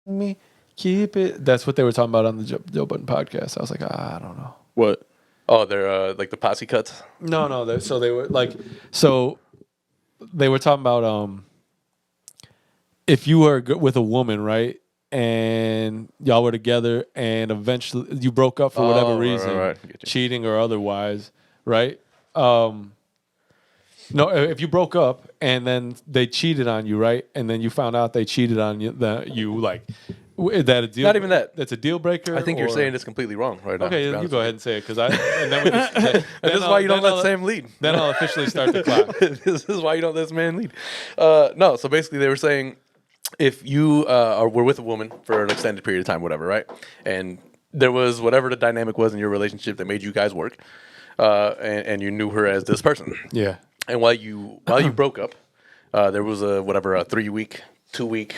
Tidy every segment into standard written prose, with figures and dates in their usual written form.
me, keep it. That's what they were talking about on the Joe Budden podcast. I was like, I don't know. What? Oh, they're like the posse cuts. No. They were like, they were talking about if you were with a woman, right, and y'all were together, and eventually you broke up for whatever reason, right. cheating or otherwise, right? No, if you broke up and then they cheated on you, right, and then you found out they cheated on you, is that a deal? Not even that. That's a deal breaker. I think you're saying it's completely wrong right now. Okay, you go ahead and say it because and then we just, This is why you don't let Sam lead. Then I'll officially start the clock. This is why you don't let this man lead. No, so basically they were saying if you were with a woman for an extended period of time, whatever, right? And there was whatever the dynamic was in your relationship that made you guys work, and you knew her as this person. Yeah. And while you broke up, there was a 3-week, 2-week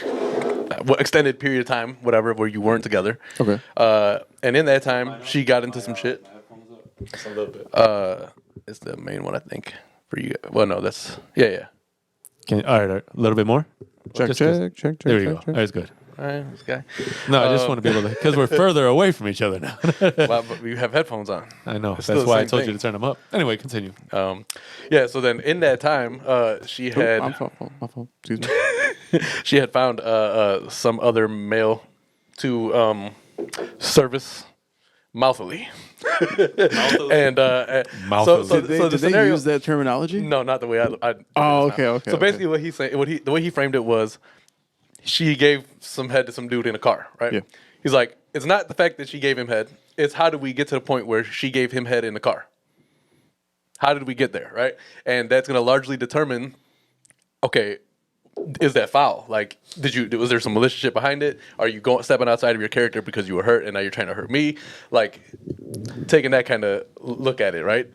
extended period of time, whatever, where you weren't together. Okay. And in that time, she got into some shit. Just a little bit. It's the main one, I think, for you. Well, no, that's yeah. All right, a little bit more. Check. There you go. That's good. All right, this guy. No, I just want to be able to, because we're further away from each other now. Well, but we have headphones on. I know. It's That's still the why I same told thing. you to turn them up. Anyway, continue. Yeah. So then, in that time, she had My fault. Excuse me. she had found some other male to service mouthfully. And Mouthfully. Did they use that terminology? No, not the way I Oh, okay. So basically, what he's saying, the way he framed it was, she gave some head to some dude in a car, right? Yeah. He's like, it's not the fact that she gave him head; it's how did we get to the point where she gave him head in the car? How did we get there, right? And that's going to largely determine, okay, is that foul? Like, was there some malicious shit behind it? Are you stepping outside of your character because you were hurt and now you're trying to hurt me? Like, taking that kind of look at it, right?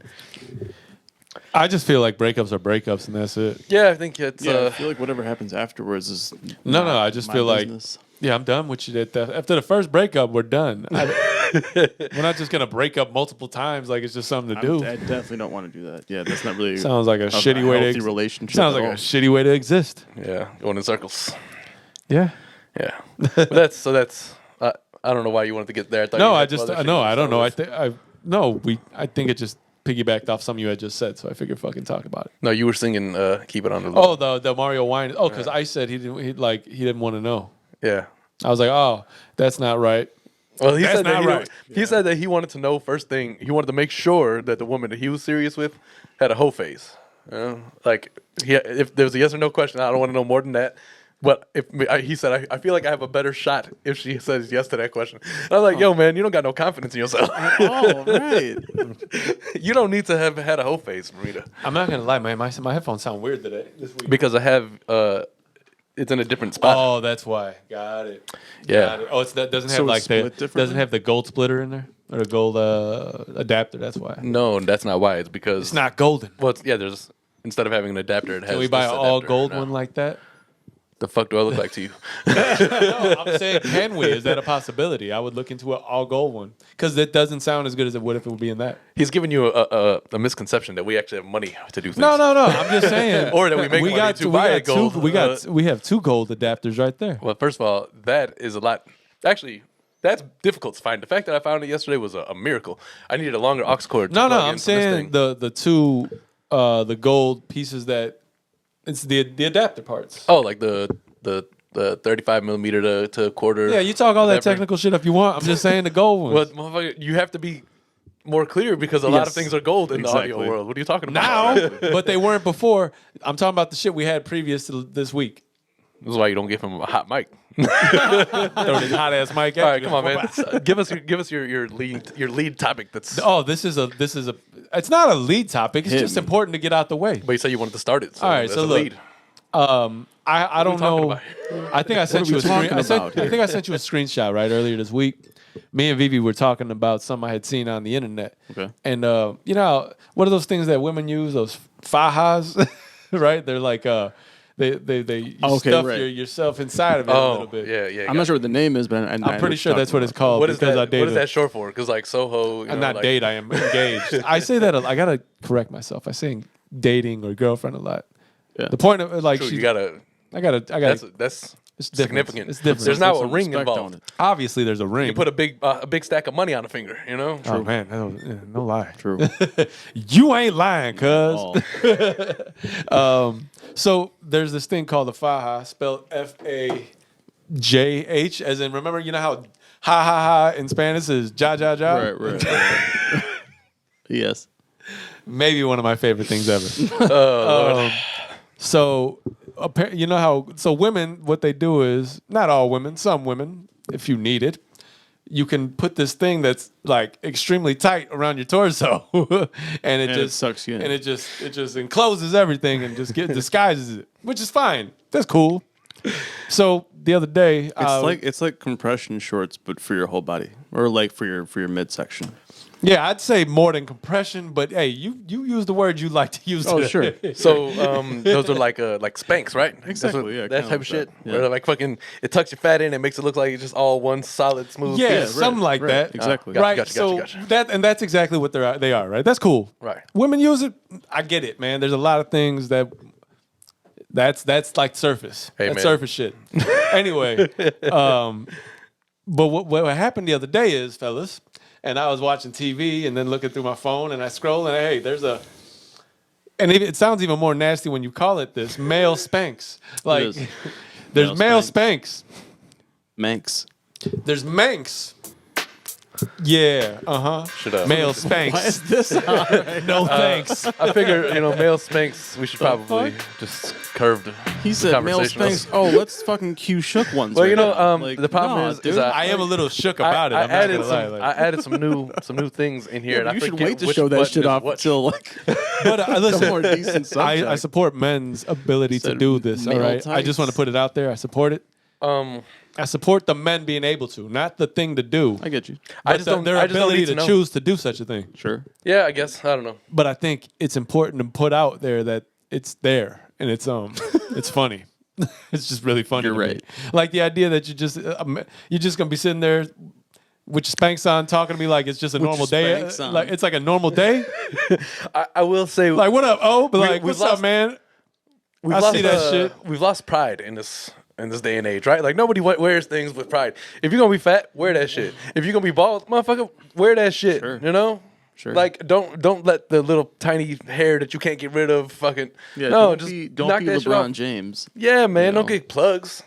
I just feel like breakups are breakups, and that's it. Yeah, I think it's. Yeah, I feel like whatever happens afterwards is No, I just feel business. like, yeah, I'm done with you. After the first breakup, we're done. We're not just gonna break up multiple times like it's just something to do. I definitely don't want to do that. Yeah, that's not really Sounds like a shitty way to relationship. Sounds like a shitty way to exist. Yeah, going in circles. Yeah. Yeah, but that's. I don't know why you wanted to get there. I thought No, you I had just other shit no, you I don't know. started I think it just piggybacked off something you had just said, so I figured fucking talk about it. No, you were singing "Keep It on the Low." Oh, the Mario Wine. Oh, because I said he didn't want to know. Yeah. I was like, oh, that's not right. Well, he That's said that not right. He said that he wanted to know first thing. He wanted to make sure that the woman that he was serious with had a hoe face. Like if there was a yes or no question, I don't want to know more than that. But he said, I feel like I have a better shot if she says yes to that question. And I was like, yo, man, you don't got no confidence in yourself. Oh, right. You don't need to have had a hoe face, Marita. I'm not gonna lie, man. My headphones sound weird today. This week. Because I have, it's in a different spot. Oh, that's why. Got it. Yeah. Got it. Oh, that doesn't So have like it's split differently? doesn't have the gold splitter in there or the gold adapter. That's why. No, that's not why. It's because It's not golden. Well, there's instead of having an adapter, it has. Can we buy this an all adapter gold now. one like that? The fuck do I look like to you? No, I'm saying, can we? Is that a possibility? I would look into an all gold one because it doesn't sound as good as it would if it would be in that. He's giving you a misconception that we actually have money to do things. No. I'm just saying. Or that we make money to buy a gold. We have two gold adapters right there. Well, first of all, that is a lot. Actually, that's difficult to find. The fact that I found it yesterday was a miracle. I needed a longer aux cord. No, I'm saying the two the gold pieces that it's the adapter parts. Oh, like the 35 millimeter to quarter. Yeah, you talk all that adapter. technical shit if you want. I'm just saying the gold ones. Well, motherfucker, you have to be more clear because a lot of things are gold in the audio world. What are you talking about? Now, but they weren't before. I'm talking about the shit we had previous to this week. This is why you don't give him a hot mic. Throw this hot ass mic. All right, come on, man. Give us your lead topic. That's this is a. It's not a lead topic. It's just important to get out the way. But you said you wanted to start it. So All right, that's so a look. lead. I don't know. about? I think I sent are you we a screen. talking about I think I sent you a screenshot right earlier this week. Me and Vivi were talking about something I had seen on the internet. Okay. And you know, what are those things that women use? Those fajas, right? They're like you stuff right. yourself inside of it a little bit. Yeah. I'm not sure what the name is, but I'm pretty sure that's what it's called. What is because that? I dated. What is that short for? Because like Soho. I'm not date. I am engaged. I say that. I gotta correct myself. I say dating or girlfriend a lot. Yeah. The point of like True, she's. you gotta. I gotta. That's It's different. significant. It's different. There's now Put a some ring respect on involved. it. Obviously, there's a ring. You put a big stack of money on a finger. You know. Oh man, that was, no lie. True. You ain't lying, cuz. Oh. So there's this thing called the faja, spelled FAJH, as in, remember, you know how ha ha ha in Spanish is ja ja ja? Right. Yes. Maybe one of my favorite things ever. So you know how, so women, what they do is, not all women, some women, if you need it, you can put this thing that's like extremely tight around your torso, and it just sucks you in. and it just encloses everything and just disguises it, which is fine. That's cool. So the other day, It's like compression shorts, but for your whole body, or like for your midsection. yeah, I'd say more than compression, but hey, you use the word you like to use. Oh, today. sure. So those are like Spanx, right? Exactly, yeah, that kinda type of like shit. that. Yeah. Where they're like fucking, it tucks your fat in, it makes it look like it's just all one solid smooth. Yeah, piece. something like right, that. exactly. Gotcha, Right. So gotcha. that's exactly what they are. Right. That's cool. Right. Women use it. I get it, man. There's a lot of things that's like surface. Hey, that's man. surface shit. Anyway, but what happened the other day is, fellas, and I was watching TV and then looking through my phone and I scroll and hey, and it sounds even more nasty when you call it this, male Spanx. Like is. there's Male male Spanx. Manx. There's Manx. Yeah, Should have. Male Spanx. Why is this? No thanks. I figure, male Spanx, we should probably just curve the He said male conversation. Spanx. Oh, let's fucking cue shook ones. Well, right now. the problem nah, is dude. I am a little shook about it. I'm not added gonna lie. Like, I added some new things in here. Yeah, and I you should forget wait to which show that button shit is off what. until like but listen, more decent subject. I support men's ability to Said do this. All male right, I just want to tights. put it out there. I support it. I support the men being able to, not the thing to do. I get you. I just don't. their I just don't ability need to know. choose to do such a thing. Sure. Yeah, I guess. I don't know. But I think it's important to put out there that it's there and it's it's funny. It's just really funny. You're to me. right. Like the idea that you're just gonna be sitting there with your Spanx on, talking to me like it's just a normal your day. Spanx on. Like it's like a normal day. I will say, Like what up? Oh, but like we've what's up, lost- man? we've I lost, see that shit. We've lost pride in this day and age, right? Like nobody wears things with pride. If you're gonna be fat, wear that shit. If you're gonna be bald, motherfucker, wear that shit. Sure. You know? Sure. Like don't let the little tiny hair that you can't get rid of fucking Yeah. no, Don't just don't knock be that shit LeBron off. James. Yeah, man, know. don't get plugs.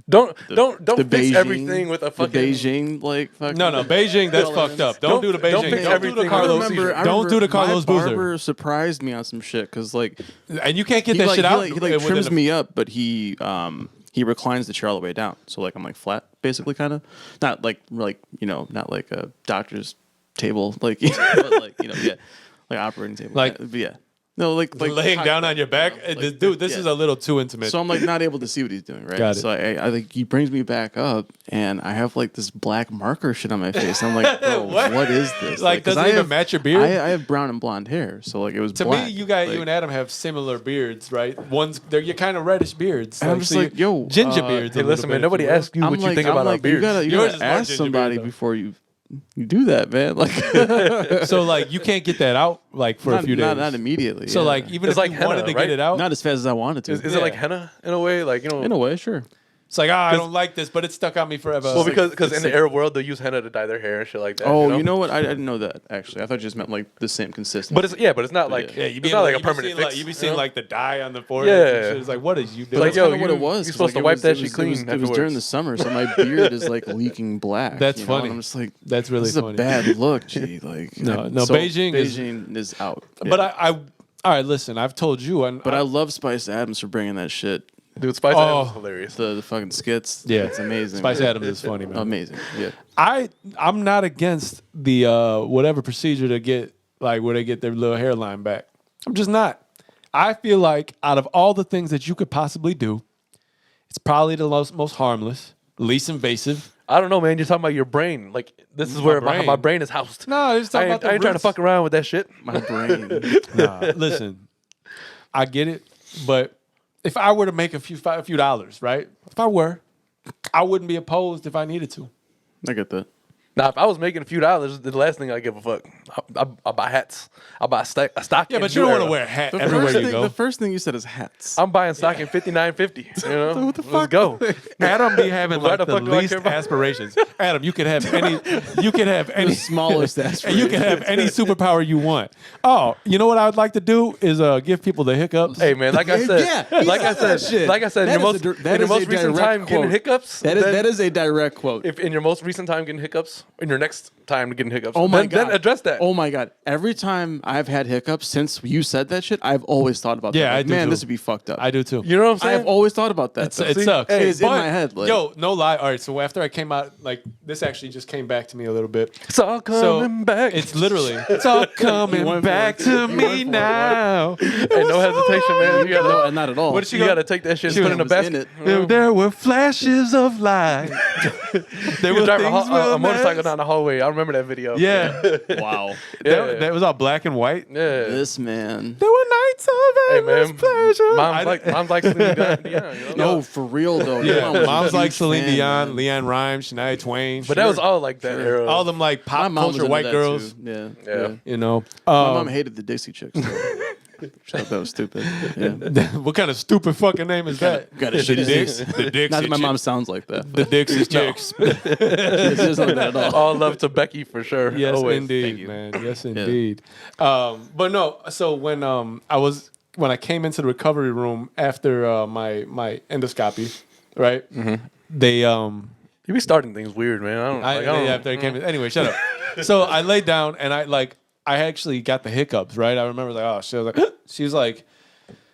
Don't The fix Beijing, everything with a fucking the Beijing like fucking. No, Beijing. That's Colors. fucked up. Don't do the Beijing. don't fix Don't do the everything. Carlos. Don't do the Carlos my Boozer. barber surprised me on some shit because like And you can't get he that like, shit he out. like, he within trims a- me up, but he reclines the chair all the way down. So like I'm like flat, basically, kind of not like not like a doctor's table, like but like yeah, like operating table, Like- but yeah, no, like laying down on your back. Dude, this is a little too intimate. So I'm like not able to see what he's doing, right? Got it. So I like he brings me back up, and I have like this black marker shit on my face. I'm like, bro, what is this? Like, 'cause doesn't I even have- match your beard? I have brown and blonde hair, so like it was to black. me, you like, and Adam have similar beards, right? You're kind of reddish beards. And I'm just so like, you- yo, ginger beards. a Hey, little listen, bit, man, if nobody you will. asked you what you think about our beards. You Yours gotta is more ask ginger somebody beard, though. before you do that, man. Like, So like, you can't get that out like for a few days. not immediately. So yeah. like, even It's if like you henna, wanted to right? get it out, not as fast as I wanted to. Is Yeah. it like henna in a way? Like in a way, sure. it's like, I don't like this, but it's stuck on me forever. well, Like, because in the Arab world they use henna to dye their hair and shit like that. Oh, you know what? I didn't know that actually. I thought you just meant like the same consistency. But it's not like yeah, you it's not like a you be permanent seeing, fix. like, you be you seeing know? like the dye on the forehead. and Yeah. shit. It's like, what is you doing? Like, that's yo, kind of what it was. you're 'cause, supposed to it wipe was- that it shit was- clean It was during the afterwards. summer, so my beard is like leaking black. That's you know? funny. And I'm just like, That's really this is funny. a bad look, gee. Like, No, so Beijing is- is out. But Yeah. I all right. Listen, I've told you, But I love Spice Adams for bringing that shit. Dude, Spice Oh. Adams is hilarious. The fucking skits. Yeah. it's amazing. Spice man. Adams is funny, man. Amazing. Yeah. I'm not against the whatever procedure to get like where they get their little hairline back. I'm just not. I feel like out of all the things that you could possibly do, it's probably the most harmless, least invasive. I don't know, man. You're talking about your brain. Like this is where my brain. brain is housed. No, you're just I talking ain't, about the I ain't trying to roots. fuck around with that shit. My brain. Nah, listen, I get it, but if I were to make a few dollars, right? If I were, I wouldn't be opposed if I needed to. I get that. Now, if I was making a few dollars, the last thing I give a fuck. I'll buy hats. I'll buy a stock. Yeah, but you don't want to wear a hat everywhere you go. The first thing you said is hats. I'm buying stock in $59.50. You know, What the let's fuck? go. Adam be having Why like the the fuck do I least care about- aspirations. Adam, you could have any. You could have any. The smallest And aspiration. you can have any superpower you want. Oh, you know what I would like to do is give people the hiccups. Hey man, like I said, Yeah, like I he said that said, shit. like I said, That in your is most, a dir- that in your is a most recent direct time getting quote. hiccups. That is then- that is a direct quote. If in your most recent time getting hiccups, in your next time getting hiccups, Oh my then, god! then address that. Oh my god! Every time I've had hiccups since you said that shit, I've always thought about Yeah, that. I Like, do man, too. this would be fucked up. I do too. You know what I'm I saying? have always thought about that. though. It See, sucks. hey, it's in But, my head. Like, yo, no lie. All right, so after I came out, like this actually just came back to me a little bit. It's all coming back. It's literally, it's all coming went for back it. to He went me for it. now. Hey, no hesitation, man. You gotta, no, not at all. What did she you go? gotta take that shit and She put it in a was in basket. it. There were flashes of light. There You were drive a, things a we'll motorcycle never- down the hallway. I remember that video. Yeah, Wow. Yeah. that was all black and white. Yeah. This man. There were nights of Hey endless man, pleasure. mom's like Celine Dion. You know? No, for real though. Your mom was a Mom's like huge Celine fan, Dion, man. Leanne Rimes, Shania Twain. But that was all like that era. all them like My pop mom was culture into white that girls. too. Yeah. Yeah. You know, My mom hated the Dixie Chicks. Shut up, that was stupid. Yeah. what kind of stupid fucking name is that? Got a shitty Dix, Dix. the Dixie Not that my mom Chicks. sounds like that. The Dixie Chicks. It's just not that at all. all love to Becky for sure. Yes, Always. Thank indeed, you. man. Yes, indeed. But no. So when I came into the recovery room after my endoscopy, right? They You be starting things weird, man. I don't. after I came in, anyway, shut up. So I laid down and I actually got the hiccups, right? I remember like, oh, she's like,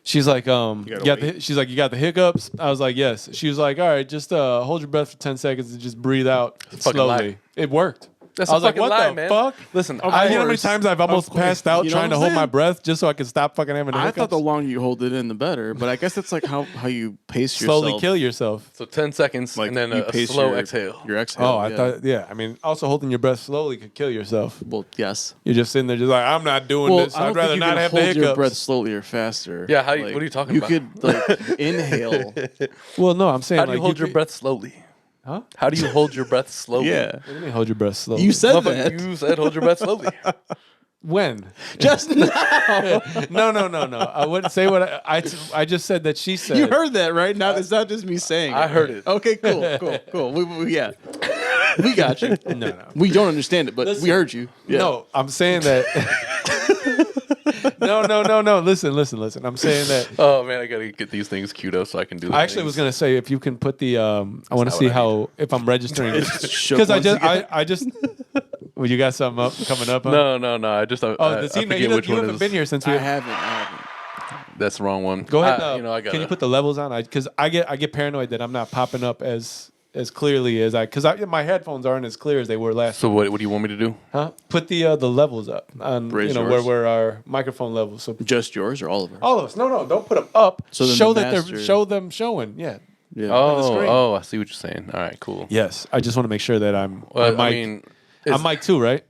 you got the hiccups? I was like, yes. She was like, all right, just hold your breath for 10 seconds and just breathe out fucking slowly. lie. It worked. That's I was a like, fucking what lie, the man. fuck? Listen, You know how many times I've almost course. passed out You know trying what to I'm hold my saying? breath just so I could stop fucking having the I hiccups? thought the longer you hold it in, the better. But I guess it's like how you pace yourself. Slowly kill yourself. So 10 seconds Like and then you a pace slow your, exhale. Your exhale. Oh, I thought, yeah. I mean, also holding your breath slowly could kill yourself. Well, yes. You're just sitting there just like, I'm not doing Well, this. I don't I'd rather think you not can have the hold your hiccups. breath slowly or faster. Yeah, what are you talking about? You could like inhale. Well, no, I'm saying How do like you hold your could- breath slowly? Huh? How do you hold your breath slowly? Yeah. What do you mean hold your breath slowly? You said Motherfucker, that. you said hold your breath slowly. when? Just now. No. I wouldn't say what I just said that she said. You heard that, right? Now it's not just me saying I it. heard it. Okay, cool. We we got you. No. We don't understand it, but we heard you. Yeah. No, I'm saying that. No. Listen. I'm saying that. Oh man, I gotta get these things queued up so I can do. I actually was gonna say if you can put the. I want to not see what I how if I'm registering Shook because once again. I just. Well, you got something coming up? Huh? No. I just Oh, I the scene. forget You which one haven't is. been here since we. I haven't. That's the wrong one. Go ahead. I got. Can you put the levels on? Because I get paranoid that I'm not popping up as clearly as my headphones aren't as clear as they were last. So what do you want me to do? Huh? Put the levels up on Raise where yours. where our microphone levels. So Just yours or all of them? all of us. No, don't put them up. So then show the that they're master- show them showing. Yeah. Yeah. the screen. Oh, I see what you're saying. All right, cool. Yes. I just want to make sure that I'm. Well, my I mic, mean, I'm mic 2, right?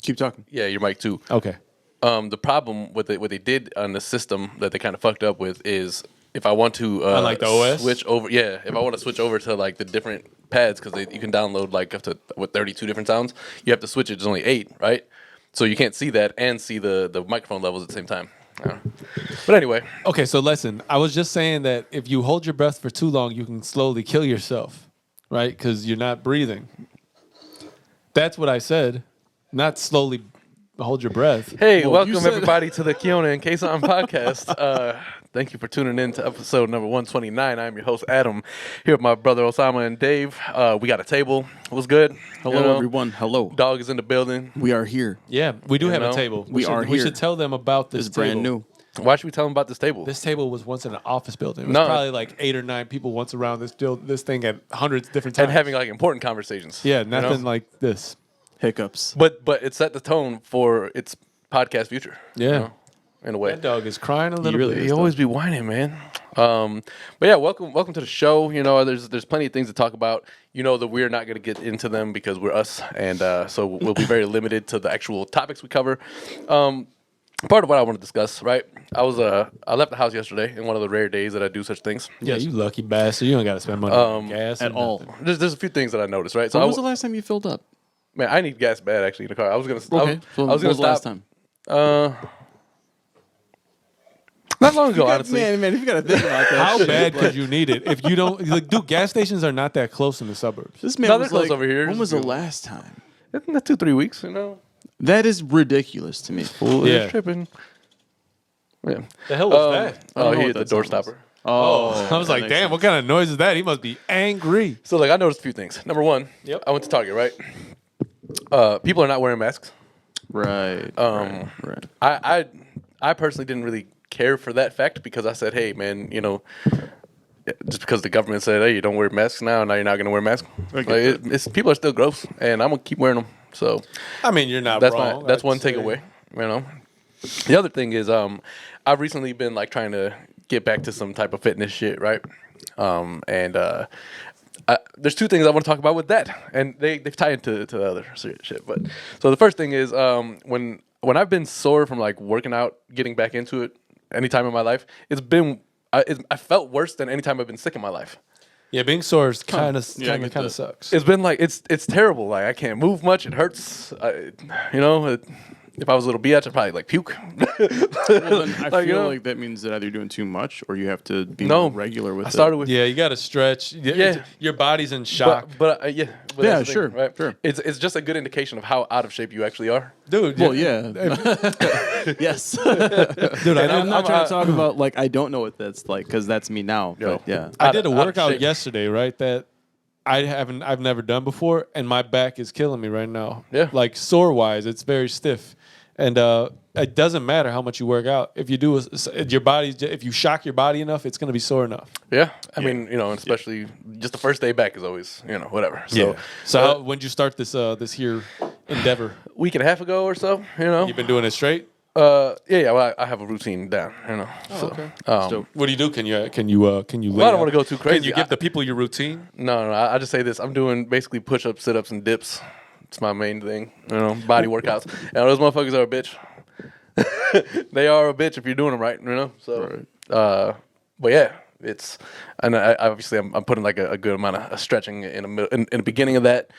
Keep talking. yeah, your mic too. Okay. The problem with what they did on the system that they kind of fucked up with is if I want to On, the OS? switch over, if I want to switch over to like the different pads because you can download like up to 32 different sounds, you have to switch it. There's only 8, right? So you can't see that and see the microphone levels at the same time. But anyway, Okay. So listen, I was just saying that if you hold your breath for too long, you can slowly kill yourself, right? Because you're not breathing. That's what I said. Not slowly hold your breath. hey, Well, welcome you said- everybody to the Kiona and Kasson podcast. Thank you for tuning in to episode number 129. I'm your host Adam, here with my brother Osama and Dave. We got a table. What's good? Hello, You know, everyone. Hello. Dog is in the building. We are here. Yeah, we do have know, a table. we are We here. should tell them about this. It's brand table. new. Why should we tell them about this table? This table was once in an office building. It was No. probably like 8 or 9 people once around this thing at hundreds of different times. and having like important conversations. yeah, you know? nothing like this. Hiccups. But it set the tone for its podcast future. Yeah. you know, in a way. That dog is crying a little really bit. is. You always be whining, man. But yeah, welcome to the show. You know, there's plenty of things to talk about. You know that we're not going to get into them because we're us, and so we'll be very limited to the actual topics we cover. Part of what I want to discuss, right? I left the house yesterday in one of the rare days that I do such things. Yeah, you lucky bastard. You don't got to spend money on gas at or all. nothing. There's a few things that I noticed, right? So When was the last time you filled up? Man, I need gas bad actually in the car. I was gonna. Okay. So I was gonna when was the last stop. time? Not long ago, honestly. Man, if you gotta think about that. How shit, bad like, could you need it if you don't? Like, dude, gas stations are not that close in the suburbs. This man No, they're was close like, over here. When was the last time? Isn't that 2-3 weeks? You know, That is ridiculous to me. fool Yeah. is tripping. Yeah. The hell was that? I don't Oh, know he what hit the that door sound was. stopper. Oh, I was that like, makes damn, sense. what kind of noise is that? He must be angry. So like, I noticed a few things. Number one, Yep. I went to Target, right? People are not wearing masks. Right. Right. I personally didn't really care for that fact because I said, hey, man, you know, just because the government said, hey, you don't wear masks now you're not going to wear masks. Like, it's people are still gross, and I'm going to keep wearing them. So I mean, you're not that's wrong. that's I'd one say. takeaway. You know, the other thing is, I've recently been like trying to get back to some type of fitness shit, right? There's two things I want to talk about with that, and they tie into the other shit. But so the first thing is, when I've been sore from like working out, getting back into it, any time in my life, I felt worse than any time I've been sick in my life. Yeah, being sore is kind of Yeah, I get that. sucks. It's been like it's terrible. Like I can't move much. It hurts. If I was a little bitch, I'd probably like puke. Well, then I Like, you feel know? like that means that either you're doing too much or you have to be No, more regular with I started it. with Yeah, you got to stretch. Yeah. Your body's in shock. but yeah, Yeah, that's the sure, thing, right? sure. It's just a good indication of how out of shape you actually are. Dude, Well, yeah. Yes. Dude, And I'm not I'm- trying to talk about, like, I don't know what that's like, because that's me now. Yo. But yeah. I did a out of workout shape. yesterday, right? That I've never done before, and my back is killing me right now. Yeah. Like sore wise, it's very stiff, and it doesn't matter how much you work out. If you do, your body, if you shock your body enough, it's gonna be sore enough. Yeah, I mean, you know, especially just the first day back is always, you know, whatever. So, So when did you start this here endeavor? week and a half ago or so, you know. You've been doing it straight. Yeah. Well, I have a routine down, you know. okay. So, What do you do? Can you lay I don't out? wanna go too Can crazy. you give the people your routine? no, I just say this. I'm doing basically push-ups, sit-ups, and dips. It's my main thing, you know, body workouts. And those motherfuckers are a bitch. They are a bitch if you're doing them right, you know. So, but yeah, and obviously I'm putting like a good amount of stretching in the beginning of that.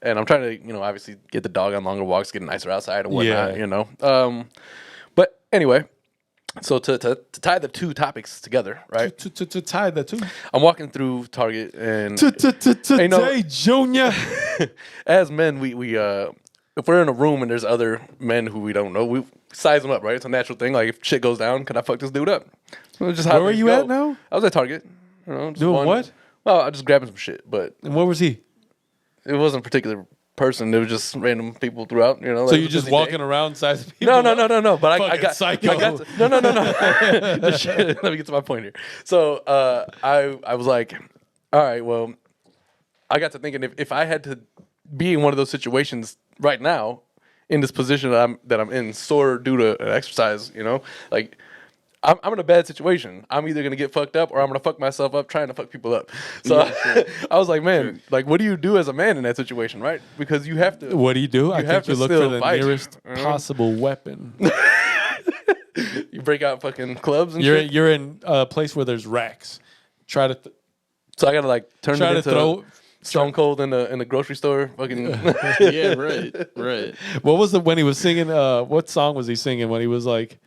And I'm trying to, you know, obviously get the dog on longer walks, get nicer outside and whatnot, Yeah. you know. But anyway, so to tie the two topics together, right? To tie the two. I'm walking through Target and Ain't no- Today, Junior. as men, we if we're in a room and there's other men who we don't know, we size them up, right? It's a natural thing. Like if shit goes down, can I fuck this dude up? So it's just how Where were things you go. at now? I was at Target. You know, just Doing what? Well, I just grabbing some shit, but And where was he? it wasn't a particular person. It was just random people throughout. You know, So like, you it was a just busy walking day. around sizing people No. up? But I Fucking got psycho. I got to, no. Just shit. Let me get to my point here. So I was like, all right, well, I got to thinking if I had to be in one of those situations right now, in this position that I'm in, sore due to an exercise, you know, like I'm in a bad situation. I'm either gonna get fucked up or I'm gonna fuck myself up trying to fuck people up. So I was like, man, like, what do you do as a man in that situation, right? Because you have to. What do you do? I have think you to look for still the fight, nearest you know? possible weapon. You break out fucking clubs and You're shit. you're in a place where there's racks. Try to So I gotta like turn try it to into throw. Stone Cold in the grocery store. Fucking. Yeah, right. What was when he was singing? What song was he singing when he was like?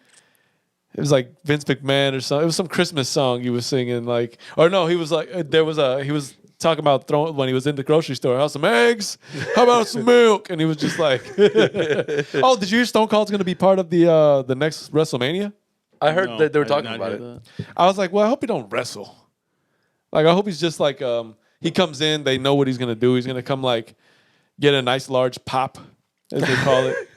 It was like Vince McMahon or something. It was some Christmas song he was singing. Like, or no, he was like he was talking about throwing when he was in the grocery store. How some eggs? How about some milk? And he was just like, "Oh, did you hear Stone Cold's going to be part of the next WrestleMania?" I heard No, that they were I did talking not about hear it. that. I was like, "Well, I hope he don't wrestle. Like, I hope he's just like he comes in. They know what he's going to do. He's going to come like get a nice large pop, as they call it."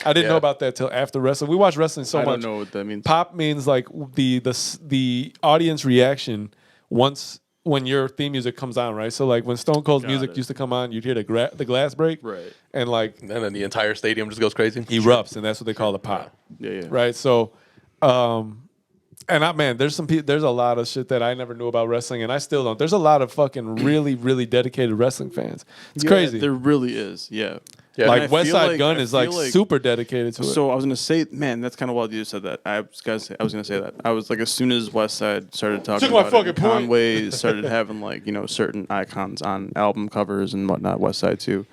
I didn't know Yeah. about that till after wrestling. We watch wrestling so I much. don't know what that means. Pop means like the audience reaction when your theme music comes on, right? So like when Stone Cold's Got music it. used to come on, you'd hear the glass break, Right. and like And then the entire stadium just goes crazy. erupts, and that's what they call the pop, Yeah. right? So, there's there's a lot of shit that I never knew about wrestling, and I still don't. There's a lot of fucking really really dedicated wrestling fans. It's Yeah, crazy. There really is. Yeah. Yeah. Like And I West feel Side like- Gun I is like feel like- super dedicated to it. So I was gonna say, man, that's kind of wild you just said that. I was gonna say that. I was like, as soon as West Side started talking Took my about it, fucking point. Conway started having like certain icons on album covers and whatnot. West Side too.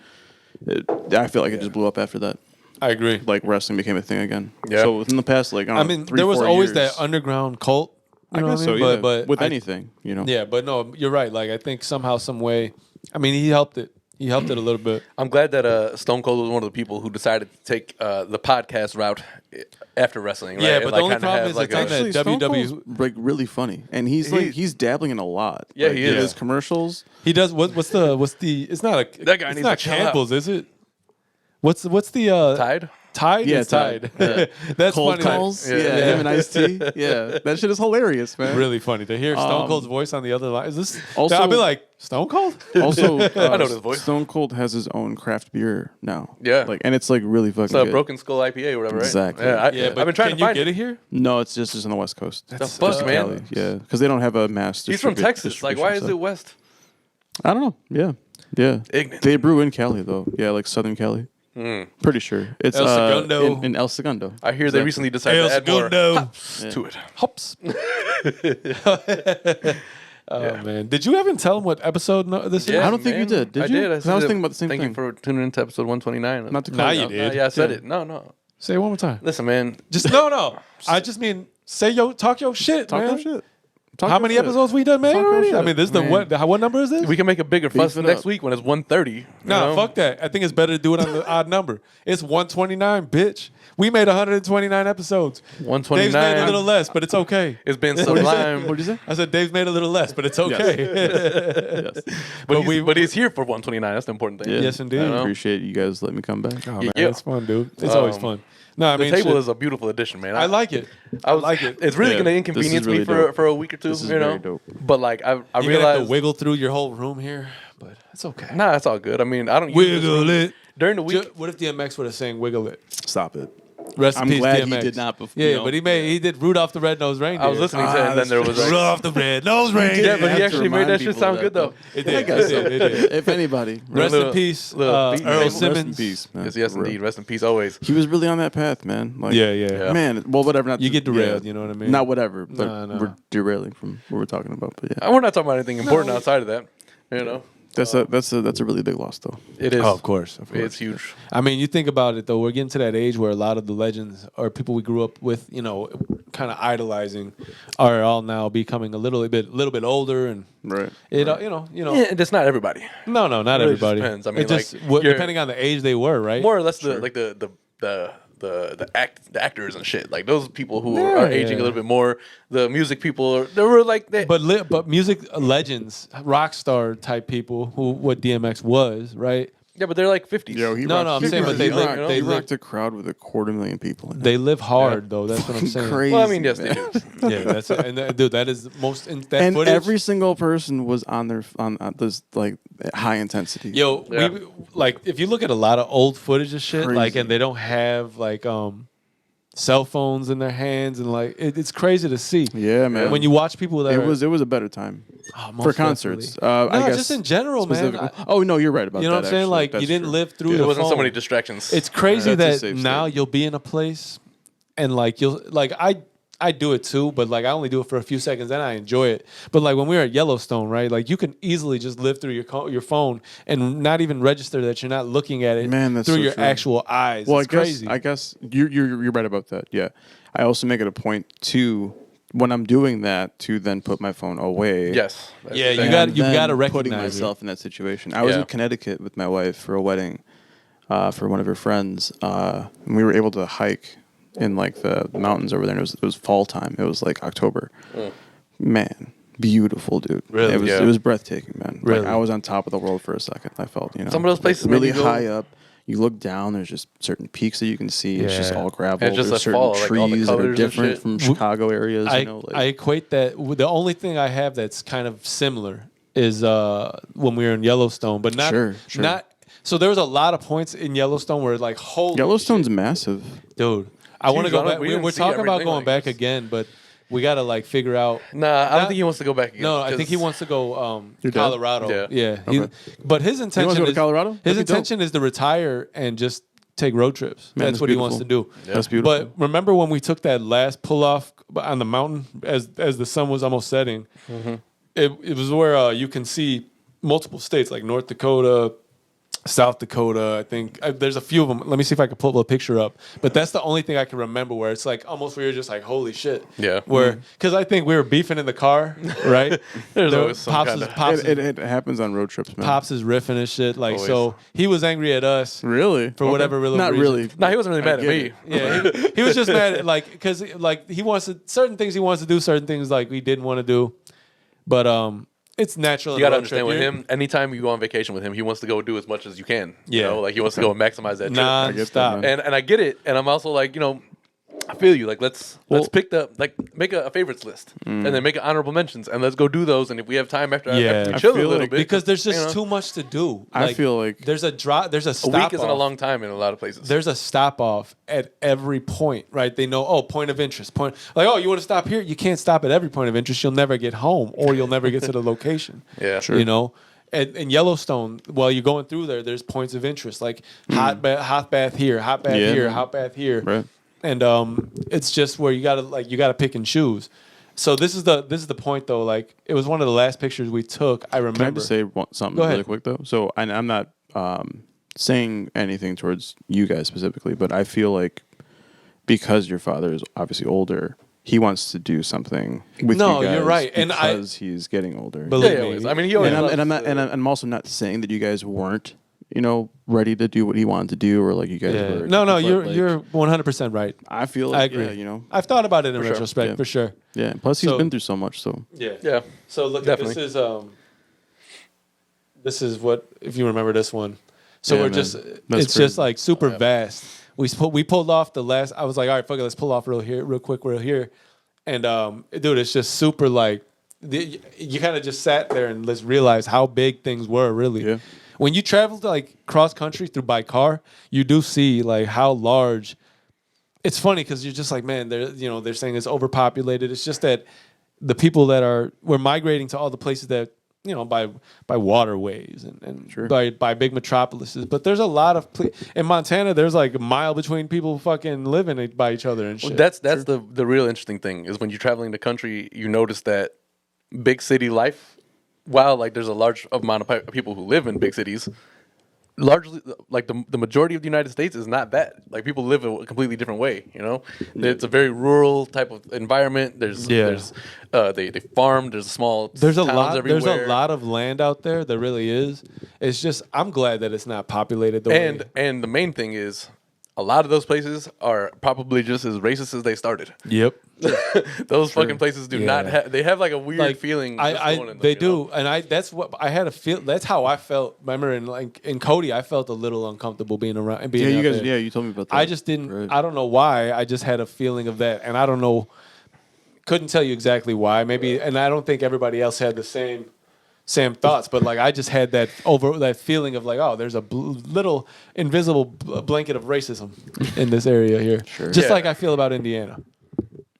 I feel like it just blew up after that. I agree. Like wrestling became a thing again. Yeah. So within the past, like I mean, there was always that underground cult. You know guess what I mean? so, yeah. But with anything, you know. Yeah, but no, you're right. Like, I think somehow, some way, I mean, he helped it. He helped it a little bit. I'm glad that Stone Cold was one of the people who decided to take the podcast route after wrestling. Right? Yeah, but And, the only kinda problem have, is like, it's on Actually, that Stone WWE Cold's like really funny, and he's dabbling in a lot. Yeah, Like, he is. His commercials. He does. What's the? It's not a. That guy it's needs not to chill out. Campbell's, is it? What's the Tide. Tide? Yeah, It's Tide. Tide. That's Cold funny. calls. Yeah. Yeah, him and Ice T. Yeah, that shit is hilarious, man. Really funny to hear Stone Cold's voice on the other line. Is this? Also- I'll be like Stone Cold. Also, I know his voice. Stone Cold has his own craft beer now. Yeah. like, and it's like really fucking It's a good. Broken Skull IPA or whatever, right? Exactly. Yeah, Yeah, but I've been trying can to find you get it here? No, it's just on the West Coast. The fuck, man? Cali, yeah, because they don't have a mass. He's from Texas. Like, why is it West? I don't know. Yeah. Ignorant. They brew in Cali though. Yeah, like Southern Cali. Pretty sure it's El Segundo. in El Segundo. I hear they recently decided to add more hops to it. Hops. Oh man, did you even tell him what episode this is? I don't think you did. Did I you? did. 'Cause I was said, thinking about the same Thank thing. you for tuning into episode 129. Not to call Now you you out. did. Yeah, I said Yeah. it. No. Say it one more time. Listen, man. Just no. I just mean talk your shit, Talk man. your shit. Talk How your many shit. episodes we done made Talk your already? I shit, mean, this is the man. what number is this? We can make a bigger fuss it next up. week when it's 130. Nah, fuck that. I think it's better to do it on the odd number. It's 129, bitch. We made 129 episodes. 129. Dave's made a little less, but it's okay. It's been sublime. What did you say? I said Dave's made a little less, but it's okay. Yes. But he's here for 129. That's the important thing. Yeah. Yes, indeed. I know. Appreciate you guys letting me come back. Oh, man, Yeah. it's fun, dude. It's always fun. No, I The mean, table shit. is a beautiful addition, man. I like it. I like it. It's really Yeah, gonna this inconvenience is really me dope. for a week or two. This is you know, very dope. but like I You're gonna have to realized, wiggle through your whole room here, but it's okay. nah, it's all good. I mean, I don't use this Wiggle room. it. During the week. What if DMX would have sang "Wiggle It"? Stop it. Rest in I'm peace, glad DMX. he did not before. Yeah, but he did Rudolph the Red-Nosed Reindeer. I was listening to it, and then there was like, Rudolph the Red-Nosed Reindeer. yeah, but have he to actually made remind that shit people sound of good that, though. It did. It did. If anybody, Rest in Little- peace, little beat Earl Rest in Simmons. Rest in peace, man. Yes, For real. indeed. Rest in peace always. He was really on that path, man. Like, Yeah. man. Well, whatever. Not You to- get derailed, you know what I mean? Not whatever, but No. we're derailing from what we're talking about. But yeah, We're not talking about anything important outside of that. You know, that's a really big loss, though. it is. Oh, of course. It's huge. I mean, you think about it though. We're getting to that age where a lot of the legends or people we grew up with, you know, kind of idolizing, are all now becoming a little bit older, and Right. you know. Yeah, and it's not everybody. No, not really just everybody. depends. I mean, it just like, you're- depending on the age they were, right? More or less the actors and shit. Like those people who are aging a little bit more. The music people, they were like that. But music legends, rock star type people, who what DMX was, right? Yeah, but they're like 50s. Yo, he No, rocked- no, I'm he saying, but rocked- they he live- rocked- they he live- rocked a crowd with 250,000 people. In it. They live hard though. That's what I'm saying. Crazy. Well, I mean, yes, they man. do. Yeah, that's it. And dude, that is most in that And footage. every single person was on this like high intensity. Yo, Yeah. we like if you look at a lot of old footage of shit, like, Crazy. and they don't have like cell phones in their hands, and like it's crazy to see. Yeah, man. When you watch people that it was a better time Oh, most for concerts. definitely. I guess just in general, man. specifically. Oh no, you're right about that. You know what I'm saying? actually. Like That's you didn't true. live through There the wasn't phone. so many distractions. It's crazy That's a that safe now statement. you'll be in a place, and like you'll like I do it too, but like I only do it for a few seconds, then I enjoy it. But like when we were at Yellowstone, right? Like you can easily just live through your phone and not even register that you're not looking at it Man, that's through so your true. actual eyes. Well, It's crazy. I guess you're right about that. Yeah, I also make it a point to when I'm doing that to then put my phone away. yes. That's Yeah, the you thing. got- And you've then gotta putting recognize it. myself in that situation. I was Yeah. in Connecticut with my wife for a wedding for one of her friends, and we were able to hike in like the mountains over there. And it was fall time. It was like October. Man, beautiful, dude. Really? It was Yeah. it was breathtaking, man. Really? Like I was on top of the world for a second. I felt, Some of those places like, really made you go- high up. You look down. There's just certain peaks that you can see. It's just Yeah. all gravel. And just There's a certain fall, like, all the trees that are colors and different shit. from Chicago areas. I, you know, like, I equate that with the only thing I have that's kind of similar is when we were in Yellowstone, but not Sure. not. So there was a lot of points in Yellowstone where like holy Yellowstone's massive. dude. I want to huge, go I don't- back. we We're didn't see talking about everything, going like, back it's- again, but we gotta like figure out. Nah, I don't think he wants to go back again. No, I think he wants to go Your dad? Colorado. Yeah. He- Okay. but his intention to go to is Colorado? His That'd be dope. intention is to retire and just take road trips. Man, That's that's what he wants to do. beautiful. That's beautiful. But remember when we took that last pull off on the mountain as the sun was almost setting? It was where you can see multiple states like North Dakota, South Dakota. I think there's a few of them. Let me see if I can pull a picture up. But that's the only thing I can remember where it's like almost where you're just like, holy shit. Yeah. Where because I think we were beefing in the car, right? There's There- always some Pops kind is of- Pops is- It happens on road trips, man. Pops is riffing and shit. Like Always. so, he was angry at us Really? for whatever reason. Not really. No, he wasn't really mad at get me. it. Yeah, he was just mad at like because like he wants to certain things he wants to do, certain things like we didn't want to do, but it's natural. You in a gotta road trip. understand with You're- him, anytime you go on vacation with him, he wants to go do as much as you can. You Yeah. know, like he wants to go and maximize that trip. Non-stop. man. And I get it. And I'm also like, you know, I feel you. Like let's pick make a favorites list and then make an honorable mentions and let's go do those. And if we have time after we I chill a feel little like- bit, because there's just you know, too much to do. I feel like- there's a drop. There's a a stop. week isn't a off. long time in a lot of places. There's a stop off at every point, right? They know, point of interest. Point like, you want to stop here? You can't stop at every point of interest. You'll never get home, or you'll never get to the location. Yeah. You know. And Yellowstone, while you're going through there's points of interest like hot bath here, hot bath Yeah. here, hot bath here, Right. and it's just where you gotta pick and choose. So this is the point though. Like it was one of the last pictures we took. I remember. Can I just say something Go really ahead. quick though? So I'm not saying anything towards you guys specifically, but I feel like because your father is obviously older, he wants to do something with No, you guys you're right. And because he's getting older. Believe Yeah, me. always. I mean, he always. and I'm also not saying that you guys weren't, ready to do what he wanted to do, or like you guys Yeah. were. No, but, you're like, you're 100% right. I feel I like agree. I've I've thought about it in sure. retrospect Yeah. for sure. yeah. Plus, he's So- been through so much. So Yeah. So look Definitely. at this is what if you remember this one. So Yeah, we're man. just That's it's just crazy. like super vast. We pulled off the last. I was like, all right, fuck it, let's pull off real quick, and dude, it's just super like you kind of just sat there and let's realize how big things were really. Yeah. When you travel to like cross country by car, you do see like how large. It's funny because you're just like, man, they're saying it's overpopulated. It's just that the people that we're migrating to all the places that by waterways and Sure. by big metropolises. But there's a lot of in Montana. There's like a mile between people fucking living by each other and shit. Well, that's the real interesting thing is when you're traveling the country, you notice that big city life, while like there's a large amount of people who live in big cities, largely like the majority of the United States is not that. Like people live a completely different way, It's a very rural type of environment. There's they farm, there's small there's a towns lot. everywhere. There's a lot of land out there. There really is. It's just I'm glad that it's not populated the way. And the main thing is a lot of those places are probably just as racist as they started. Yep. Those fucking places do not Yeah. have. They have like a weird feeling. just going in them, they you know? do, and that's what I had a feel. That's how I felt. Remember, in Cody, I felt a little uncomfortable being around and being. yeah, you out guys. there. Yeah, you told me about that. I just didn't. Right. I don't know why. I just had a feeling of that, and I don't know. Couldn't tell you exactly why. Maybe, and I don't think everybody else had the same thoughts. But like, I just had that feeling of like, oh, there's a little invisible blanket of racism in this area here. Sure. Just Yeah. like I feel about Indiana.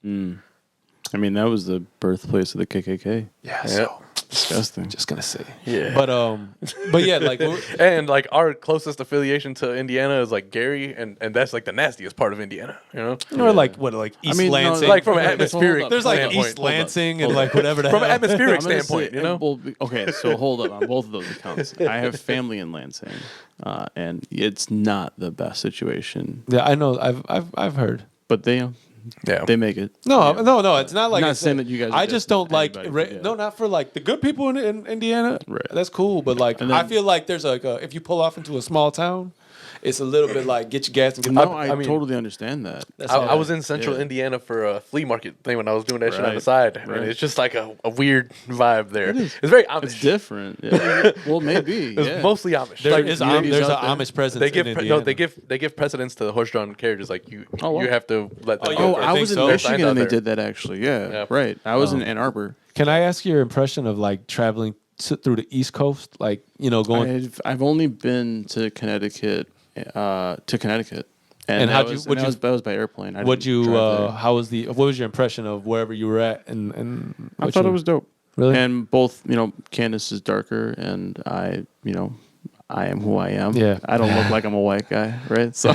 I mean, that was the birthplace of the KKK. Yeah. So, Disgusting. just gonna say. Yeah. But yeah, like. and like our closest affiliation to Indiana is like Gary, and that's like the nastiest part of Indiana, Or like East mean, no, Lansing. Like from an Okay, atmospheric. hold up. There's like standpoint. East Hold up. Lansing Hold and like up. whatever the From an hell. atmospheric I'm gonna standpoint, say- okay, so hold up on both of those accounts. I have family in Lansing, and it's not the best situation. Yeah, I know. I've heard. But they Yeah. they make it. No, Yeah. no, it's not like I'm not it's- saying that you guys. I just don't like. anybody, yeah. No, not for like the good people in Indiana. Right. That's cool, but like And then- I feel like there's like if you pull off into a small town, it's a little bit like get your gas and get. No, I I mean, totally understand that. that's I all was in central Yeah. Indiana for a flea market thing when I was doing that shit on Right. the side. Right. And it's just like a weird vibe there. is. It's very Amish. It's different. Yeah. Well, maybe. It's Yeah. mostly Amish. There Like, is ladies there's an out there. Amish presence. they give in no, Indiana. they give precedence to the horse-drawn carriages. Like you wow. you have to let them Oh, go Oh, I first. I think was in so. There's signs Michigan out and they there. did that actually. Yeah. Yeah. Right. I was in Ann Arbor. Can I ask your impression of like traveling through the East Coast, like going? I've only been to Connecticut. And how'd you- would you- that was by airplane. I Would didn't you? drive there. How was what was your impression of wherever you were at? And I what thought you- it was dope. Really? And both, Candace is darker, and I am who I am. Yeah. I don't look like I'm a white guy, right? So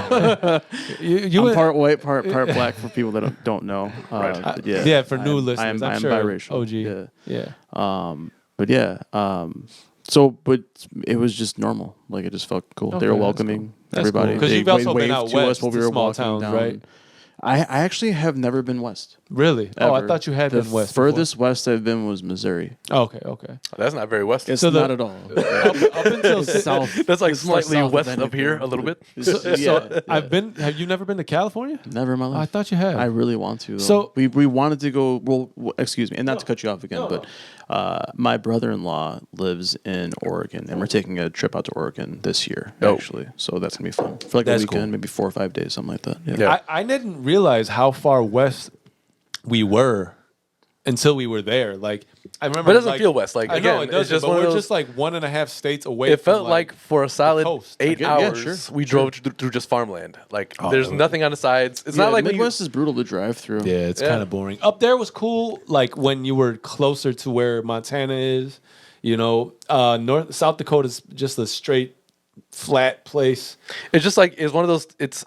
you I'm went- part white, part black for people that don't know. But yeah, for new I'm listeners, I'm I'm sure. biracial. OG. Yeah. Yeah. But yeah, So, but it was just normal. Like, it just felt cool. They Okay, were that's welcoming cool. That's everybody. cool. 'Cause They you've also been waved out to west us while we to were small walking towns, down. right? I actually have never been west. Really? Oh, I Ever. thought you had the been west. before. furthest west I've been was Missouri. Oh, okay. That's not very west. It's So the- not at all. Up until It's south. That's like It's more slightly south west than of here, anything. a little bit. So I've been. Have you never been to California? Never in my life. I thought you had. I really want to. Though. So- we wanted to go. Well, excuse me, and not to cut you off again, but my brother-in-law lives in Oregon, and we're taking a trip out to Oregon this year. Oh. Actually, so that's gonna be fun for like That's a weekend, cool. maybe 4 or 5 days, something like that. Yeah. I didn't realize how far west we were until we were there. Like I remember, But it doesn't like, feel west. Like, I know again, it doesn't. it's just but one of we're those- just like 1.5 states away. It from felt like for a solid coast. 8 Yeah, hours, sure. we drove through just farmland. Like, Oh, there's really? nothing on the sides. It's Yeah, not like when you, Midwest is brutal to drive through. Yeah, it's Yeah. kind of boring. Up there was cool, like when you were closer to where Montana is. You know, South Dakota is just a straight, flat place. it's just like, it's one of those, it's,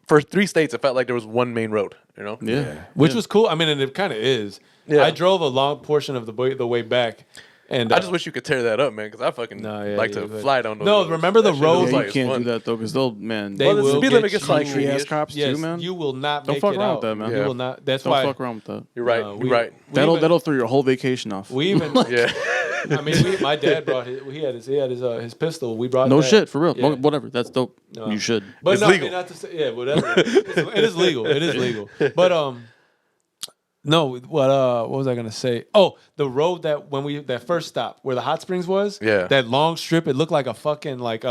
for 3 states, it felt like there was one main road, you know? Yeah. Which was cool. I mean, and it kind of is. Yeah. I drove a long portion of the way back, and I just wish you could tear that up, man, because I fucking like to but- fly down those No, roads. remember the That shit roads, looks Yeah, like you it's can't fun. do that though, because they'll, man. They Well, the will speed get limit gets you. like country ass 80-ish. cops Yes, too, man. you will not Don't make fuck it around out. with that, man. You Yeah. will not. That's Don't why. fuck around with that. You're right. No, You're right. That'll throw your whole vacation off. We even. Yeah. I mean, my dad brought he had his pistol. We brought No that. shit, for real. Yeah. Whatever. That's dope. No. You should. But It's no, legal. I mean, not to say, yeah, whatever. It is legal. It is legal. But no. What was I gonna say? Oh, the road that first stop where the hot springs was. Yeah. That long strip. It looked like a fucking like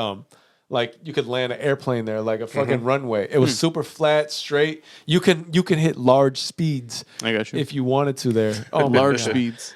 you could land an airplane there, like a fucking runway. It was super flat, straight. You can hit large speeds I got you. if you wanted to there. Oh, my Large God. speeds.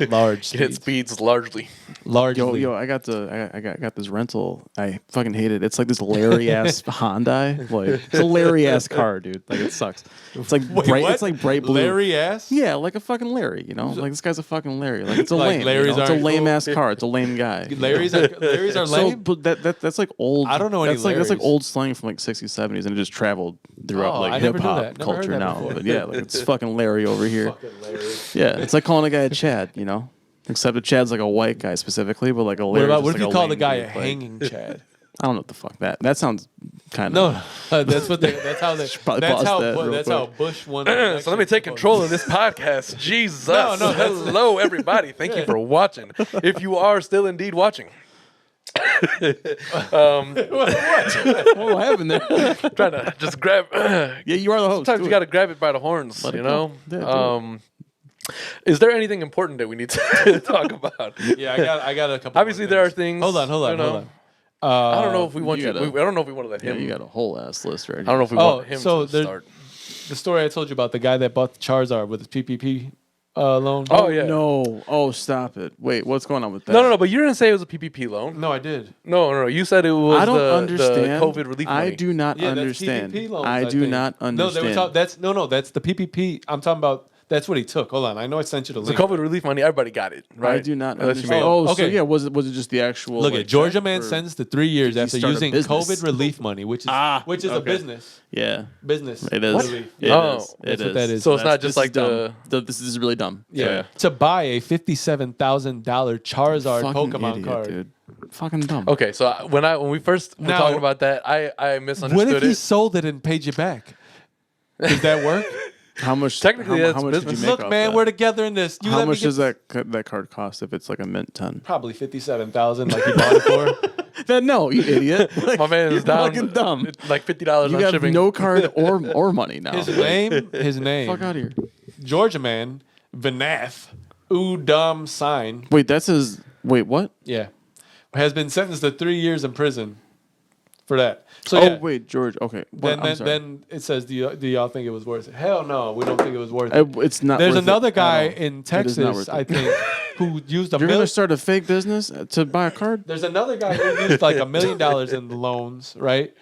Large It hit speeds. speeds largely. Largely. Yo, I got this rental. I fucking hate it. It's like this Larry ass Hyundai. Like it's a Larry ass car, dude. Like it sucks. It's like Wait, bright. what? It's like bright blue. Larry ass. Yeah, like a fucking Larry. You know, like this guy's a fucking Larry. Like it's a Like lame. Larrys It's a aren't lame cool? ass car. It's a lame guy. Larry's are So, lame. but that's like old. I don't know any That's like Larrys. old slang from like 60s, 70s, and it just traveled throughout Oh, like I never hip knew hop that. Never heard culture that now. before. But yeah, like it's fucking Larry over here. Fucking Larry. Yeah, it's like calling a guy a Chad. You know, except that Chad's like a white guy specifically, but like a What Larry. about what if you call the guy a hanging? hanging Chad? I don't know what the fuck that sounds kind of. No, that's what that's how they. Probably That's pause how that real that's quick. how Bush won. So let me take control of this podcast. Jesus. No, that's- Hello, everybody. Thank you for watching. If you are still indeed watching. What happened there? Trying to just grab. Yeah, you are the host. Sometimes Do you it. got to grab it by the horns, Let you it know? go. Yeah, do Is there anything important that we need to talk about? Yeah, I got a couple. Obviously, more there are things. things. Hold on. you know, I don't know if we want you you. gotta- I don't know if we want to let Yeah, him. you got a whole ass list right I don't know if we Oh, want him so to there- start. The story I told you about the guy that bought the Charizard with his PPP loan. Oh yeah. No. Oh, stop it. Wait, what's going on with that? No. But you didn't say it was a PPP loan. No, I did. No. You said it was I don't the understand. COVID relief money. I do not Yeah, understand. that's PPP loans. I do think. not understand. No, they were that's the PPP. I'm talking about. That's what he took. Hold on, I know I sent you the The link. COVID relief money. Everybody got it, right? I do not Unless you understand. made- Oh, so Okay. yeah, was it just the actual? Look like, at Georgia check, man or- sentenced to 3 years Did he after start a using business? COVID relief money, which is a okay. business. Yeah, Business. it is. Relief. It Oh, is. that's It what that is. So it's not This just like is dumb. This is really dumb. Yeah. To buy a $57,000 Charizard Fucking Pokemon idiot, card. dude. Fucking dumb. Okay, so when we first were Now- talking about that, I What misunderstood if he it. sold it and paid you back? Does that work? How much? Technically, how, that's how much did you business. make Look, off man, that? we're together in this. You How let me much get- does that card cost if it's like a mint 10? Probably 57,000, like you bought it for. Then no, you idiot. Like, My man you're is down fucking dumb. like $50 You on have shipping. no card or money now. His name, Fuck out of here. Georgia man, Vanath, Udam Sign, Wait, that's his. Wait, what? yeah, has been sentenced to 3 years in prison for that. So Oh yeah, wait, George. Okay. What? I'm sorry. then it says, do y'all think it was worth it? Hell no, we don't think it was worth it. It's not. There's worth it another at guy all. in It is not Texas, worth I it. think, who used a You're million. gonna start a fake business to buy a card? There's another guy who used like $1 million in the loans, right?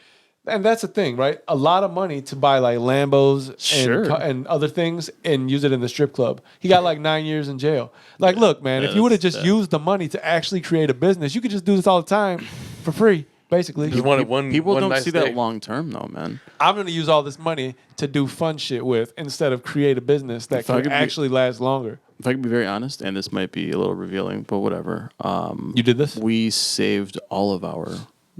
And that's the thing, right? A lot of money to buy like Lambos and, Sure. and other things and use it in the strip club. He got like 9 years in jail. Like, look, man, if you would have just used the money to actually create a business, you could just do this all the time for free, basically. Just wanted one. People one don't nice see day. that long term though, man. I'm going to use all this money to do fun shit with instead of create a business that I could could be- actually last longer. if I can be very honest, and this might be a little revealing, but whatever. You did this? We saved all of our.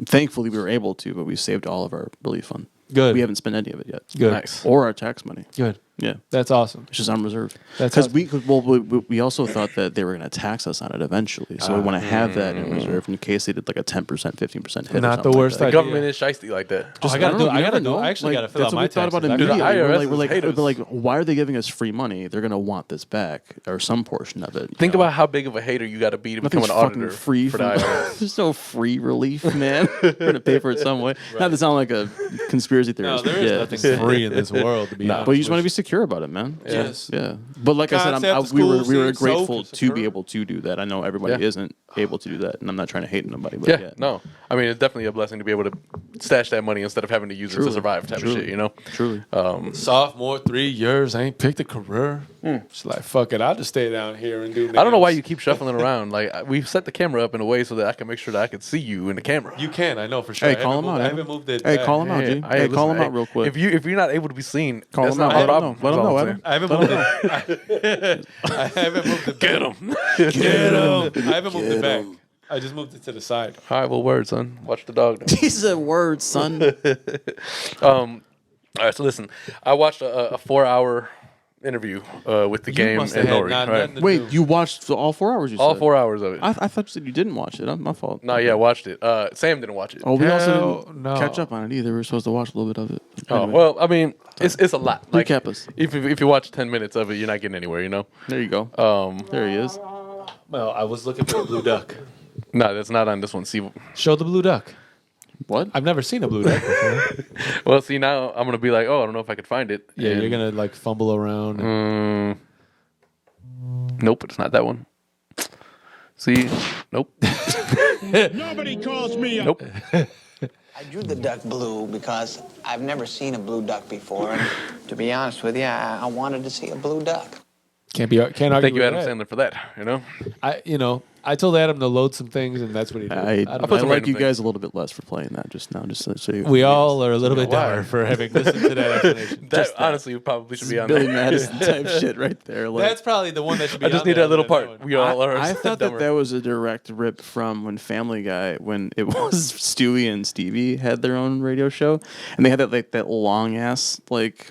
Thankfully, we were able to, but we saved all of our relief fund. Good. We haven't spent any of it yet. Good. Nice. Or our tax money. Good. Yeah. That's awesome. It's just on reserve. That's Because awesome. we also thought that they were going to tax us on it eventually. So we want to have that in reserve in case they did like a 10%, 15% hit. Not or the something worst like The idea. government is shiesty like that. I gotta do. You I gotta never do. know. I actually gotta fill that's out what my we thought about taxes. Dude, the immediately. IRS We're is haters. like, why are they giving us free money? They're going to want this back or some portion of it. you Think know? about how big of a hater you got to be to become Nothing's an fucking auditor free for the IRS. There's no free relief, man. We're going to pay for it some way. Not to sound like a conspiracy No, theorist. there is yeah. nothing free in this world. To be honest, But you just want to be with secure about it, man. Yes. Yeah. But like I said, Concept, we were school, grateful soap, to be able to do that. I know everybody Yeah. isn't able to do that, and I'm not trying to hate nobody. But Yeah, no. I mean, it's definitely a blessing to be able to stash that money instead of having to use it to Truly. survive type of Truly. shit, you know? Truly. you. Sophomore, 3 years, I ain't picked a career. It's like fuck it. I'll just stay down here and do. I don't know why nails. you keep shuffling around. Like, we've set the camera up in a way so that I can make sure that I can see you in the camera. You can. I know for sure. Hey, I call haven't him out. moved- I Adam. haven't moved it. Hey, back. call him out, G. Hey, call him out real quick. If you're not able to be seen, Call that's him not out. my Let him problem. know. Let him know, That's all I'm Adam. I haven't moved it. I haven't moved it. Get him. Get him. I haven't moved it back. I just moved it to the side. All right, well, word, son. Watch the dog. Now. These are words, son. All right, so listen. I watched a 4-hour interview with the game must and have had Nori. not Right? nothing to Wait, do. you watched all 4 hours? You All said? 4 hours of it. I thought you said you didn't watch it. That's my fault. No, yeah, I watched it. Sam didn't watch it. Oh, we also Hell didn't no. catch up on it either. We were supposed to watch a little bit of it. Oh, Anyway, well, I mean, it's a lot. Like, recap us. if you watch 10 minutes of it, you're not getting anywhere, you know? There you go. There he is. Well, I was looking for a blue duck. No, that's not on this one. See, Show the blue duck. What? I've never seen a blue duck before. well, see, now I'm going to be like, oh, I don't know if I could find it. Yeah, And, you're gonna like fumble around. And Nope, it's not that one. See? Nope. Nobody calls me up. Nope. I drew the duck blue because I've never seen a blue duck before. And to be honest with you, I wanted to see a blue duck. can't argue. Thank you, with Adam that. Sandler, for that, you know? I told Adam to load some things, and that's what he did. I don't put know. some like random you things. guys a little bit less for playing that just now. Just so you, We all are a little bit Why? dumber for having listened to that explanation. That honestly probably should be on Billy there. Madison type shit right there. Like, That's probably the one that should be. I just on need there that little other than part. that We all are. I thought dumber. that was a direct rip from when Family Guy, when it was Stewie and Stevie had their own radio show, and they had that long ass like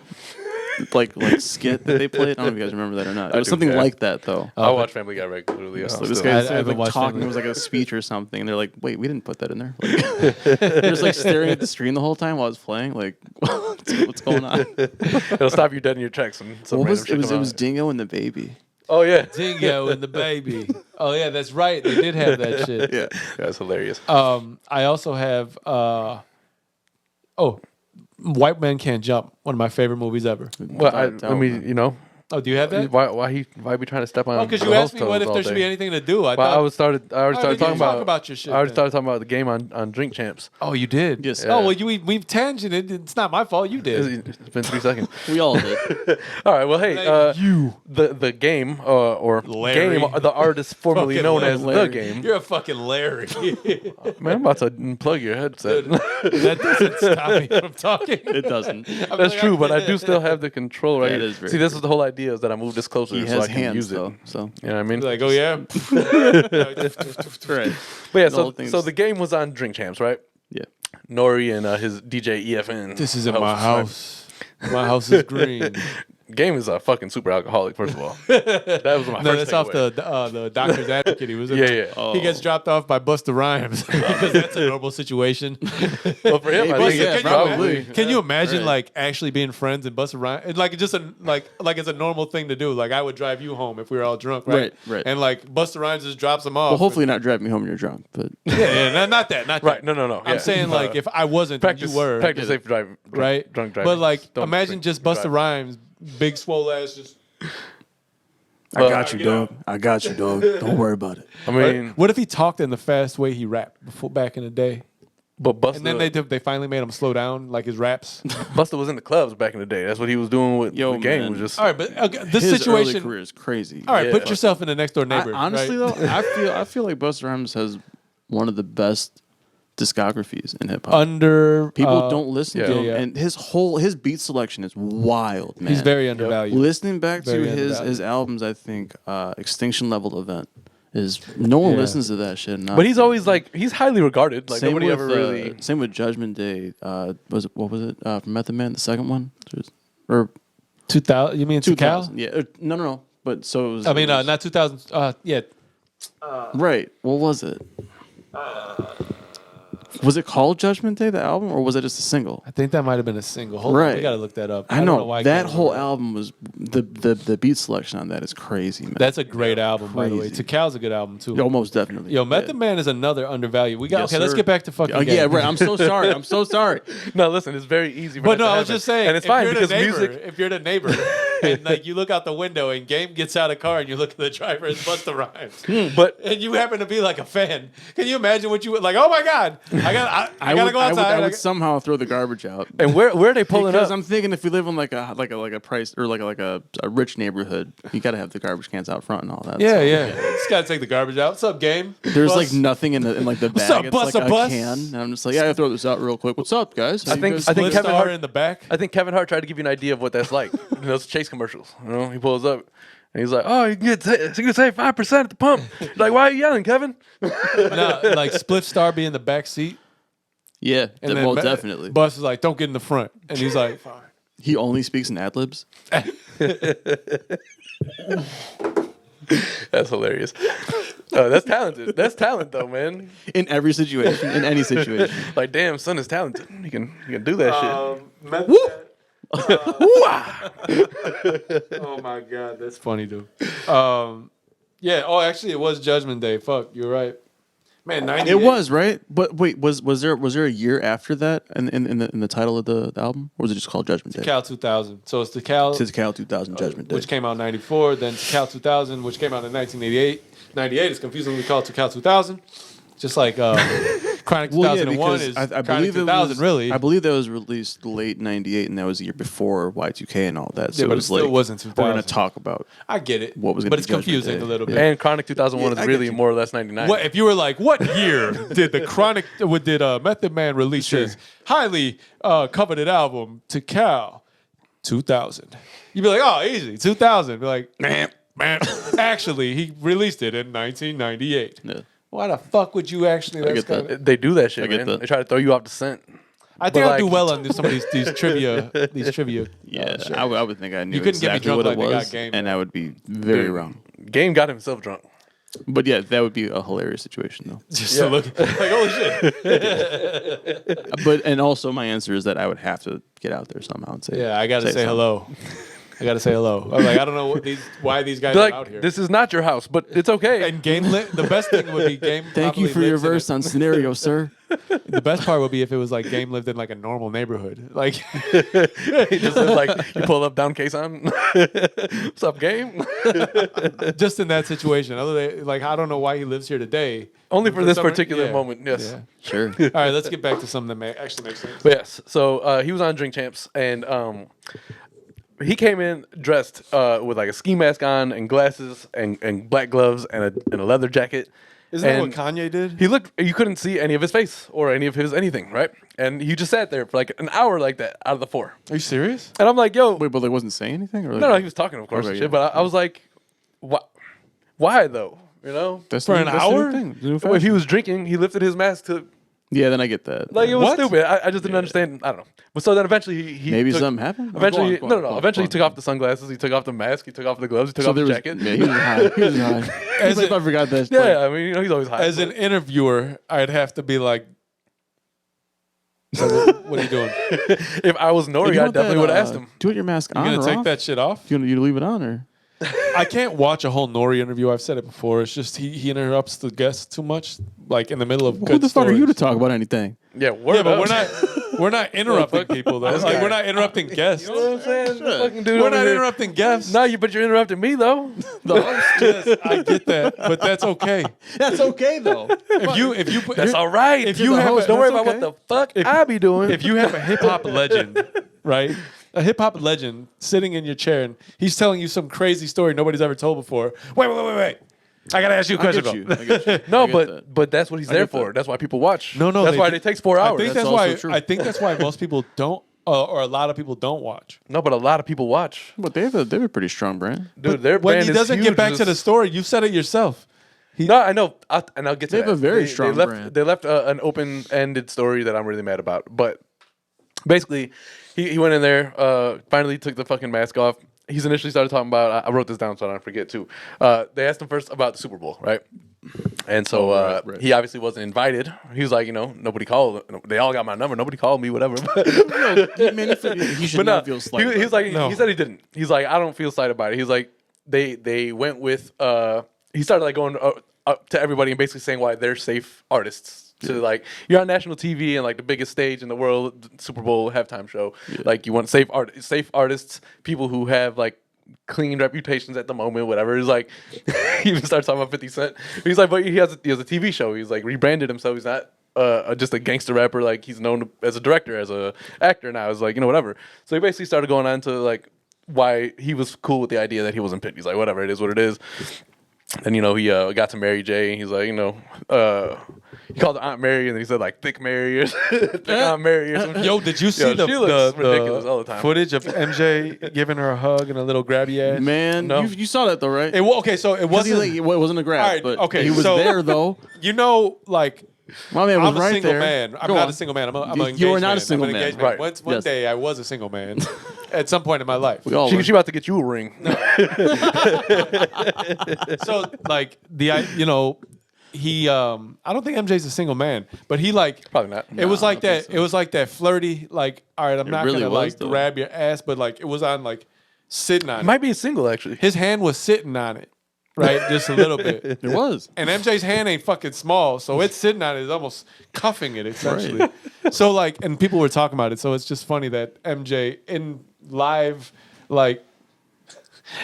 skit that they played. I don't know if you guys remember that or not. It was do, something yeah. like that though. I watch Family Guy regularly. So this still. guy I started haven't watched talking. Family It was like a speech or something, and they're like, "Wait, we didn't put that in there." Like, they're just like staring at the screen the whole time while it's playing. Like, what's going on? It'll stop you dead in your tracks. And some What random was shit it? come Was out. Dingo and the Baby? Oh, yeah. Dingo and the baby. Oh yeah, that's right. They did have that shit. Yeah. That's hilarious. I also have. White Man Can't Jump. One of my favorite movies ever. Well, I Doubt, mean, man. you know, Oh, do you have that? why be trying to step on? Oh, because the you asked host me what toes if all there should be day? anything to do. I Well, I thought. already started Alright, talking then about. talk about your shit I already then. started talking about the game on Drink Champs. Oh, you did. Yes. Oh well, we've tangented. It's not my fault. You did. It's been 3 seconds. We all did. All right. Well, hey, Thank you. the game or Larry. game, the artist formerly Fucking known as Larry. the game. You're a fucking Larry. Man, I'm about to unplug your headset. That doesn't stop me from talking. It doesn't. That's true, but I do still have the control right That here. is very See, this is the whole idea, is that I move this closer He so has I can hands use it. though, so You know what I mean? Like, oh yeah. right. But yeah, The whole so thing's- the game was on Drink Champs, right? Yeah. Nori and his DJ EFN. This isn't hosts, my right? house. My house is green. Game is a fucking super alcoholic, first of all. That was my No, first that's off takeaway. the Doctor's Advocate. He was in Yeah, there. yeah. He gets dropped off by Busta Rhymes because that's a normal situation. Well, for him, I Busta, think it's can, probably. can you imagine Right. like actually being friends and Busta Rhymes? And, like just like it's a normal thing to do. Like I would drive you home if we were all drunk, right? Right. And like Busta Rhymes just drops them off. Well, hopefully not driving me home when you're drunk, but yeah, not that. Right, no. I'm yeah. saying like if I wasn't, and practice, you were practice safe driving, right, drunk driving. But like Don't imagine drink, just Busta drive. Rhymes, big swole ass, just. I got you, dog. I got you, dog. Don't worry about it. I mean, What if he talked in the fast way he rapped before back in the day? but Busta, And then they finally made him slow down like his raps. Busta was in the clubs back in the day. That's what he was doing with Yo, the game. man. Was just All right, but this His early situation. career is crazy. All right, Yeah. put yourself in the next door neighbor. Honestly right? though, I feel like Busta Rhymes has one of the best discographies in hip hop. Under People don't listen to yeah. him, Yeah. and his beat selection is wild, man. He's very undervalued. Listening back Very to his undervalued. albums, I think Extinction Level Event is no one listens to that shit. But he's always like he's highly regarded. Like same nobody with, ever really. Same with Judgment Day. What was it? From Method Man, the second one, or 2000. You mean 2000? 2000? Yeah, no. But so it was. I mean, it was- not 2000. Yeah, right. What was it? Was it called Judgment Day, the album, or was it just a single? I think that might have been a single. Hold on, Right. we gotta look that up. I don't know why I that can't whole remember. album was the beat selection on that is crazy, man. That's a great album, by the way. Crazy. Tikal's a good album too. Yo, most definitely. Yo, Method Man is another undervalued. We got Yes, okay. Let's sir. get back to fucking. Oh, yeah, game. right. I'm so sorry. I'm so sorry. No, listen, it's very easy. For But that no, to I was happen. just saying, and it's if fine you're because the neighbor, music. if you're the neighbor, and like you look out the window and Game gets out of the car and you look at the driver, it's Busta Rhymes. But And you happen to be like a fan. Can you imagine what you would like? Oh my god, I gotta go outside. I would somehow throw the garbage out. and where are they pulling Because up? I'm thinking if we live in like a price or like a rich neighborhood, you got to have the garbage cans out front and all that. Yeah, so. yeah. Just gotta take the garbage out. What's up, Game? There's Bus? like nothing in like the bag. up, it's bus, like a a bus? can, and I'm just like, yeah, I gotta throw this out real quick. What's up, guys? How you guys I think Split Kevin Star Hart in the back. I think Kevin Hart tried to give you an idea of what that's like. Those Chase commercials. You know, he pulls up and he's like, "Oh, you can save 5% at the pump." Like, why are you yelling, Kevin? No, like Split Star be in the back seat. Yeah, And then well, Ma- definitely. Bus is like, don't get in the front. And he's like, fine. He only speaks in ad libs. That's hilarious. Oh, that's talented. That's talent, though, man. In every situation, in any situation. Like, damn, son is talented. He can do that Oh my god, that's funny, dude. Yeah. Oh, actually, it was Judgment Day. Fuck, you're right. Man, 98. It was right, but wait, was there a year after that in the title of the album, or was it just called Judgment Day? Cal 2000. So it's the Cal, It's Cal 2000 Judgment Day. which came out in 94. Then Cal 2000, which came out in 1988. 98 is confusingly called Cal 2000. Just like Chronic 2001 is I Chronic believe 2000, it was, really. I believe that was released late '98, and that was the year before Y2K and all that. So Yeah, but it it was still like wasn't we're gonna 2000. talk about I get it. what was gonna but be it's Judgment confusing Day. a little bit. And Chronic 2001 Yeah, I is get really you. more or less 99. What if you were like, what year did the Chronic did Method Man release his highly coveted album to Cal? 2000. You'd be like, oh, easy, 2000. Be like, man. Actually, he released it in 1998. Yeah. Why the fuck would you actually? get that. kinda- They do that shit, I get man. that. They try to throw you off the scent. I think But I'll do like- well on some of these trivia. These trivia. Yeah, shit. I would think I knew You couldn't get me exactly drunk what like it they got was, Game, and though. I would be very Dude. wrong. Game got himself drunk. But yeah, that would be a hilarious situation, though. Just to look like holy shit. But and also my answer is that I would have to get out there somehow and say, Yeah, I gotta say something. hello. I gotta say hello. I'm like, I don't know why these guys They're are out here. like, this is not your house, but it's okay. And Game the best thing would be Game. Thank you probably for your lives in verse on scenario, sir. The best part would be if it was like Game lived in like a normal neighborhood. Like, He just is like, you pull up down Kasson. What's up, Game? just in that situation. Other than like, I don't know why he lives here today. Only for this some- particular yeah. moment, yes. Yeah. Sure. All right, let's get back to something that actually makes sense. But yes, so he was on Drink Champs, and he came in dressed with like a ski mask on and glasses and black gloves and a leather jacket. Isn't that what And Kanye did? He looked. You couldn't see any of his face or any of his anything, right? And he just sat there for like an hour like that out of the 4. Are you serious? And I'm like, yo, Wait, but they wasn't saying anything? Or no, he was talking, of course, Okay, and yeah. shit. But I was like, why though? You know, That's For the- an that's the new hour? thing. The new if he fashion. was drinking, he lifted his mask to Yeah, then I get that. like it was What? stupid. I just didn't understand. I don't know. But so then eventually he Maybe took, something happened? Eventually, Go on, no. go on, Eventually, he go took on. off the sunglasses. He took off the mask. He took off the gloves. He took So off the there was, jacket. yeah, he was high. He was high. As Like, a- I forgot that. Yeah, I mean, you know, he's always high. As an interviewer, I'd have to be like, so what are you doing? If I was Nori, I definitely would have asked him. Do you want your mask You on gonna or take off? that shit off? Do you want you to leave it on or? I can't watch a whole Nori interview. I've said it before. It's just he interrupts the guests too much, like in the middle of Who good the fuck are you to stories. talk about anything? Yeah, word Yeah, but up. we're not interrupting people though. This Like guy. we're not interrupting guests. You know what I'm saying? This fucking dude We're over not here. interrupting guests. No, but you're interrupting me though. The host. Yes, I get that, but that's okay. That's okay though. If you put That's all right. If you have a- don't worry that's about okay. what the fuck I be doing. if you have a hip hop legend, right? A hip hop legend sitting in your chair and he's telling you some crazy story nobody's ever told before. Wait. I gotta ask you a question. I get you. No, I get that. but that's what he's there get for. that. That's why people watch. No, that's why it takes 4 hours. I think That's that's why. also true. I think that's why most people don't, or a lot of people don't watch. No, but a lot of people watch. But they have a pretty strong brand. Dude, their When brand he is doesn't huge. get back to the story, you said it yourself. No, I know, and I'll get to They that. have a very strong left, brand. They left an open-ended story that I'm really mad about. But basically, he went in there, finally took the fucking mask off. He's initially started talking about, I wrote this down so I don't forget too. They asked him first about the Super Bowl, right? And so right. he obviously wasn't invited. He was like, nobody called. They all got my number. Nobody called me, whatever. He should But not no, feel slighted. he was like, No. he said he didn't. He's like, I don't feel slighted about it. He's like, they went with, he started like going up to everybody and basically saying why they're safe artists. So like, you're on national TV and like the biggest stage in the world, Super Bowl halftime show. Like you want safe artists, people who have like clean reputations at the moment, whatever. He's like, he even starts talking about 50 Cent. He's like, but he has a TV show. He's like rebranded himself. He's not just a gangster rapper. Like he's known as a director, as a actor now. It's like, whatever. So he basically started going on to like why he was cool with the idea that he wasn't picked. He's like, whatever, it is what it is. And he got to Mary J. And he's like, he called her Aunt Mary, and then he said like Thick Mary or Thick Aunt Mary or something. Yo, did you see Yo, she looks ridiculous all the time. footage of MJ giving her a hug and a little grabby ass? Man, No. you saw that though, right? Okay, so it wasn't. It wasn't a grab, All right, but okay, he was so- there though. Like My man was I'm a right single there. man. I'm Go not on. a single man. I'm an You engaged are not man. a single I'm an man. engaged man. Right. One Yes. day I was a single man at some point in my life. We all She were. about to get you a ring. So like he I don't think MJ's a single man, but he like Probably not. It was No, I like don't that. think so. It was like that flirty. Like, all right, I'm not really gonna was, like though. grab your ass, but like it was on like sitting on it. Might be a single actually. His hand was sitting on it, right, just a little bit. It was. And MJ's hand ain't fucking small, so it's sitting on it. It's almost cuffing it, essentially. So like, and people were talking about it. So it's just funny that MJ in live, like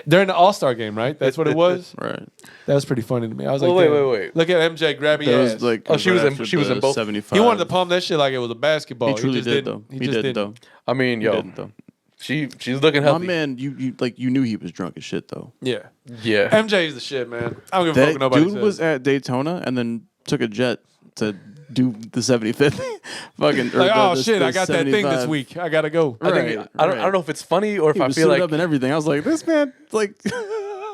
during the All-Star game, right? That's what it was. Right. That was pretty funny to me. I was Well, like, wait, damn, wait. look at MJ grabbing That your was ass. like Oh, she was right in- after she was in the both. 75. He wanted to palm that shit like it was a basketball. He truly just did didn't. though. He He just did didn't. though. I mean, He yo, didn't though. she's looking My healthy. man, you knew he was drunk as shit though. Yeah. Yeah. MJ is the shit, man. I don't give a fuck That what nobody dude says. was at Daytona and then took a jet to do the 75th. Fucking or like, the- oh the- shit, the I got that thing this 75. week. I gotta go. I think Right, I don't know if it's funny or if He I was feel suited like up and everything. I was like, this man, like,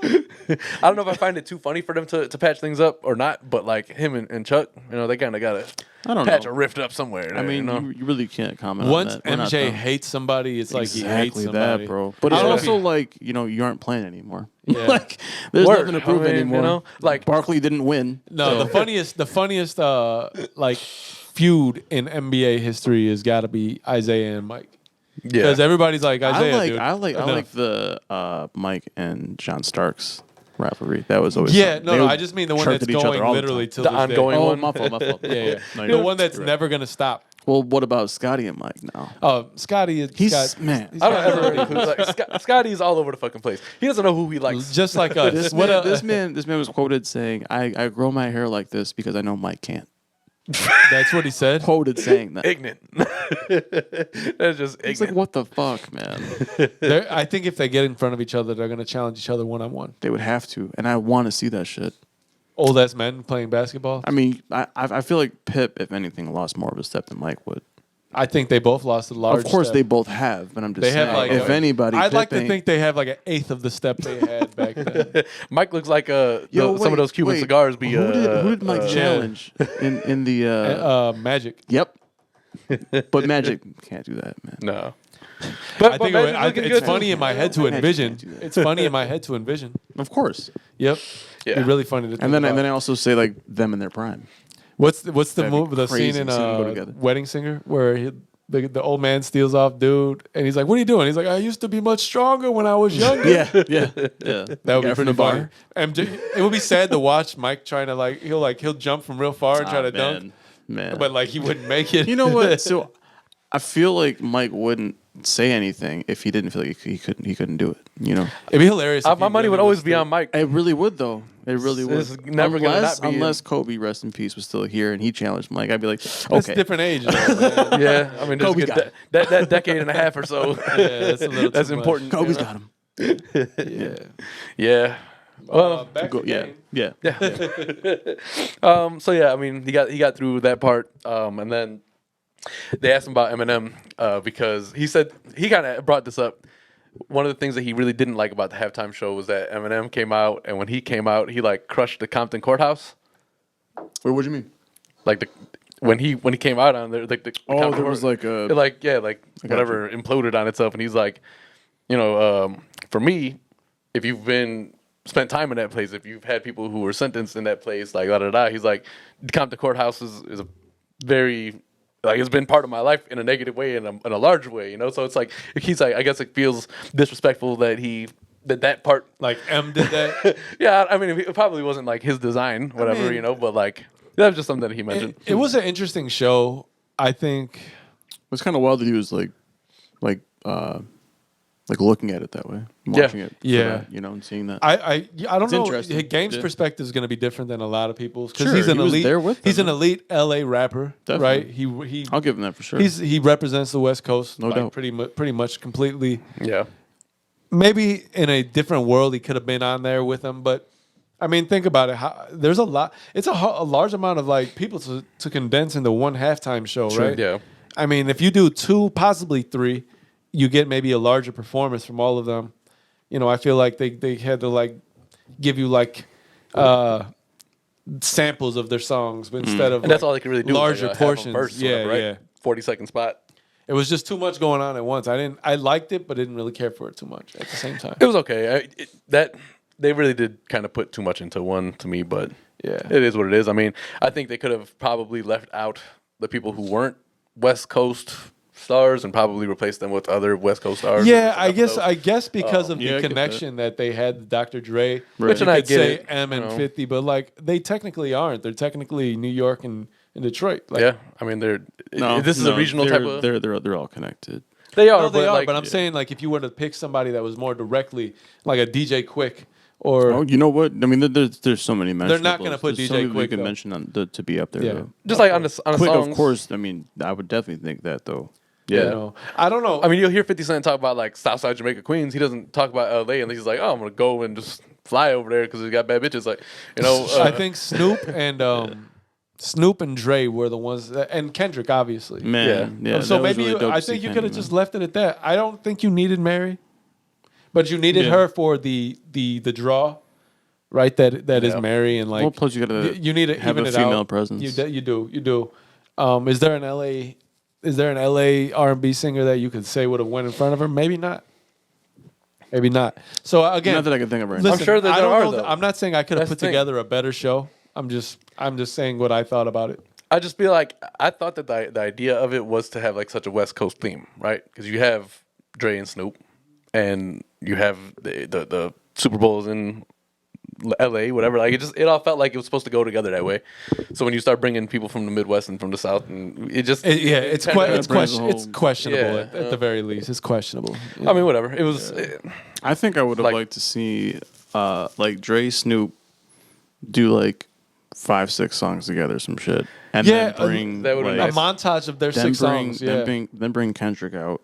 I don't know if I find it too funny for them to patch things up or not. But like him and Chuck, they kind of gotta I don't patch know. a rift up somewhere. I there, mean, you really can't comment Once on that. We're not MJ them. hates somebody, it's like he hates exactly somebody. that, bro. But I it's don't know if also he- like you aren't playing anymore. Yeah. Like there's Word. nothing to prove I mean, anymore. like Barkley didn't win. No, so- the funniest like feud in NBA history has got to be Isaiah and Mike. Because everybody's like Isaiah, dude. I like Enough. the Mike and John Starks rivalry. That was always Yeah, something. no, They no. would I just mean the one chirp that's at each other going all the literally time. till The this day. ongoing Oh, one. my fault. Yeah, yeah. No, The you're one that's right. never gonna stop. Well, what about Scotty and Mike now? Oh, Scotty is Man. I don't ever include like Scotty's all over the fucking place. He doesn't know who he likes. just like us. This man was quoted saying, "I grow my hair like this because I know Mike can't." That's what he said. Quoted saying that. Ignorant. That's just It's like, ignorant. what the fuck, man? I think if they get in front of each other, they're gonna challenge each other 1-on-1. They would have to, and I want to see that shit. Old ass men playing basketball. I mean, I feel like Pip, if anything, lost more of a step than Mike would. I think they both lost a large. Of course, step. they both have, but I'm just They saying, have like if anybody, I'd Pip like to ain't- think they have like an eighth of the step they had back then. Mike looks like Yo, some wait, of those Cuban wait. cigars be. Who did Mike yeah. challenge in the? Magic. Yep. But Magic can't do that, man. No. I think Magic's looking it's good, funny too. in my head to Magic envision. can't do that. It's funny in my head to envision. Of course. Yep. Yeah. It's really funny to think And then about. I also say like them in their prime. What's the That'd be move? The crazy scene in to see them go together. Wedding Singer where the old man steals off dude and he's like, "What are you doing?" He's like, "I used to be much stronger when I was younger." Yeah. That That would be pretty funny. MJ, it would be sad to watch Mike trying to he'll jump from real far and try to dunk, man. but like he wouldn't make it. You know what? So I feel like Mike wouldn't say anything if he didn't feel like he couldn't do it. You know, it'd be hilarious. if My he money would really always was be still- on Mike. it really would though. It really would. It's never gonna not be unless Kobe, rest in peace, was still here and he challenged Mike. I'd be like, That's okay, a different age. Though, man. Yeah, I mean, Kobe's there's that decade and a half or so. Yeah, that's a little That's too much. important. Kobe's got him. Yeah. Yeah, Back to Yeah, game. yeah. So yeah, I mean, he got through that part, and then they asked him about Eminem because he said he kind of brought this up. One of the things that he really didn't like about the halftime show was that Eminem came out, and when he came out, he like crushed the Compton courthouse. Wait, what do you mean? Like when he came out on there, like the Oh, Compton there was court- like a whatever imploded on itself, and he's like, for me, if you've spent time in that place, if you've had people who were sentenced in that place, like da da da, he's like, Compton courthouse is a very like it's been part of my life in a negative way and in a large way, So it's like he's like, I guess it feels disrespectful that that part. Like M did that. Yeah, I mean, it probably wasn't like his design, whatever, but like that was just something that he mentioned. It was an interesting show. I think. It's kind of wild that he was like looking at it that way, watching it, for Yeah. that, and seeing that. I don't know. interesting. Game's Yeah. perspective is going to be different than a lot of people's because Sure, he's an he was elite. there with He's them. an elite LA rapper, right? Definitely. He I'll give him that for sure. he represents the West Coast, No doubt. pretty much completely. Yeah. Maybe in a different world he could have been on there with them, but I mean, think about it. There's a lot. It's a large amount of like people to condense into one halftime show, right? Yeah. I mean, if you do 2, possibly 3, you get maybe a larger performance from all of them. I feel like they had to like give you like samples of their songs instead of And that's all they could really do. larger was, like, have a portions. verse, Yeah, whatever, right? yeah. 40-second spot. It was just too much going on at once. I liked it, but didn't really care for it too much at the same time. It was okay. They really did kind of put too much into one to me, but Yeah. it is what it is. I mean, I think they could have probably left out the people who weren't West Coast stars and probably replaced them with other West Coast stars. Yeah, I guess because of Yeah, I the get connection that they had with Dr. Dre, Which you and I could get say it, M and you know. 50, but like they technically aren't. They're technically New York and Detroit. Like, Yeah, I mean, this is a regional type of. They're all connected. They are, no, they but are. like, But I'm saying like if you were to pick somebody that was more directly like a DJ Quick or Oh, you know what? I mean, there's so many mentions. They're not gonna put There's DJ so many Quick, we can though. mention to be up there. Yeah. Though. just like on the Quick, songs, of course. I mean, I would definitely think that though. you Yeah. know, I don't know. I mean, you'll hear 50 Cent talk about like Southside Jamaica, Queens. He doesn't talk about LA, and he's like, "Oh, I'm gonna go and just fly over there because he got bad bitches." Like, I think Snoop and Dre were the ones and Kendrick obviously. Man, yeah. So that was maybe really dope I to see think you could have Kendrick, just man. left it at that. I don't think you needed Mary, but you needed Yeah. her for the draw, right? That is Yeah. Mary and like. Well, plus you gotta you need to have even a it female out. presence. You do. Is there an LA R&B singer that you could say would have went in front of her? Maybe not. Maybe not. So again, Not that I can think of right listen, I'm sure that I there don't are, know though. I'm not saying I could have That's put the thing. together a better show. I'm just saying what I thought about it. I just feel like I thought that the idea of it was to have like such a West Coast theme, right? Because you have Dre and Snoop, and you have the Super Bowls in LA, whatever. Like it all felt like it was supposed to go together that way. So when you start bringing people from the Midwest and from the South, and It's brings a questionable Yeah. at the very least. It's questionable. I mean, whatever. It was. I think I would have Like- liked to see like Dre, Snoop do like 5-6 songs together, some shit, and Yeah, then bring that would've like, been a montage of their then 6 bring songs. Yeah. then bring Kendrick out,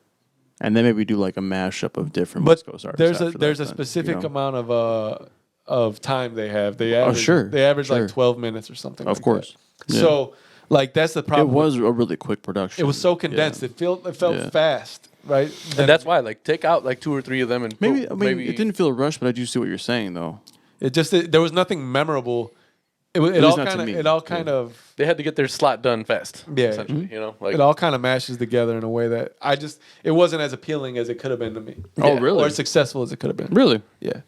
and then maybe do like a mashup of different But West Coast artists. there's a after that, specific you know? amount of time they have. They average, sure, They average sure. like 12 minutes or something. Of like course. that. Yeah. So like that's the It problem. was a really quick production. It was so condensed. Yeah. It felt Yeah. fast, right? And that's why, like, take out like 2 or 3 of them, and Maybe put- I mean it didn't feel rushed, but I do see what you're saying though. there was nothing memorable. It least all not to kind of me. it all Yeah. kind of They had to get their slot done fast. Yeah. essentially. Like it all kind of mashes together in a way that it wasn't as appealing as it could have been to me. Oh, really? Or as successful as it could have been. Really, Yeah.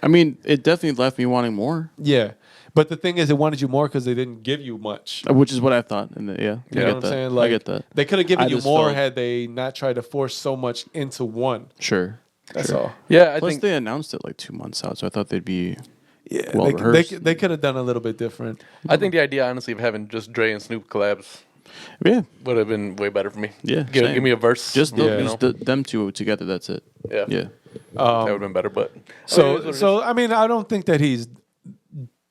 I mean, it definitely left me wanting more, Yeah. But the thing is, it wanted you more because they didn't give you much. which is what I thought. And You I know get what I'm that. saying? I Like, get that. They could have given I you just more felt- had they not tried to force so much into one. Sure. That's sure. all. yeah, I Plus, think they announced it like 2 months out, so I thought they'd be. Yeah. Well rehearsed. They could have done a little bit different. the idea, honestly, of having just Dre and Snoop collabs Yeah, would have been way better for me. Yeah, give same. me a verse. just Yeah. them two together. That's it. Yeah. Yeah. That would have been better. But I mean, I don't think that he's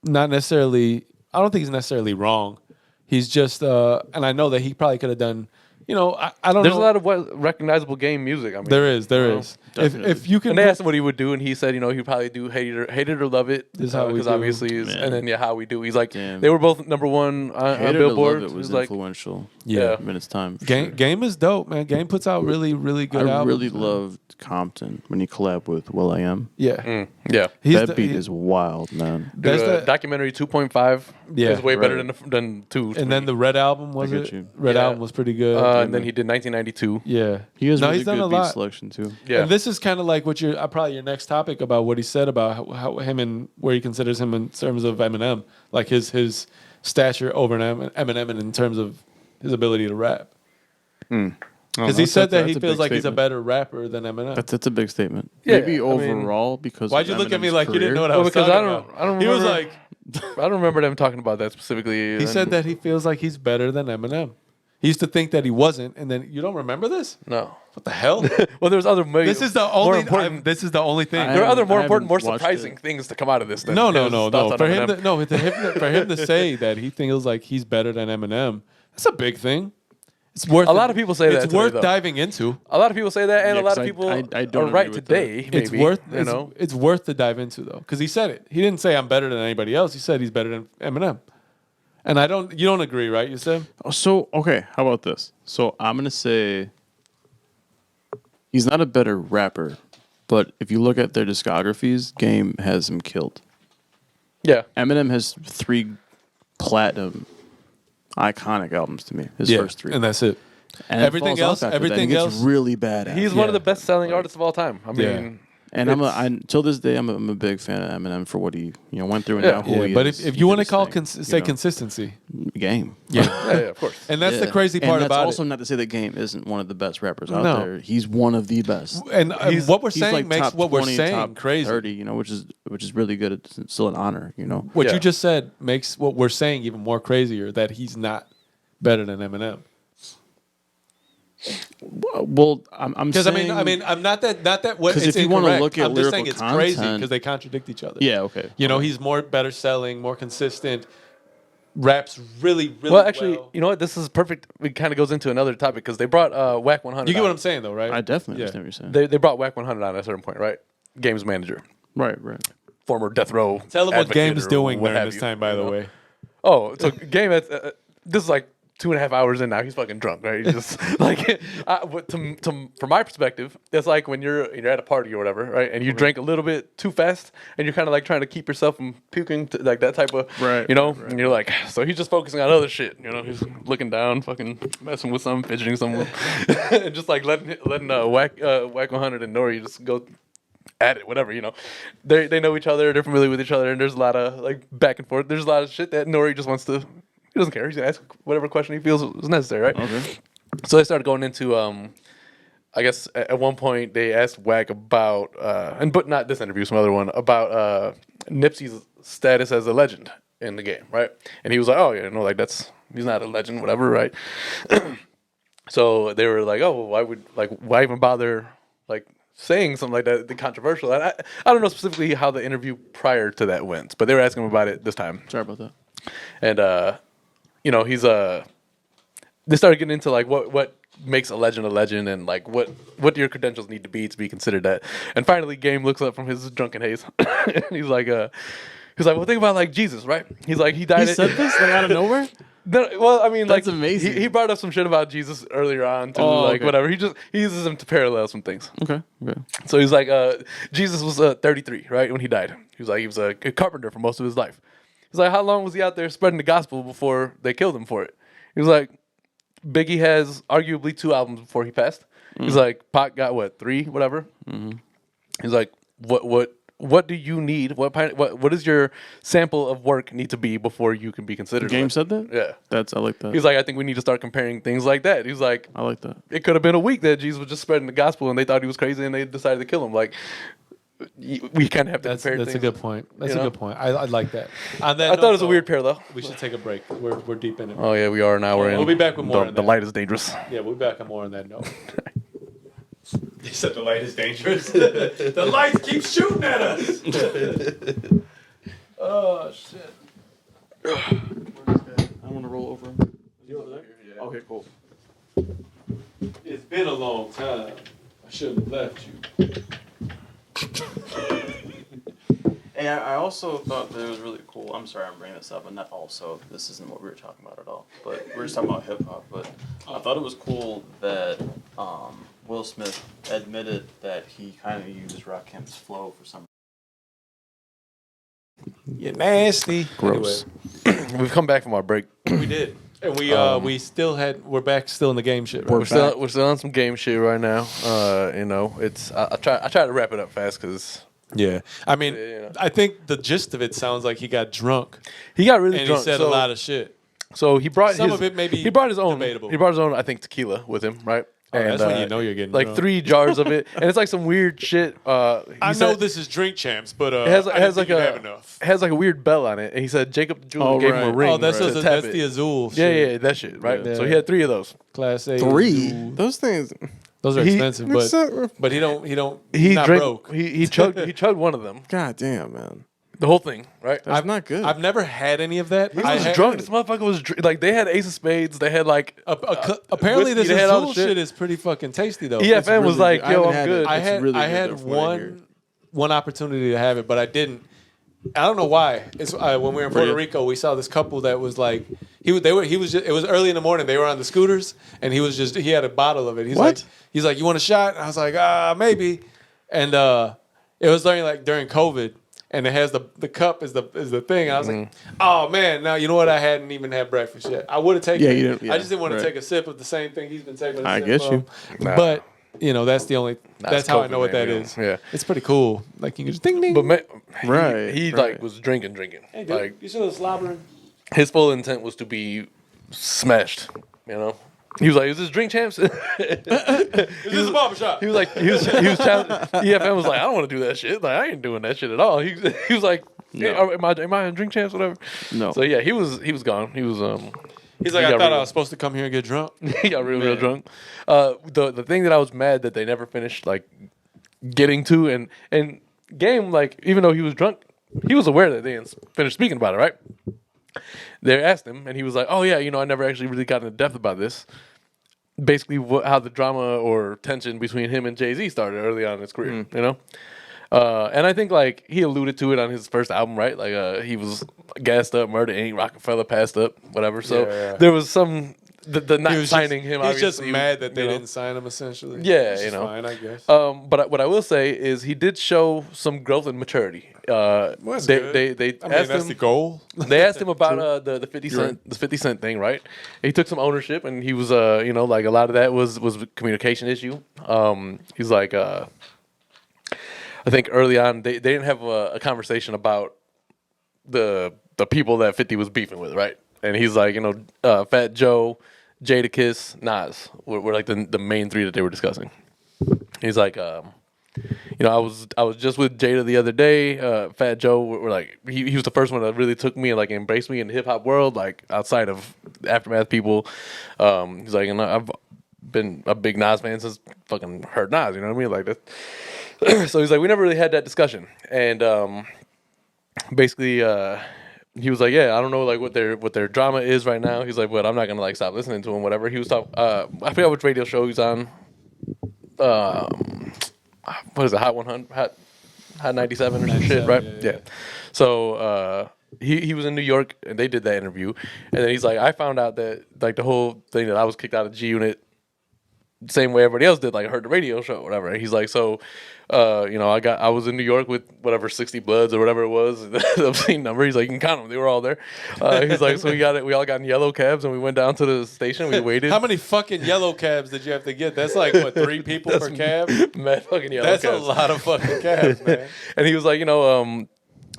not necessarily. I don't think he's necessarily wrong. He's just, and I know that he probably could have done, I don't There's know. a lot of recognizable game music. I mean, There is. Definitely. If you can, And they asked him what he would do, and he said, he'd probably do hate it or love it. This is how we because do. obviously, and then How We Do. He's like, Damn. they were both #1 on Hated Billboard. to Love It was He's like, influential. Yeah. In its time. for game sure. game is dope, man. Game puts out really good I albums. really man. loved Compton when he collabed with Will I Am. Yeah, yeah. That beat is wild, man. There's That's the- documentary 2.5 Yeah, is way better right. than 2. And then the Red album was get it? you. Red Yeah. album was pretty good. and then he did 1992. yeah, He has no, really he's done good a beat lot. selection too. Yeah. And this is kind of like what you're probably your next topic about what he said about how him and where he considers him in terms of Eminem, like his stature over Eminem and in terms of his ability to rap. Because he said that he feels like he's a better rapper than Eminem. That's a big statement. Yeah, Maybe I mean- overall because. Why'd of you look at me Eminem's like you didn't know what I Well, was because talking I don't about? He was remember- like, I don't remember them talking about that specifically. he said that he feels like he's better than Eminem. He used to think that he wasn't, and then you don't remember this? No. What the hell? Well, there's other. This is the more only. important. This is the only thing. I There are other more I important, more haven't watched surprising it. things to come out of this. Than No. his thoughts on For him, Eminem. for him to say that he feels like he's better than Eminem, that's a big thing. It's worth. A lot of people say that It's today, worth though. diving into. A lot of people say that, and Yeah, a lot 'cause of I- people I don't are right agree with today. It's maybe, worth. you know. It's worth to dive into though, because he said it. He didn't say I'm better than anybody else. He said he's better than Eminem. And I don't. You don't agree, right? You said. So okay, how about this? So I'm gonna say he's not a better rapper, but if you look at their discographies, Game has him killed. Yeah. Eminem has 3 platinum iconic albums to me. His first 3. and that's it. And it everything falls off else- after that. everything He gets else- really badass. He's one of Yeah. the best-selling artists of all time. I mean, and till this day, I'm a big fan of Eminem for what he went through and Yeah. now who he But is. if He you want to did his call thing, say you know? consistency, Game. yeah, yeah, of course. and that's the Yeah. crazy part and that's about also it. not to say that Game isn't one of the best rappers out No. there. He's one of the best. And what we're He's saying like makes top what we're 20, saying top crazy. 30, which is really good. It's still an honor, What Yeah. you just said makes what we're saying even more crazier. That he's not better than Eminem. Well, I'm Because saying, I'm not that. What 'Cause it's if you wanna incorrect. look at I'm just saying it's lyrical crazy content- because they contradict each other. yeah, okay. He's more better selling, more consistent. Raps really. Well, actually, you know what? This is perfect. It kind of goes into another topic because they brought Whack 100. you get what on. I'm saying, though, right? I definitely Yeah. understand what you're saying. They brought Whack 100 on at a certain point, right? Game's manager, Right. former death row. Tell them what advocate Game is or doing what during have this you, time, by you the know? way. Oh, so Game. This is like 2.5 hours in now. He's fucking drunk, right? He's just like, from my perspective, it's like when you're at a party or whatever, right? And you drink a little bit too fast, and you're kind of like trying to keep yourself from puking, like that type of, Right, And you're like, so he's just focusing on other shit, He's looking down, fucking messing with something, fidgeting something, and just like letting Whack 100 and Nori just go at it, whatever, They know each other, they're familiar with each other, and there's a lot of like back and forth. There's a lot of shit that Nori just wants to. He doesn't care. He's gonna ask whatever question he feels is necessary, right? Okay. So they started going into, I guess at one point they asked Wack about, but not this interview, some other one about Nipsey's status as a legend in the game, right? And he was like, "Oh yeah, no, like he's not a legend, whatever, right?" So they were like, "Oh, well, why even bother like saying something like that? The controversial." And I don't know specifically how the interview prior to that went, but they were asking him about it this time, Sorry about that. and he's they started getting into like what makes a legend and like what your credentials need to be considered that. And finally Game looks up from his drunken haze and he's like well, think about like Jesus, right? He's like, he died He said this like out of nowhere. No, well, I mean, That's like amazing. He brought up some shit about Jesus earlier on too, Oh, like okay. whatever. He uses them to parallel some things. Okay. So he's like, Jesus was 33, right, when he died. He was a carpenter for most of his life. He's like, how long was he out there spreading the gospel before they killed him for it? He was like, Biggie has arguably 2 albums before he passed. He's like, Pac got what, 3, whatever. He's like, what do you need? What does your sample of work need to be before you can be considered? Game a said that. Yeah. I like that. He's like, I think we need to start comparing things like that. He's like, I like that. it could have been a week that Jesus was just spreading the gospel and they thought he was crazy and they decided to kill him. Like, we kind of have to compare That's things. a good point. That's you a know? good point. I like that. I thought it was a weird parallel. We should take a break. We're deep in it. Oh yeah, we are now. We're in. We'll be back with more on The that. light is dangerous. Yeah, we'll be back on more on that note. He said the light is dangerous. The lights keep shooting at us. Oh shit. I want to roll over. You over there? Yeah. Okay, cool. long time. I shouldn't have left you. And I also thought that it was really cool. I'm sorry I'm bringing this up, and not also, this isn't what we were talking about at all. But we were just talking about hip hop. But I thought it was cool that Will Smith admitted that he kind of used Rakim's flow for some. You're nasty. Gross. Anyway, We've come back from our break. we did. And we still we're back still in the game shit. Right? We're still on some game shit right now. You know, it's I try to wrap it up fast because Yeah. I mean, Yeah. I think the gist of it sounds like he got drunk he got really and drunk. he said a lot of shit. So he brought Some his, of it may be he brought his own debatable. He brought his own, I think, tequila with him, right? Oh, that's when you know you're getting like drunk. 3 jars of it, and it's like some weird shit. I know this is Drink Champs, but It has, I it didn't has like think you'd a have enough. it has like a weird bell on it, and he said Jacob the jeweler Oh, gave him a right. ring. Oh, that's to the, tap that's it. the Azul shit. Yeah, that shit, right? Yeah. So he had 3 of those. Class A. 3? Azul. Those things. Those are He- expensive, What's but that? but he don't He he's not drank. broke. He chugged one of them, God damn, man. the whole thing, right? That's not good. I've never had any of that. He was drunk. This motherfucker was like they had Ace of Spades. They had like Apparently, whiskey, this they had all Azul the shit. shit is pretty fucking tasty though. EFN was really like, good. I "Yo, haven't I'm had good." it. I It's had really I good had from what I hear. one opportunity to have it, but I didn't. I don't know why. It's when we were in Puerto Rico, we saw this couple that was like it was early in the morning. They were on the scooters, and he had a bottle of it. He's like, you want a shot? And I was like, maybe. And it was during COVID, and it has the cup is the thing. And I was like, oh man, now you know what? I hadn't even had breakfast yet. I would have taken it. you didn't- I just didn't want right. to take a sip of the same thing he's been taking. I get you. But you know, that's the only. That's how I COVID, know what man, that yeah. is. Yeah. It's pretty cool. Like you can just ding ding. But Right, he right. like was drinking. Hey, dude, Like you still slobbering? his full intent was to be smashed. You know, he was like, "Is this Drink Champs?" Is this a barbershop? He was like, he was challenging. EFN was like, I don't want to do that shit. Like, I ain't doing that shit at all. He was like, hey, am I in Drink Champs, whatever? No. So yeah, he was gone. He was He's like, he I got thought real- I was supposed to come here and get drunk. he got real drunk. The thing that I was mad that they never finished like getting to and Game, like, even though he was drunk, he was aware that they didn't finish speaking about it, right? They asked him, and he was like, "Oh yeah, I never actually really got into depth about this." Basically, how the drama or tension between him and Jay-Z started early on in his career, and I think like he alluded to it on his first album, right? Like he was gassed up, Murder Inc., Rockefeller passed up, whatever. So there was some the not signing him. He's just obviously, mad that they you know. didn't sign him. Essentially, Yeah, Which is fine, I guess. But what I will say is he did show some growth and maturity. That's good. They I mean, asked that's him. the goal. They asked him about the 50 cent thing, right? He took some ownership, and he was like a lot of that was a communication issue. He's like I think early on they didn't have a conversation about the people that 50 was beefing with, right? And he's like, Fat Joe, Jadakiss, Nas were like the main 3 that they were discussing. He's like, I was just with Jada the other day. Fat Joe were like he was the first one that really took me and like embraced me in the hip hop world, like outside of Aftermath people. He's like, and I've been a big Nas fan since fucking heard Nas. You know what I mean? Like that. So he's like, we never really had that discussion, and basically. He was like, yeah, I don't know like what their drama is right now. He's like, but I'm not gonna like stop listening to him, whatever. He was talking. I forgot which radio show he was on. What is it? Hot 100, Hot 97 or some shit, right? Yeah. So he was in New York and they did that interview, and then he's like, I found out that like the whole thing that I was kicked out of G Unit, same way everybody else did, like heard the radio show, whatever. And he's like, so. I was in New York with whatever 60 Bloods or whatever it was, the obscene number. He's like, you can count them; they were all there. He's like, so we all got in yellow cabs and we went down to the station. We waited. How many fucking yellow cabs did you have to get? That's like what 3 people per cab. Mad fucking yellow That's cabs. a lot of fucking cabs, man. And he was like,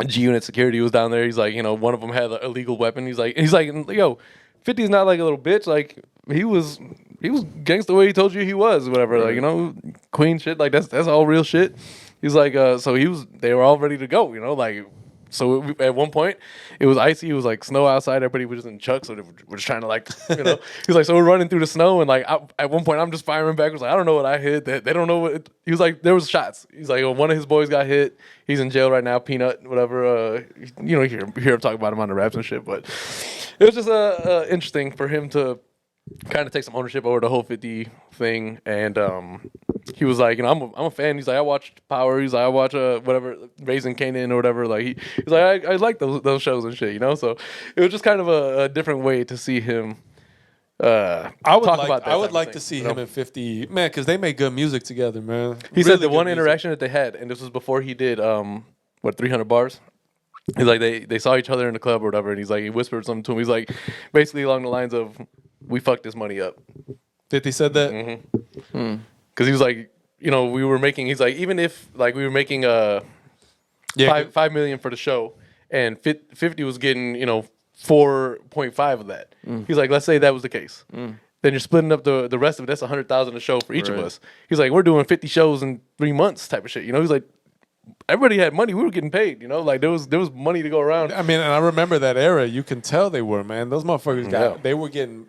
G Unit security was down there. He's like, one of them had an illegal weapon. He's like, yo, 50's not like a little bitch. Like he was gangsta the way he told you he was, whatever. Like, Queen shit. Like that's all real shit. He's like, they were all ready to go, like. So at one point, it was icy. It was like snow outside. Everybody was just in chucks, so they were just trying to like, He's like, so we're running through the snow, and like at one point, I'm just firing backwards. Like I don't know what I hit. They don't know what. He was like, there was shots. He's like, one of his boys got hit. He's in jail right now. Peanut, whatever. You hear him talk about him on the raps and shit. But it was just interesting for him to kind of take some ownership over the whole 50 thing, and he was like, I'm a fan. He's like, I watched Power. He's like, I watch whatever Raising Kanan or whatever. Like he's like, I like those shows and shit, So it was just kind of a different way to see him. I would talk like about that I would type of like thing, to see him and 50, man, because they make good music together, man. He said Really the good one music. interaction that they had, and this was before he did 300 bars. He's like they saw each other in the club or whatever, and he's like he whispered something to him. He's like basically along the lines of, "We fucked this money up." 50 said that. Mm-hmm. Because he was like, we were making. He's like, even if like we were making $5 million for the show, and 50 was getting 4.5 of that. He's like, let's say that was the case. Then you're splitting up the rest of it. That's 100,000 a show for each of us. He's like, we're doing 50 shows in 3 months type of shit. He's like, everybody had money. We were getting paid. Like there was money to go around. I mean, and I remember that era. You can tell they were, man. Those motherfuckers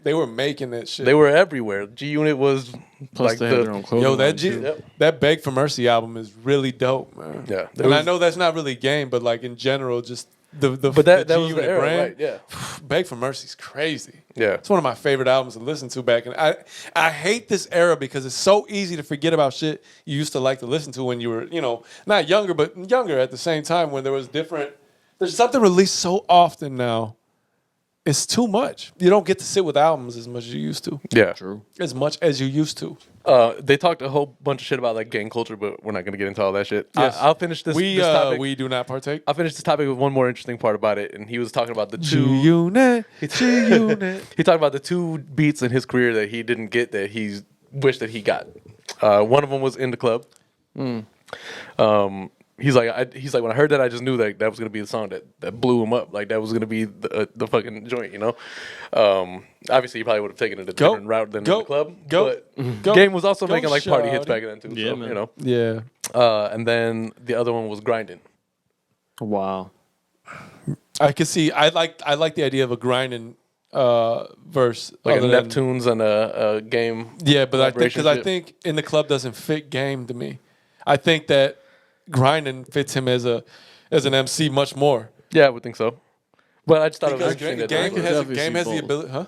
they were making that shit. They were everywhere. G Unit was Plus like they had their own clothing. Yo, line, too. that Beg for Mercy album is really dope, man. Yeah. And I know that's not really game, but like in general, just the But that G was the Unit era, brand, right? Yeah. Beg for Mercy's crazy. Yeah. It's one of my favorite albums to listen to back in. I hate this era because it's so easy to forget about shit you used to like to listen to when you were, not younger, but younger at the same time when there was different. There's something released so often now. It's too much. You don't get to sit with albums as much as you used to. Yeah. True. As much as you used to. They talked a whole bunch of shit about like gang culture, but we're not going to get into all that shit. Yes. I'll finish this. We this topic. we do not partake. I'll finish this topic with one more interesting part about it, and he was talking about the two. G-Unit, G-Unit. He talked about the 2 beats in his career that he didn't get that he wished that he got. One of them was In the Club. He's like when I heard that, I just knew that was gonna be the song that blew him up. Like that was gonna be the fucking joint, Obviously, he probably would have taken it a different route than In the Club. But Game was also making like party hits back then too. Yeah, so, man. Yeah. And then the other one was Grinding. Wow. I can see. I like the idea of a grinding verse, Like other a than- Neptunes and a Game. Yeah, but I collaboration think shit. In the Club doesn't fit Game to me. I think that grinding fits him as an MC much more. Yeah, I would think so. But I just thought Because it was interesting that Game definitely has the see ability, huh?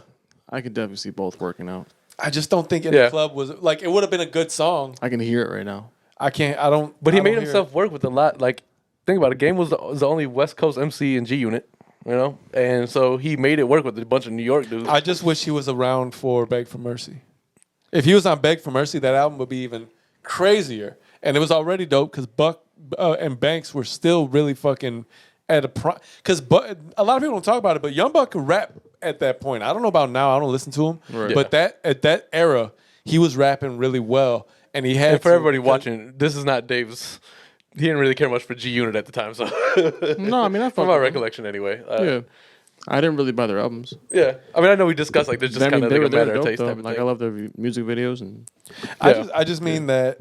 I could definitely see both working out. I just don't think In Yeah. the Club was like it would have been a good song. I can hear it right now. I don't. But he I don't made hear himself work with a lot. Like, think about it. Game was the only West Coast MC in G Unit, and so he made it work with a bunch of New York dudes. I just wish he was around for Beg for Mercy. If he was on Beg for Mercy, that album would be even crazier. And it was already dope because Buck and Banks were still really fucking at a prime. Because a lot of people don't talk about it, but Young Buck could rap at that point. I don't know about now. I don't listen to him. Right. But at that era, he was rapping really well. And he had and for to, everybody because- watching, this is not Dave's. He didn't really care much for G Unit at the time, so No, I mean, I from fuck my with them. recollection anyway. Yeah. I didn't really buy their albums. Yeah. I mean, I know we discussed like there's just I kind mean, of they like were a matter of dope, taste though. type of Like, thing. I love their music videos. And I just mean that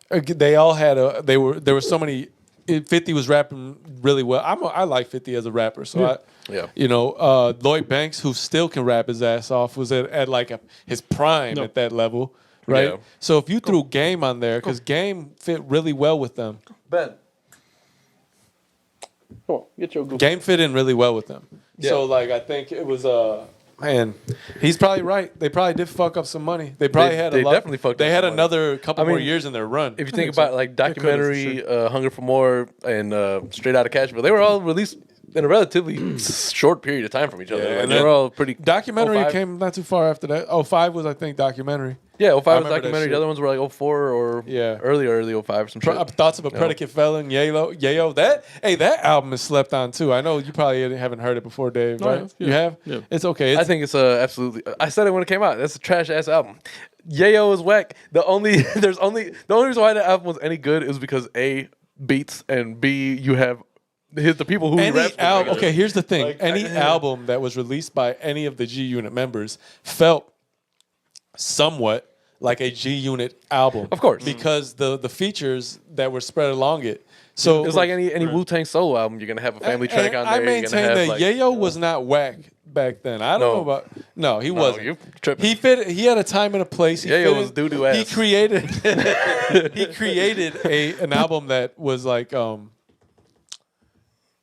they all had there were so many. 50 was rapping really well. I like 50 as a rapper, so Yeah. Lloyd Banks, who still can rap his ass off, was at like his prime at that level, right? Yeah. So if you threw Game on there, because Game fit really well with them. Ben. Come on, get your goofy. Game fit in really well with them. Yeah. So like I think it was man, he's probably right. They probably did fuck up some money. They probably had a they lot. definitely fucked They up had some money. another couple I mean, more years in their run. If you think about like They could've, for documentary, Hunger for More, and Straight Outta Cashville, they were all released in a relatively short period of time from each other. Yeah, Like, and they then were all pretty. Documentary 05. came not too far after that. 05 was, I think, documentary. Yeah, 05 I was remember that documentary. shit. The other ones were like 04 or Yeah. early 05, some shit. Thoughts of a Predicate Felon, Yayo. That album is slept on too. I know you probably haven't heard it before, Dave. No, Right? yeah. You have? Yeah. It's okay. I think it's absolutely. I said it when it came out. That's a trash ass album. Yayo is whack. The only reason why that album was any good is because A, beats, and B, you have the people who he raps with regularly. Okay, here's the thing. Like, Any album that was released by any of the G Unit members felt somewhat like a G Unit album. Of course. Because the features that were spread along it. So It's like any Wu-Tang solo album. You're gonna have a family track and on there. I You're maintain gonna have, that like, Yayo was not whack back then. I don't No. know about. No, he wasn't. you tripping. He fit. He had a time and a place. He Yayo fit was in- doo-doo He ass. created. He created an album that was like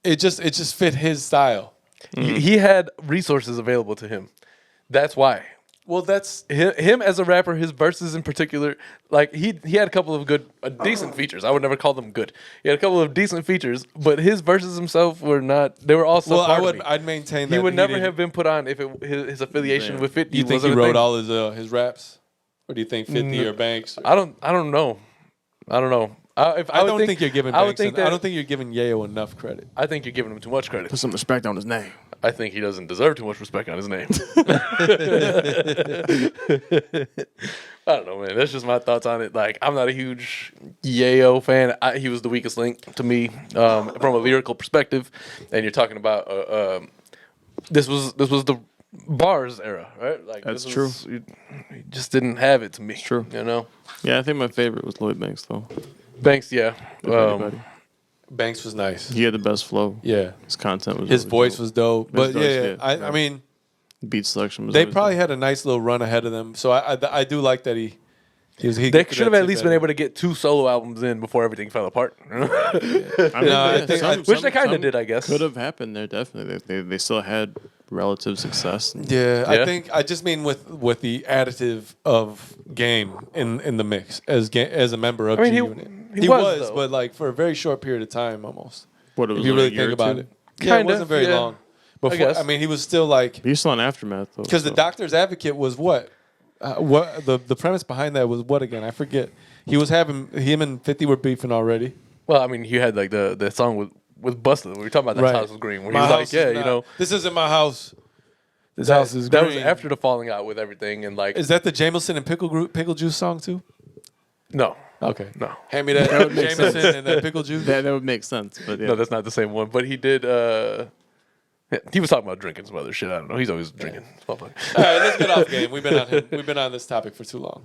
it just fit his style. He had resources available to him That's why. Well, that's Him as a rapper, his verses in particular, like he had a couple of good, decent features. I would never call them good. He had a couple of decent features, but his verses himself were not. They were also. well. I'd maintain that He would never didn't- have been put on if his affiliation with 50. You think he wasn't a wrote thing. all his raps, or do you think 50 or Banks? I don't know. I don't know. I don't think you're giving. I would Banks think I that. don't think you're giving Yayo enough credit. I think you're giving him too much credit. Put some respect on his name. I think he doesn't deserve too much respect on his name. I don't know, man. That's just my thoughts on it. Like, I'm not a huge Yayo fan. He was the weakest link to me from a lyrical perspective. And you're talking about this was the bars era, right? Like That's this true. was- You just didn't have it to me. True. You know, Yeah, I think my favorite was Lloyd Banks though. Banks. Yeah. Everybody. Banks was nice. He had the best flow. Yeah, His content was. his really voice dope. was dope. But voice, yeah, yeah. I mean, Beat selection was. they always probably dope. had a nice little run ahead of them. So I do like that he They could should have at least been able to get 2 solo albums in before everything fell apart. I mean, I think- which they kinda did, I guess. Could have happened there definitely. They still had relative success. Yeah, Yeah. I just mean with the additive of game in the mix as a member of I mean, G he- Unit. he was, though. but like for a very short period of time almost. What it was If you like a really year think or about two? it. Yeah, it Kinda, wasn't very yeah. long. Before, guess. I mean, he was still like He's still on Aftermath though. because the so- Doctor's Advocate was what the premise behind that was what again? I forget. He was having him and 50 were beefing already. Well, I mean, you had like the song with Busta. We were talking about that Right. house was green. Where My he was house like, is yeah, you not- know, this isn't my house. This that, house is that green. was after the falling out with everything, and like, Is that the Jameson and pickle juice song too? no, Okay. no, Hand me that would make Jameson and that pickle juice. that would make sense, but yeah. no, that's not the same one. But he did. Yeah, he was talking about drinking some other shit. I don't know. He's always drinking. All right, let's get off game. We've been on this topic for too long.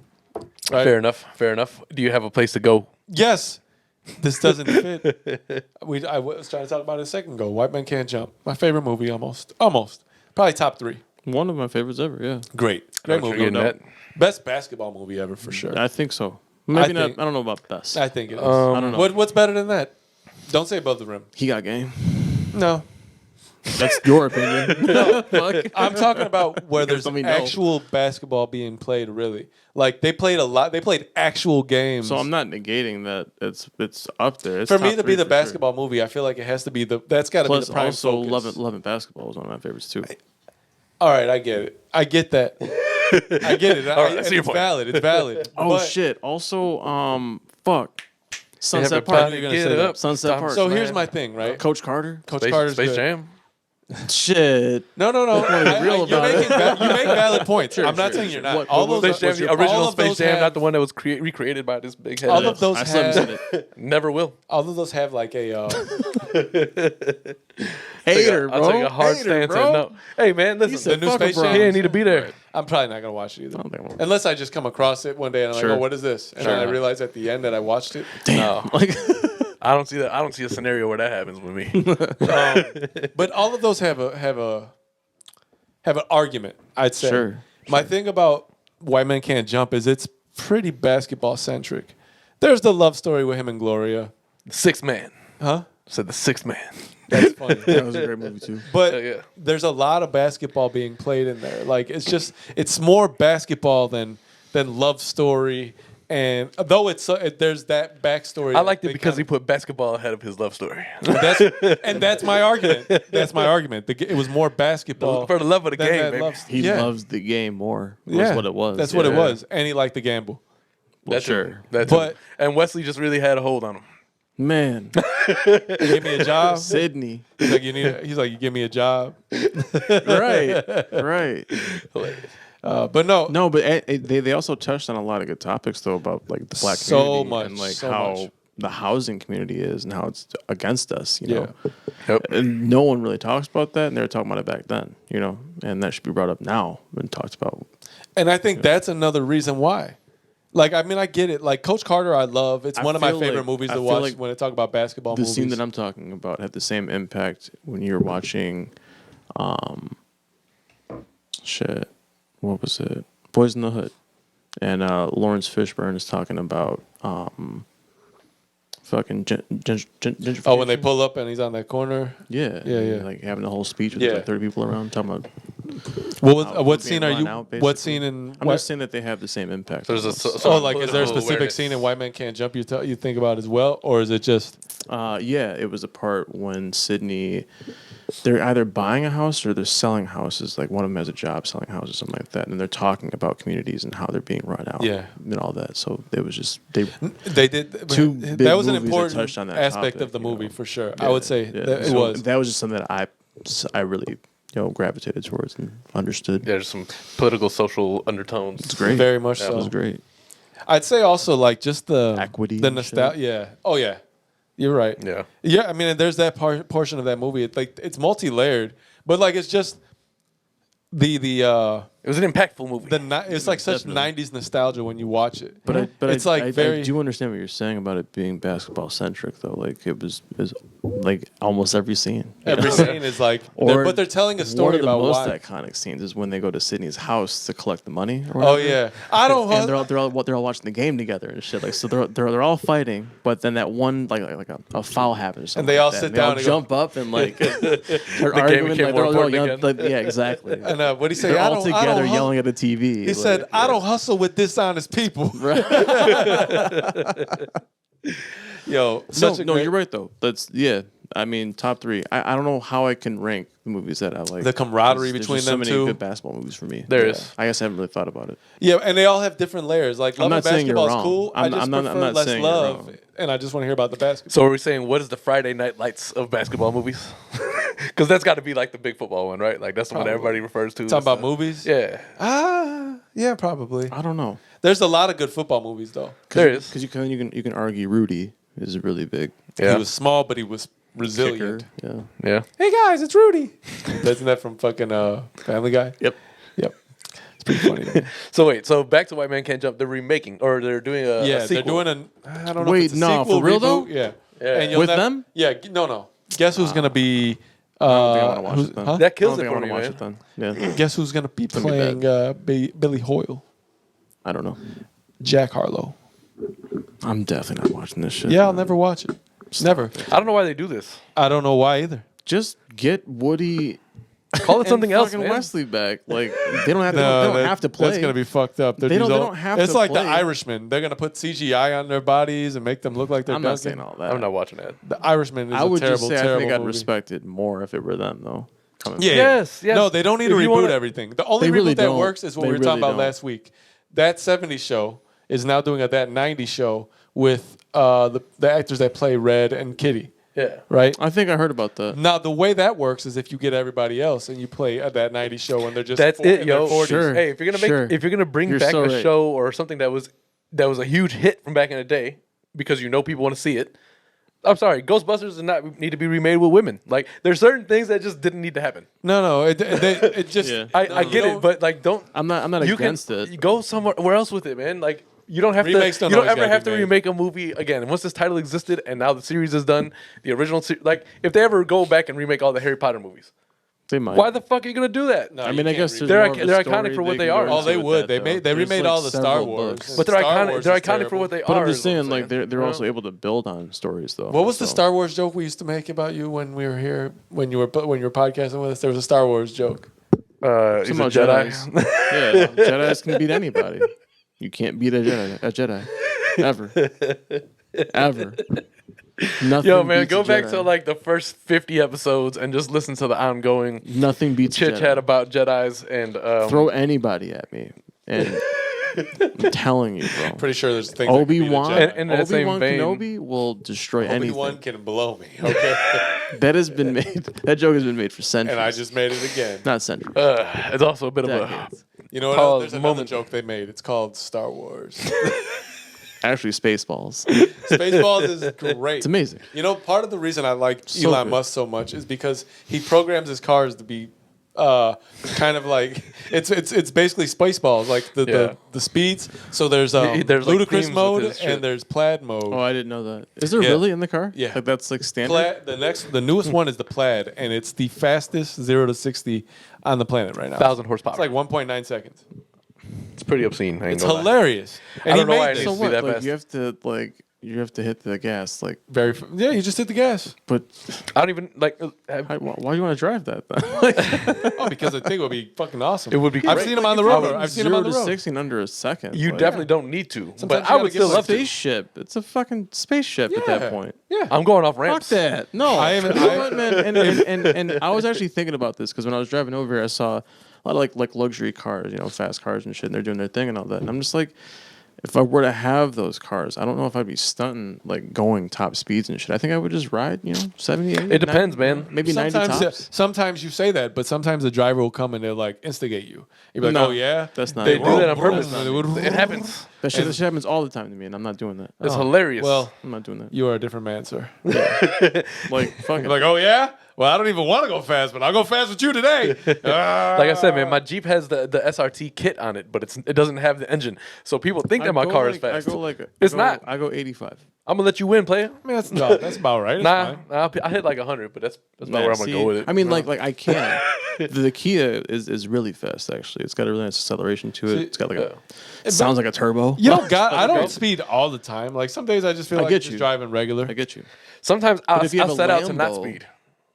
Right? Fair enough. Fair enough. Do you have a place to go? Yes. This doesn't fit. I was trying to talk about it a second ago. White Man Can't Jump. My favorite movie, almost. Probably top 3. One of my favorites ever. Yeah, Great I'm movie. getting that. Best basketball movie ever for sure. I think so. Maybe not. think- I don't know about best. I think it is. I don't know. What's better than that? Don't say Above the Rim. He got game. No. That's your opinion. No, fuck. I'm talking about where there's let me know. actual basketball being played, really. Like, they played a lot. They played actual games. So I'm not negating that. It's up there. It's For me top to be 3 the for sure. basketball movie, I feel like it has to be that's got to be Plus, the prime also focus. Love It Basketball was one of my favorites too. All right, I get it. I get that. I get it. All right, I see your it's point. valid. It's valid. Oh But- shit! Also, fuck, Sunset Everybody Park. You're gonna get say it that. up. Sunset Stop Park. So man. here's my thing, right? Coach Carter. Coach Space, Carter's Space good. Jam. Shit. No. real You're about making you make valid points. I'm not saying you're not. What- all what those Space Jam, the all original of Space those Jam, have- not the one that was recreated by this big head. all of those I still haven't have seen it. Never will. all of those have like a Hater, I'll bro. take a hard Hater, stance bro. and no. Hey man, listen. the new Space Jam. He didn't need to be there. I'm probably not gonna watch it either. don't think I will. Unless I just come across it one day and I'm Sure. like, oh, what is this? And then I realize at the end that I watched it. No, Like, I don't see that. I don't see a scenario where that happens with me. But all of those have an argument, I'd say. Sure. My thing about White Man Can't Jump is it's pretty basketball centric. There's the love story with him and Gloria. Sixth man. Huh? Said the sixth man. That's funny. that was a great movie too. But Yeah. there's a lot of basketball being played in there. Like it's more basketball than love story. And though there's that backstory. I liked that it they because he kinda- put basketball ahead of his love story. that's my argument. That's my argument. It was more basketball For the love of the than game, that baby. love- He yeah. loves the game more. Yeah. That's what it was. That's what it Yeah. was. And he liked the gamble. Well, That's sure. it. That's But- it. And Wesley just really had a hold on him. Man, Give me a job. Sydney. He's like, you give me a job. Right. But no, No, but they also touched on a lot of good topics though about like the black So community much, and like so how much. the housing community is and how it's against us. You know, Yep. and no one really talks about that, and they were talking about it back then. You know, and that should be brought up now and talked about. and I think that's another reason why. Like, I mean, I get it. Like, Coach Carter, I love. It's I one of my feel favorite like- movies I to feel watch like when I talk about basketball The movies. scene that I'm talking about had the same impact when you're watching, what was it? Boys in the Hood, and Lawrence Fishburne is talking about fucking gentrification. Oh, when they pull up and he's on that corner. yeah, Yeah, and, yeah. like having a whole speech with Yeah. like 30 people around talking about What scene are you? Out, What scene in? I'm what, just saying that they have the same impact. There's a almost. so- oh, like is there a political specific awareness. scene in White Men Can't Jump you think about as well, or is it just? Yeah, it was a part when Sydney, they're either buying a house or they're selling houses. Like one of them has a job selling houses, something like that, and they're talking about communities and how they're being run out. Yeah. And all that. So it was just they. They did. Two big that was an movies that important touched on that aspect topic, of the you know. movie for sure. I would say Yeah. that it So was. That was just something that I really gravitated towards and understood. Yeah, there's some political, social undertones. It's great. Very much That so. was great. I'd say also like just the Equity the and nostalgia. Yeah. Oh yeah. You're right. Yeah. Yeah. I mean, there's that portion of that movie. It's like it's multi-layered, but like it's just the It was an impactful movie. it's like such Definitely. 90s nostalgia when you watch it. But it's like I very. do understand what you're saying about it being basketball centric though. Like it was like almost every scene. you Every know? scene is like, but they're telling a one story of the about most why. iconic scenes is when they go to Sydney's house to collect the money. Or Oh whatever. yeah, I don't. And they're all watching the game together and shit. Like so they're all fighting, but then that one like a foul happens. Or something And they all like that. sit They all down and go- jump up and like they're game arguing. became Like, more they're all important young, again. like, yeah, exactly. And what he say? They're I all don't- together I don't yelling at the TV. He said, "I don't hustle with dishonest people." Yo, such a no, great- you're right though. That's I mean, top 3. I don't know how I can rank the movies that I like. The camaraderie There's between just them so two. many good basketball movies for me. There is. I guess I haven't really thought about it. Yeah, and they all have different layers. Like I'm love and not saying you're basketball is wrong. cool. I I'm just not prefer less saying you're love, wrong. and I just want to hear about the basketball. So are we saying what is the Friday Night Lights of basketball movies? Because that's got to be like the big football one, right? Like that's the one Probably. everybody refers to. Talking about movies? Yeah, Yeah, probably. I don't know. There's a lot of good football movies though. there is. Because you can argue Rudy is really big. Yeah, He was small, but he was resilient. Kicker, yeah. yeah. Hey guys, it's Rudy. Isn't that from fucking Family Guy? Yep. Yep. It's pretty funny. Though. So wait, so back to White Man Can't Jump. They're remaking, or they're doing a Yeah, sequel. they're doing I don't know. Wait, if it's a no, sequel, for real, reboot. though? Yeah. Yeah. And you'll With them? Yeah. No. Guess who's gonna be? I don't think I want to watch who's- it then. huh? That I kills don't it think I for want me, to watch man. it then. Yeah. Guess who's gonna be gonna be playing Billy Hoyle? I don't know. Jack Harlow. I'm definitely not watching this shit. Yeah, I'll never watch it. Never. I don't know why they do this. I don't know why either. Just get Woody Call it something and else, fucking man. Wesley back. Like they don't have to. they don't have to play. That's gonna be fucked up. They don't have It's to like play. the Irishman. They're gonna put CGI on their bodies and make them look like they're I'm not dunking. saying all that. I'm not watching that. The Irishman is I would a terrible, just say I terrible think I'd movie. respect it more if it were them though. Coming Yeah. back. Yes. No, they don't need to If you reboot wanna- everything. The only They reboot really that don't. works is what They we were talking really about don't. last week. That 70s show is now doing that 90s show with the actors that play Red and Kitty, Yeah. right? I think I heard about that. Now, the way that works is if you get everybody else and you play that 90s show and they're just That's in it, their yo. 40s. Sure. Hey, if you're gonna bring You're back so a right. show or something that was a huge hit from back in the day because you know people want to see it. I'm sorry, Ghostbusters does not need to be remade with women. Like there's certain things that just didn't need to happen. No, it just. Yeah. I get No. it, but like don't. I'm not You against can it. go somewhere else with it, man. Like you don't have Remakes to. don't You don't always ever gotta have be to made. remake a movie again. Once this title existed and now the series is done, the original like if they ever go back and remake all the Harry Potter movies, They might. why the fuck are you gonna do that? No, I you mean, I can't guess reboot. there's They're more of a they're story iconic for what they can are. go Oh, into they with would. that, They though. made. They There's, remade like, all the Star several Wars. books. But they're Star iconic. Wars They're is iconic for terrible. what they But are. I'm just is what saying, like they're also able to build on stories, though. What was the So- Star Wars joke we used to make about you when we were here when you were podcasting with us? There was a Star Wars joke. He's a Some about Jedi. Jedis. Yeah, Jedis can beat anybody. You can't beat a Jedi. Ever. Ever. Nothing Yo, man, beats go a back Jedi. to like the first 50 episodes and just listen to the ongoing Nothing beats a chit chat Jedi. about Jedis and Throw anybody at me, and I'm telling you, bro. Pretty sure there's things. that could beat a Obi-Wan, Jedi. And in that same Obi-Wan vein- Kenobi will destroy Obi-Wan anything. can blow me. Okay, That has been made. That joke has been made for centuries. and I just made it again. not centuries. it's also a bit of a Decades. You know what? Pause, There's another moment. joke they made. It's called Star Wars. Actually, Spaceballs. Spaceballs is great. It's amazing. You know, part of the reason I like So Elon good. Musk so much is because he programs his cars to be kind of like it's basically Spaceballs, like the speeds. So there's There's, like, ludicrous themes with mode his shit. and there's plaid mode. Oh, I didn't know that. Is there Yeah. really in the car? Yeah. Like that's like standard. Plaid, the newest one is the plaid, and it's the fastest 0 to 60 on the planet right now. 1,000 horsepower. It's like 1.9 seconds. It's pretty obscene. I ain't It's gonna lie. hilarious. And I he don't know made why it this. needs So to be what? that Like fast. you have to like you have to hit the gas, like, Yeah, you just hit the gas. but I don't even like. why do you want to drive that then? Like, Oh, because I think it would be fucking awesome. It would be I've great. seen them on the road. would- I've seen them on the 0 to road. 60 in under a second. You like, definitely don't need to, Sometimes but you I gotta would get still some love to. spaceship. It's a fucking spaceship at that point. Yeah. I'm going off Fuck ramps. that. No, I haven't- You know what, man? And I was actually thinking about this because when I was driving over here, I saw a lot of like luxury cars, you know, fast cars and shit, and they're doing their thing and all that. And I'm just like, if I were to have those cars, I don't know if I'd be stunting like going top speeds and shit. I think I would just ride, you know, 70, 80. It depends, 90, man. Maybe 90 Sometimes, tops. sometimes you say that, but sometimes the driver will come and they'll like instigate you. You'll be like, No, "Oh yeah, that's not They it. do that on Bro, purpose. It happens. That shit happens all the time to me, and I'm not doing that. It's hilarious. Well, I'm not doing that. you are a different man, sir." Like, fuck it. You're like, "Oh yeah, well I don't even want to go fast, but I'll go fast with you today." like I said, man, my Jeep has the SRT kit on it, but it doesn't have the engine. So people think that my car is fast. It's not. I go 85. I'm gonna let you win, player. I mean, that's about right. It's Nah, fine. I hit like 100, but that's about where I'm gonna See, go with it. I mean, like I can. The Kia is really fast. Actually, it's got a really nice acceleration to it. See, It's got like it sounds like a turbo. You don't got. I don't speed all the time. Like some days I just feel like get just you. driving regular. I get you. Sometimes I'll if you have a set out to not Lambo- speed.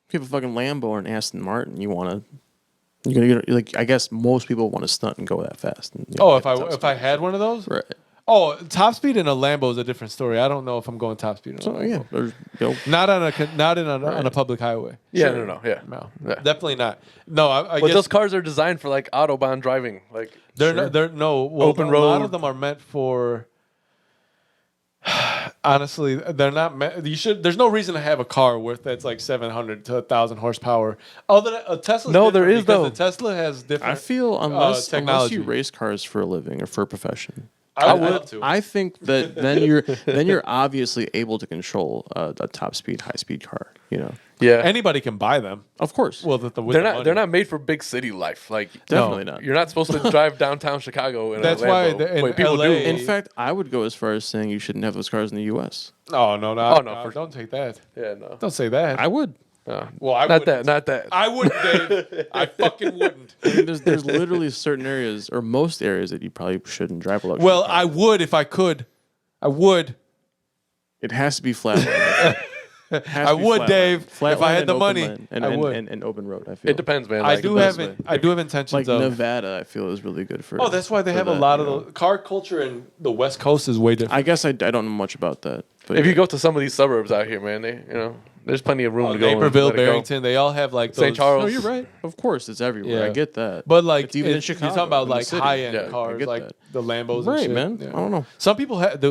If you have a fucking Lambo or an Aston Martin, you're gonna get like. I guess most people want to stunt and go that fast. And, you know, Oh, get top if I speed. had one of those, Right. Oh, top speed in a Lambo is a different story. I don't know if I'm going top speed. In a So Lambo. yeah, there's, you know, Not on a public highway. Yeah, Sure. no, yeah. No, Yeah. definitely not. No, I But guess those cars are designed for like autobahn driving. Like they're no well, Open A lot road. of them are meant for. Honestly, they're not meant. You should. There's no reason to have a car worth that's like 700 to 1,000 horsepower. Other than a Tesla. No, there is, though. The Tesla has different. I feel unless technology. you race cars for a living or for a profession. I would love to. I think that then you're obviously able to control a top speed, high speed car. You know, yeah, Anybody can buy them. of course. Well, with they're the not money. they're not made for big city life. Like Definitely not. You're not supposed to drive downtown Chicago in That's a why Lambo. in Wait, people LA do. In fact, I would go as far as saying you shouldn't have those cars in the U.S. Oh no, Oh, no, no! for- Don't take that. Yeah, no. Don't say that. I would. well, I Not wouldn't. that. Not that. I wouldn't, Dave. I fucking wouldn't. I mean, there's literally certain areas or most areas that you probably shouldn't drive a luxury Well, car. I would if I could. I would. It has to be flat. I would, Dave. If I had the money, and, I and, would. and open road. I feel It depends, man. I Like, do the have best it. way. I do have intentions like of. Nevada. I feel is really good for. Oh, that's why they for have a that, lot you of know. the car culture in the West Coast is way different. I guess I don't know much about that. But If you go to some of these suburbs out here, man, there's plenty of room to go. and Naperville, let it go. Barrington, they all have like St. those- Charles. no, you're right. Of course, it's everywhere. Yeah. I get that. But like, It's even in you're Chicago, talking about in the like city. high end Yeah, I cars, get like that. the Lambos. Right, and shit. man. Yeah. I don't know. Some people have. They're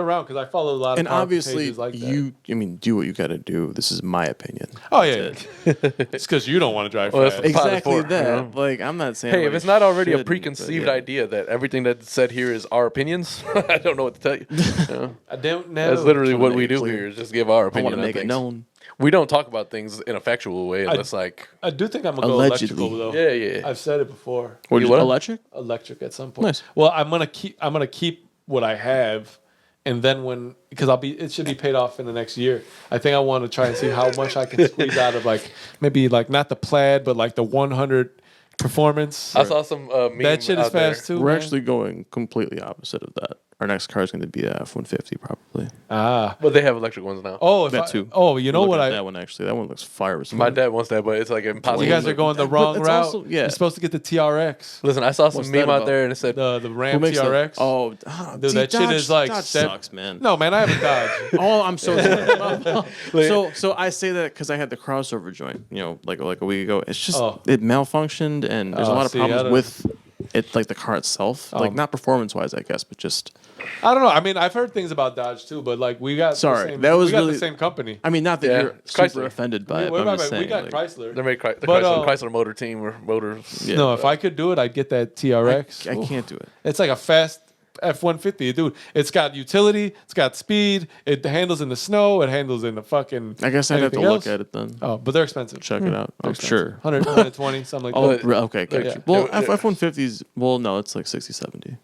around because I follow a lot of. And car obviously, pages like that. I mean, do what you got to do. This is my opinion. Oh yeah, it's because you don't want to drive Well, fast. that's Pilot Exactly Ford, that. you know? Like, I'm not saying. Hey, if like, it's not already a shouldn't, preconceived but yeah. idea that everything that's said here is our opinions, I don't know what to tell you. You know? I don't know. That's literally wanna what make we it do clear. here is just give our I opinion want to on make it things. known. We don't talk about things in a factual way unless like I do think I'm gonna Allegedly. go electrical though. yeah. I've said it before. What You what? electric? Electric at some point. Nice. Well, I'm gonna keep what I have, and then because it should be paid off in the next year. I think I want to try and see how much I can squeeze out of like maybe like not the plaid, but like the 100 performance. I saw some meme That shit is out there. fast too. We're man. actually going completely opposite of that. Our next car is going to be a F-150 probably. But they have electric ones now. Oh, That too. you know Look what at I? that one actually. That one looks fire. My dad wants that, but it's like impossible. You guys are going the wrong it's route. also- yeah. You're supposed to get the TRX, Listen, I saw some What's meme that out about? there and it said the Ram Who makes that? TRX. Oh, Dude, that shit is like Dodge sucks, man. No, man, I have a Dodge. Oh, I'm so so I say that because I had the crossover joint, like a week ago. It's just it malfunctioned, and there's a Oh, lot of see, I problems don't- with it, like the car itself, like not performance wise, I guess, but just. I don't know. I mean, I've heard things about Dodge too, but like we got Sorry, the same, that was we got really- the same company. I mean, not that Yeah, you're it's super Chrysler. offended by it, we, but I'm just saying. we got like, Chrysler. they make the But, Chrysler motor team or motors. Yeah. No, if I could do it, I'd get that TRX. I Oof. can't do it. It's like a fast F-150, dude. It's got utility. It's got speed. It handles in the snow. It handles in the fucking. I guess I'd have to anything look else. at it then. Oh, but they're expensive. Check it out. I'm Expensive. sure. 100, 120, something like Oh, that. okay, got yeah. you. Well, Yeah. F-150s. Well, no, it's like 60, 70.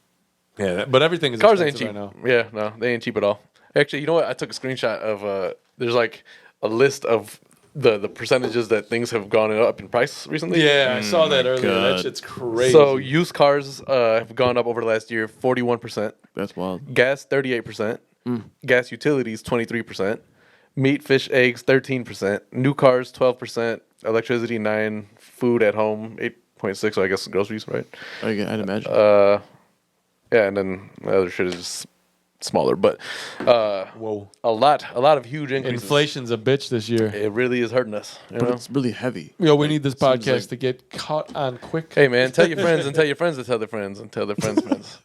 Yeah, but everything is Cars ain't expensive cheap. right now. Yeah, no, they ain't cheap at all. Actually, you know what? I took a screenshot of there's like a list of the percentages that things have gone up in price recently. Yeah, I saw that earlier. That God. shit's crazy. So used cars have gone up over the last year 41%, That's wild. gas 38%, Gas utilities 23%. Meat, fish, eggs 13%. New cars 12%. Electricity 9%. Food at home 8.6%. So I guess groceries, right? I'd imagine. Yeah, and then the other shit is just smaller, but Whoa. a lot of huge increases. Inflation's a bitch this year. It really is hurting us. You but know? it's really heavy. Yo, we need this seems podcast like- to get caught on quick. Hey man, tell your friends and tell your friends to tell their friends and tell their friends' friends.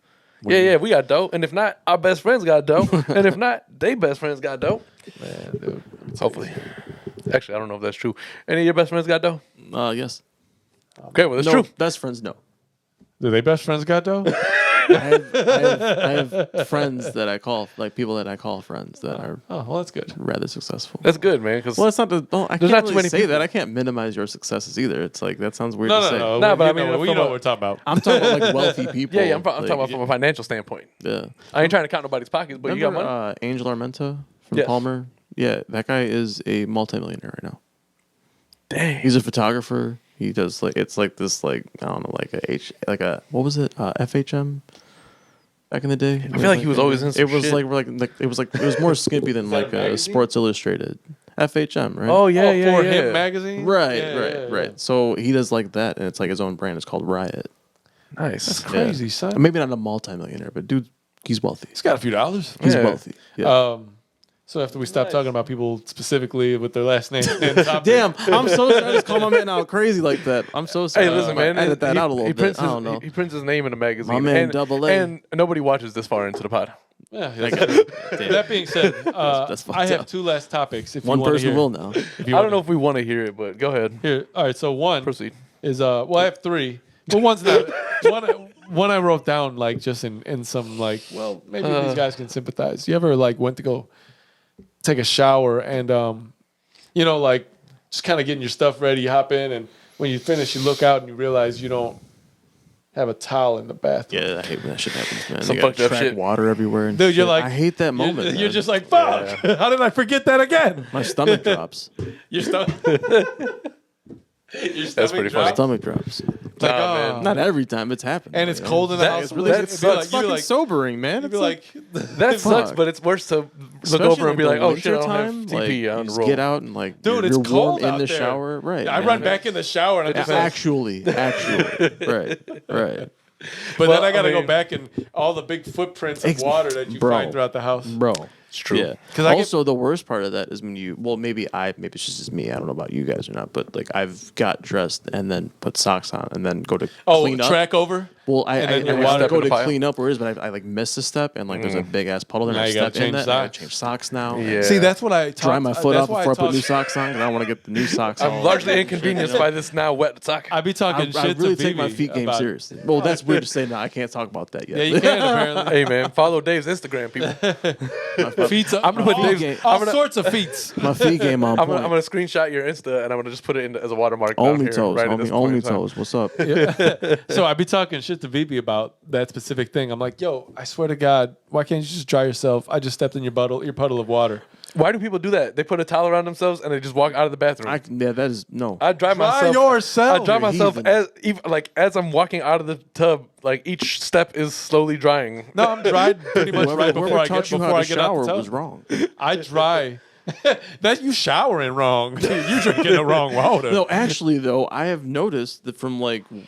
Yeah, we got dough, and if not, our best friends got dough, and if not, they best friends got dough. Man, dude. Hopefully, actually, I don't know if that's true. Any of your best friends got dough? Yes. Okay, well, that's No, true. best friends, no. Do they best friends got dough? I have friends that I call, like people that I call friends that are Oh, well, that's good. rather successful. That's good, man. Because Well, it's not the. Well, I There's can't not too really many say people. that. I can't minimize your successes either. It's like that sounds weird No, to no, say. no. Nah, but I you mean, know, from you know a- what we're talking about. I'm talking about like wealthy people. yeah, I'm talking like, about from a financial standpoint. Yeah. I ain't trying to count nobody's pockets, but you got Remember money. Angel Armenta from Yes. Palmer? Yeah, that guy is a multimillionaire right now. Dang. He's a photographer. He does like it's like this like I don't know like a what was it FHM back in the day. I feel like he was always in some It was shit. it was more skimpy than that a like a magazine? Sports Illustrated. FHM, right? Oh yeah, yeah, for yeah. him magazine? right, Yeah, right, yeah, right. yeah. So he does like that, and it's like his own brand. It's called Riot. Nice. Crazy, son. Maybe not a multimillionaire, but dude, he's wealthy. He's got a few dollars. He's Yeah. wealthy. Yeah. So after we stop talking about people specifically with their last name and topic, Damn, I'm so sorry to call my man out crazy like that. I'm so sorry. Hey, listen, man. Edit that he, out a little he bit. prints I don't know. He prints his name in a magazine. My man, and, Double A. And nobody watches this far into the pod. yeah, that being said, That's fucked I have up. two last topics. If One you wanna person hear. will now. If I you don't wanna- know if we want to hear it, but go ahead. Here, all right. So one Proceed. is well, I have three, but one's not. One I wrote down like just in some like, well, maybe these guys can sympathize. You ever like went to go take a shower and you know, like just kind of getting your stuff ready, you hop in, and when you finish, you look out and you realize you don't have a towel in the bathroom. Yeah, I hate when that shit happens, man. Some They got fucked up track shit. water everywhere. And Dude, you're shit. like, I hate that moment. You're man. just like, fuck! How did I forget that again? my stomach drops. Your stomach. Your That's pretty funny. Stomach drops. Like, Nah, oh. man. Not every time it's happened. And it's you know? cold in the That- house. It's really that it's sucks. fucking sobering, man. You'd It's be like, That sucks, fun. but it's worse to look especially over and be in like, the oh shit, I don't have wintertime, TP like, you on the just roll. get out and like, dude, it's you're cold warm in out the there. shower, right? I man. run back in the shower and I just Actually, right. But Well, then I got to I go mean- back and all the big footprints of water that you Bro. find throughout the house. Bro. It's true. Yeah. 'Cause I get- Also, the worst part of that is when you, well, maybe it's just me. I don't know about you guys or not, but like I've got dressed and then put socks on and then go to Oh, clean up. track over. Well, and then I your water go in the to pile? clean up where it is, but I like miss a step and like there's a big ass puddle there. Now And I you gotta step in change that. and I gotta socks. change socks now. Yeah. See, that's what I Dry my foot that's off why before I put talk- new socks on because I don't want to get the new socks on. I'm largely inconvenienced by this now wet sock. I be talking I shit really to take my Vivi feet game about- seriously. Well, that's weird to say now. I can't talk about that yet. Yeah, you can apparently. Hey man, follow Dave's Instagram, people. Feet. I'm gonna put all, Dave's. all I'm gonna, sorts of feet. My feet game on I'm point. gonna screenshot your Insta and I'm gonna just put it in as a watermark. down Only here, toes, right at homie. this point Only in time. toes. What's up? So I be talking shit to Vivi about that specific thing. I'm like, yo, I swear to God, why can't you just dry yourself? I just stepped in your puddle of water. Why do people do that? They put a towel around themselves and they just walk out of the bathroom. Yeah, that is no. I dry myself. yourself. I dry You're myself heathen. as I'm walking out of the tub. Like each step is slowly drying. No, I'm dried pretty much right before I taught get you before how I to get out shower the tub. was wrong. I dry. That you showering wrong. You drinking the wrong water. No, actually though, I have noticed that from like I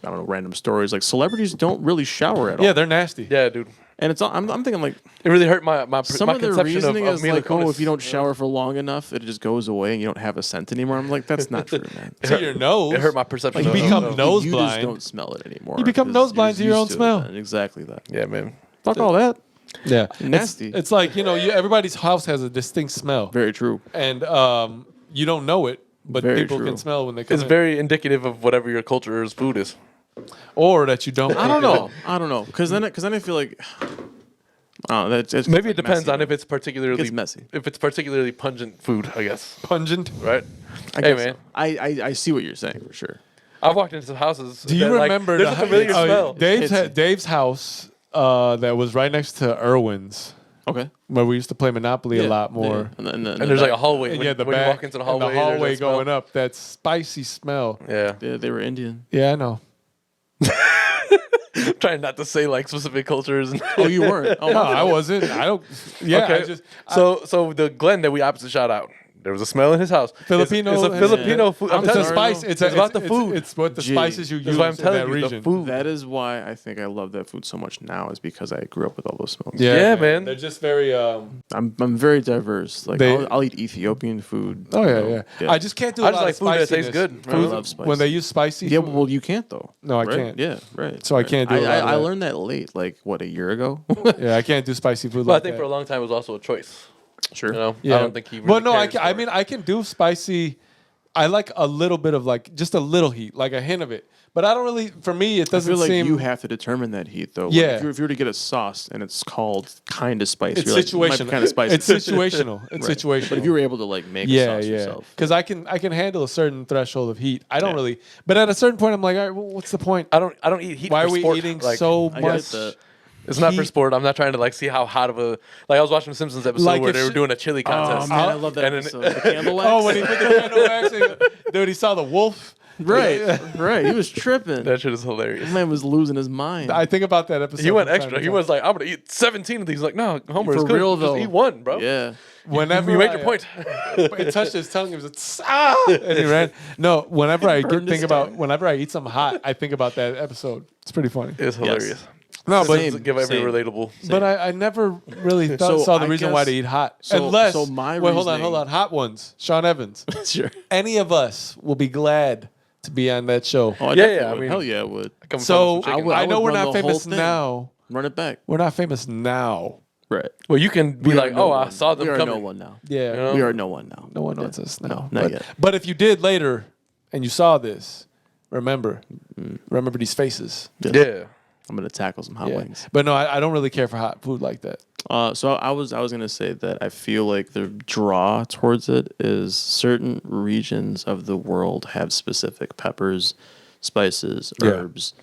don't know random stories, like celebrities don't really shower at all. Yeah, they're nasty. Yeah, dude. And it's I'm thinking like It really hurt my some my of their conception reasoning of is Mila like, oh, Kunis. if you don't shower for long enough, it just goes away and you don't have a scent anymore. I'm like, that's not true, man. To your nose. It hurt my perception. You of become of- nose you blind. just don't smell it anymore. You become 'cause nose blind you're to your own used smell. it, man. Exactly that. Yeah, man. Fuck all that. Yeah, Nasty. It's like everybody's house has a distinct smell, Very true. and you don't know it, but Very people true. can smell when they come It's in. very indicative of whatever your culture's food is. or that you don't. I don't know. Because then I feel like. Oh, that's Maybe it depends on if it's particularly It gets messy. If it's particularly pungent food, I guess. Pungent. Right? I Hey guess man, so. I see what you're saying for sure. I've walked into some houses. Do you that, remember Like, there's a familiar smell. Dave's house that was right next to Irwin's, Okay. where we used to play Monopoly a lot more. And then And there's like a hallway. And When, yeah, the when back, you walk into the hallway, and the hallway there's that smell. going up, that spicy smell. Yeah. they were Indian. Yeah, I know. trying not to say like specific cultures. Oh, you weren't. Oh, No, I wasn't. I don't. Yeah, Okay. I just So the Glenn that we opposite shot out, there was a smell in his house. Filipino. It's a Filipino food. I'm It's a telling you. spice. It's about the food. It's what the Gee. spices you use That's why I'm in telling that you, region. the food. that is why I think I love that food so much now, is because I grew up with all those smells. Yeah, man. They're just very. I'm very diverse. Like They- I'll eat Ethiopian food. Oh yeah, you know, yeah. I just can't do a I just lot like of food that spiciness. tastes good. I love spice. When they use spicy. Yeah, food- well, you can't though. No, I right? can't. Yeah, right. So I right. can't do a lot of I that. learned that late, like what, a year ago. Yeah, I can't do spicy food But I like think that. for a long time it was also a choice. Sure. You know, Yeah. I don't think he. Really Well, no, cares I for mean, it. I can do spicy. I like a little bit of like just a little heat, like a hint of it. But I don't really. For me, it I doesn't feel like seem. you have to determine that heat though. Like, Yeah. if you were to get a sauce and it's called kind of spicy, It's you're like, it might be situational. kind of spicy. It's situational. It's Right. situational. But if you were able to like make a yeah, sauce yeah, yourself, because I can handle a certain threshold of heat. I don't Yeah. really. But at a certain point, I'm like, all right, well, what's the point? I don't eat heat. Why for are we sport. eating Like, so I get much? that. It's not for heat? sport. I'm not trying to like see how hot of a like. I was watching the Simpsons episode Like where if they were sh- doing a chili Oh contest. man, I love that And then- episode. The candle wax. Oh, when he put the candle wax, in- dude, he saw the wolf. right, right. He was tripping. That shit is hilarious. Man was losing his mind. I think about that episode. He went from time extra. to He time. was like, "I'm gonna eat 17 of these." Like, no, Homer, For it's cool. real, Just though. eat one, bro. Yeah. Whenever You made I- your point. It touched his tongue. It was like, ah, and he ran. No, whenever I Burned his think about tongue. whenever I eat something hot, I think about that episode. It's pretty funny. It's hilarious. No, but Same. Give every Same. relatable. but I never really So saw the I reason why guess- to eat hot. so- Unless, so my wait, hold on, reasoning- hot ones. Sean Evans. Sure. Any of us will be glad to be on that show. Oh, I Yeah, definitely yeah, I would. mean- Hell yeah, I would. Come So from some I chicken. would- I know we're run not the whole famous thing. now. Run it back. We're not famous now. Right. Well, you can be We like, are no "Oh, I one. saw them We are coming." no one now. Yeah. know? We are no one now. No one knows us now. No, not but, yet. but if you did later and you saw this, remember these faces. Yes. Yeah. I'm gonna tackle some hot Yeah. wings. But no, I don't really care for hot food like that. So I was gonna say that I feel like the draw towards it is certain regions of the world have specific peppers, spices, Yeah. herbs.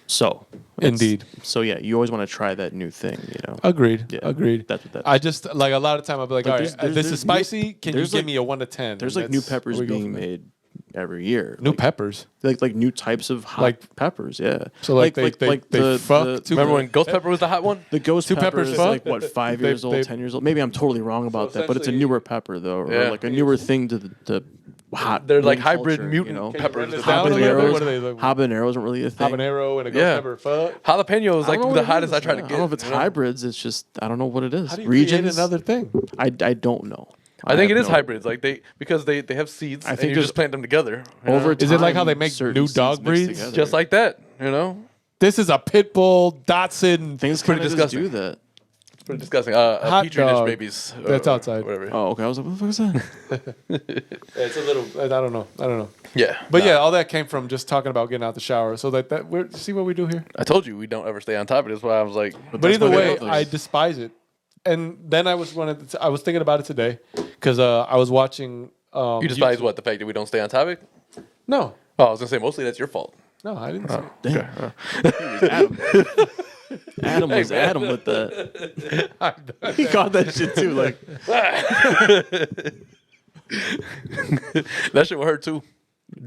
So it's- Indeed. So yeah, you always want to try that new thing, you know. Agreed. Yeah, Agreed. that's what that I is. just like a lot of time I'll be like, Like, all there's- right, there's- this there's is spicy. Can you there's give like- me a 1 to 10? There's And like new that's peppers where we go being from there. made every year. New like, peppers. like new types of hot Like- peppers. Yeah. So like they fuck two- Remember when ghost pepper was the hot one? The ghost Two pepper peppers is fuck? like what 5 They- years old, they- 10 years old. Maybe I'm totally wrong about that, but it's a essentially- newer pepper though, or Yeah. like a newer thing to the hot. They're like wing hybrid culture, mutant you know? peppers. this that down a happen little bit? together. What are they like? Habaneros aren't really a thing. Habanero and a ghost Yeah. pepper. Fuck. Jalapeno is I like don't know the what it hottest I is. try to I get. don't know if it's you know? hybrids. It's just I don't know what it is. How do you Regions. create another thing? I don't know. I think have it is no- hybrids, like because they have seeds. I and think you there's- just plant them together. you Over know? Is it like how time, they make certain new seeds dog mix breeds? together. just like that, you know? This is a pit bull Dotson. things pretty kind of disgusting. do that. It's pretty disgusting. Hot Petri dish dog. babies. That's outside. Whatever. Oh, okay. I was like, what the fuck is that? It's a little. I don't know. Yeah. But nah. yeah, all that came from just talking about getting out the shower. So that we're see what we do here. I told you we don't ever stay on top of it. That's why I was like, But that's either what way, it is. I despise it. And then I was thinking about it today because I was watching. you despise YouTube. what? The fact that we don't stay on topic? No, Oh, I was gonna say mostly that's your fault. no, I didn't. Say it. Damn. Adam was Adam with that. He caught that shit too. Like, That shit will hurt too.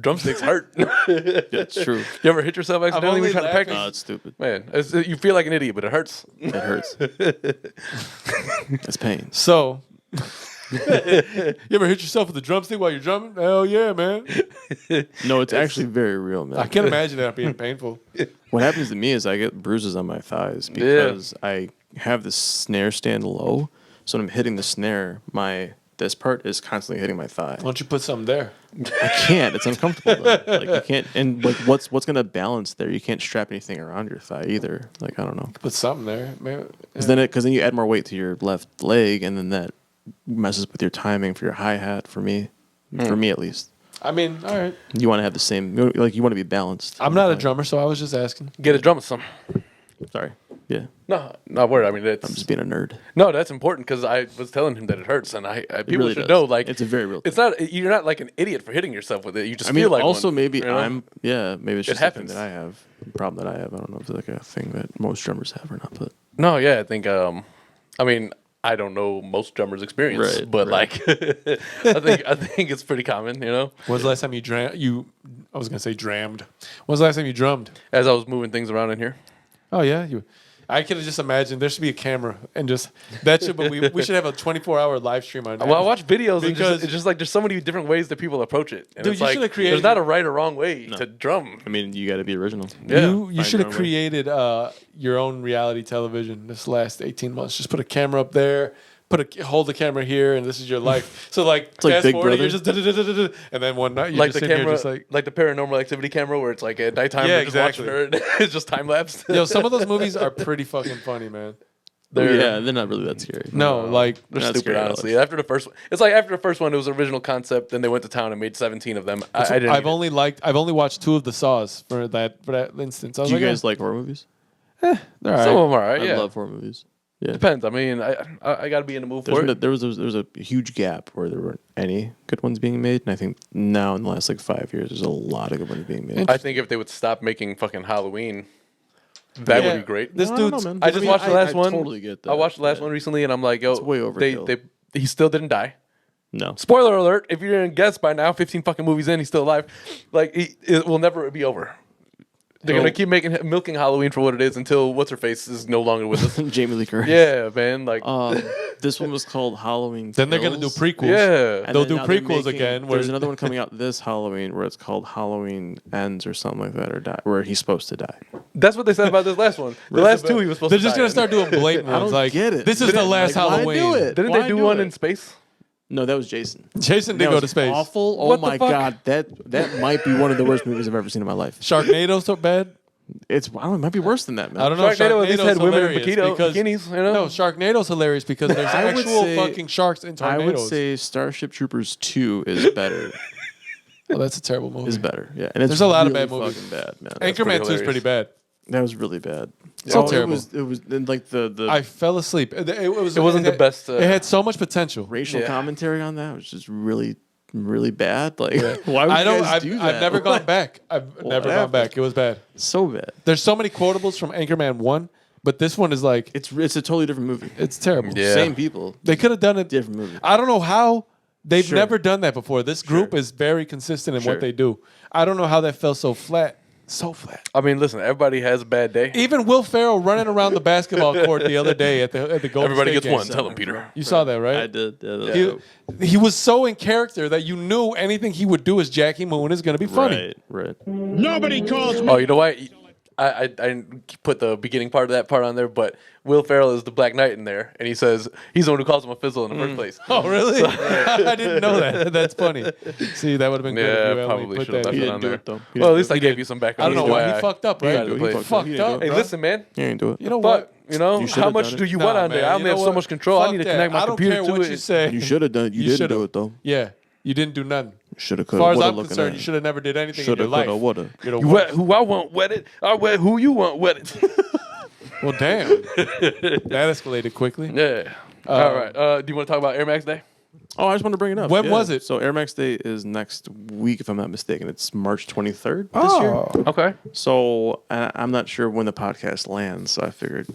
Drumsticks hurt. it's true. You ever hit yourself accidentally when only you're trying to laughing- practice? No, it's stupid. Man, you feel like an idiot, but it hurts. It hurts. It's pain. So, you ever hit yourself with a drumstick while you're drumming? Hell yeah, man! No, it's actually very real, man. I can't imagine that being painful. What happens to me is I get bruises on my thighs because I have the snare stand low. So when I'm hitting the snare, this part is constantly hitting my thigh. Why don't you put something there? I can't. It's uncomfortable. Though. Like you can't. And like, what's gonna balance there? You can't strap anything around your thigh either. Like I don't know. Put something there, man. Because then you add more weight to your left leg, and then that messes with your timing for your hi hat. For me at least, I mean, all right. you want to have the same. You want to be balanced. I'm not a drummer, so I was just asking. Get a drum with some. Sorry. Yeah, No, not word. I mean, I'm just being a nerd. no, that's important because I was telling him that it hurts, and people really should does. know. Like, It's a very real It's not. You're not like an idiot for hitting yourself with it. You just I mean, feel like also one, maybe you know? maybe it's just a thing happens. that I have, a problem that I have. I don't know if it's like a thing that most drummers have or not, but No, yeah, I think. I mean, I don't know most drummers' experience, Right, but right. like, I think it's pretty common. You know, When's the last time you I was gonna say drammed. When's the last time you drummed? as I was moving things around in here. Oh yeah, I could have just imagined there should be a camera and just that should. But we should have a 24-hour live stream on that. Well, I watch videos and Because- it's just like there's so many different ways that people approach it. And Dude, it's you like, should have created- there's not a right or wrong way to drum. I mean, you got to be original. Yeah. You Find should your have own way. created your own reality television this last 18 months. Just put a camera up there, hold the camera here, and this is your life. So like, like fast Big forward, Brother. you're just da-da-da-da-da, and then one night you're Like just the sitting camera, here just like. like the paranormal activity camera, where it's like at nighttime. Yeah, we're just watching exactly. her, it's just time lapsed. Yo, some of those movies are pretty fucking funny, man. They're not really that scary. No, like They're That's stupid, scary, honestly. After the first one, it's like after the first one, it was an original concept. Then they went to town and made 17 of them. I didn't. I've only watched 2 of the Saws for that instance. I was Do you like, guys like horror movies? they're all some right. of them are alright. I Yeah, love horror movies. Yeah. depends. I mean, I got to be in the mood for it. There was a huge gap where there weren't any good ones being made, and I think now in the last like 5 years, there's a lot of good ones being made. I think if they would stop making fucking Halloween, that Yeah. would be great. This No, I don't dude's. know, man. I just watched the last one. Totally get that. I watched the last Yeah. one recently, and I'm like, yo, It's way overkill. he still didn't die. No. Spoiler alert! If you didn't guess by now, 15 fucking movies in, he's still alive. Like it will never be over. They're gonna keep milking Halloween for what it is until what's her face is no longer with us. Jamie Lee Curtis. Yeah, man. Like, This one was called Halloween. Then they're gonna do Kills. prequels. yeah. And They'll then do now they're prequels making- again, where- There's another one coming out this Halloween where it's called Halloween Ends or something like that, or die, where he's supposed to die. That's what they said about this last one. The last two he was supposed They're to just die gonna in. start doing blatant I ones. don't Like get it. this is the last Like, why Halloween. do it? Didn't Why they do one it? in space? No, that was Jason. Jason did That go was to space. Awful. Oh What the my fuck? god, that might be one of the worst movies I've ever seen in my life. Sharknado's so bad. It's I don't know, it might be worse than that, man. I don't know. Sharknado at least had women in hilarious bikinis, you know? No, Sharknado's hilarious because there's I would actual say- fucking sharks in I would tornadoes. say Starship Troopers 2 is better. Oh, that's a terrible movie. Is better. Yeah, and it's There's a lot of really bad movies. fucking bad, man. Anchorman 2 is hilarious. pretty bad. That was really bad. So terrible. It was like the I fell asleep. It wasn't the had- best, it had so much potential. racial Yeah. commentary on that was just really, really bad. Like, why would I you don't. guys do that? I've never gone back. I've never gone happened? back. It was bad. So bad. There's so many quotables from Anchorman 1, but this one is like It's a totally different movie. it's terrible. Yeah. Same people, They could have done it. different movie. I don't know how. They've Sure. never done that before. This group is very consistent in Sure. what they do. I don't know how that fell so flat. So flat. I mean, listen, everybody has a bad day. Even Will Ferrell running around the basketball court the other day at the Golden Everybody State gets game. one. Tell him, Peter. You saw that, right? I did. Yeah, He was so in character that you knew anything he would do as Jackie Moon is going to be funny. Right. Nobody calls me. Oh, you know what? I didn't put the beginning part of that part on there, but Will Ferrell is the Black Knight in there, and he says he's the one who calls him a fizzle in the first place. Oh, really? I didn't know that. That's funny. See, that would have been good if Yeah, you only probably put should have that. left He it didn't on do there. it, though. He Well, at didn't least do I it. gave you some I background. don't know as to why why he fucked up, You right? gotta play. He Fucked up. Hey, listen, man. He didn't do it. You know But what? you know, You how should've much done do it. you Nah, want on man, there? I you only know have so what? much control. I Fuck need to that. connect my I don't computer care to what it. you say. You should have done it. You You didn't should've. do it though. Yeah, you didn't do nothing. Should have. As far as I'm concerned, you should have never did anything in Shoulda, your life. coulda, woulda. You're the You worst. wet who I want wetted. I wet who you want wetted. Well, damn. That escalated quickly. Yeah. All right. Do you want to talk about Air Max Day? Oh, I just want to bring it up. When was it? So Air Max Day is next week, if I'm not mistaken. It's March 23rd this year. Okay. So I'm not sure when the podcast lands. So I figured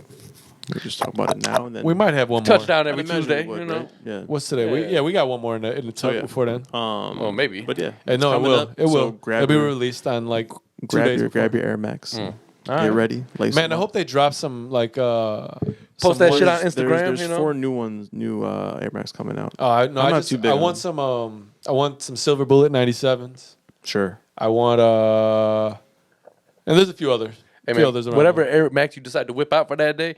we just talk about it now and then. We might have one more. Touchdown I'd every imagine Tuesday. we would, You know. right? Yeah. What's today? Yeah. We got one more in the tuck yeah. before then. Well, maybe. But yeah, And it's no, it coming will. up, It will. so grab It'll be your, released on like 2 grab days. your before. grab your Air Max. All Get right. ready. Lace Man, I them hope up. they drop some like Post some that shit on ones- Instagram. There's you know. 4 new Air Max coming out. No, I I'm not just too big I on want them. some Silver Bullet 97s. Sure. I want and there's a few others. Hey, few man, others around whatever there. Air Max you decide to whip out for that day,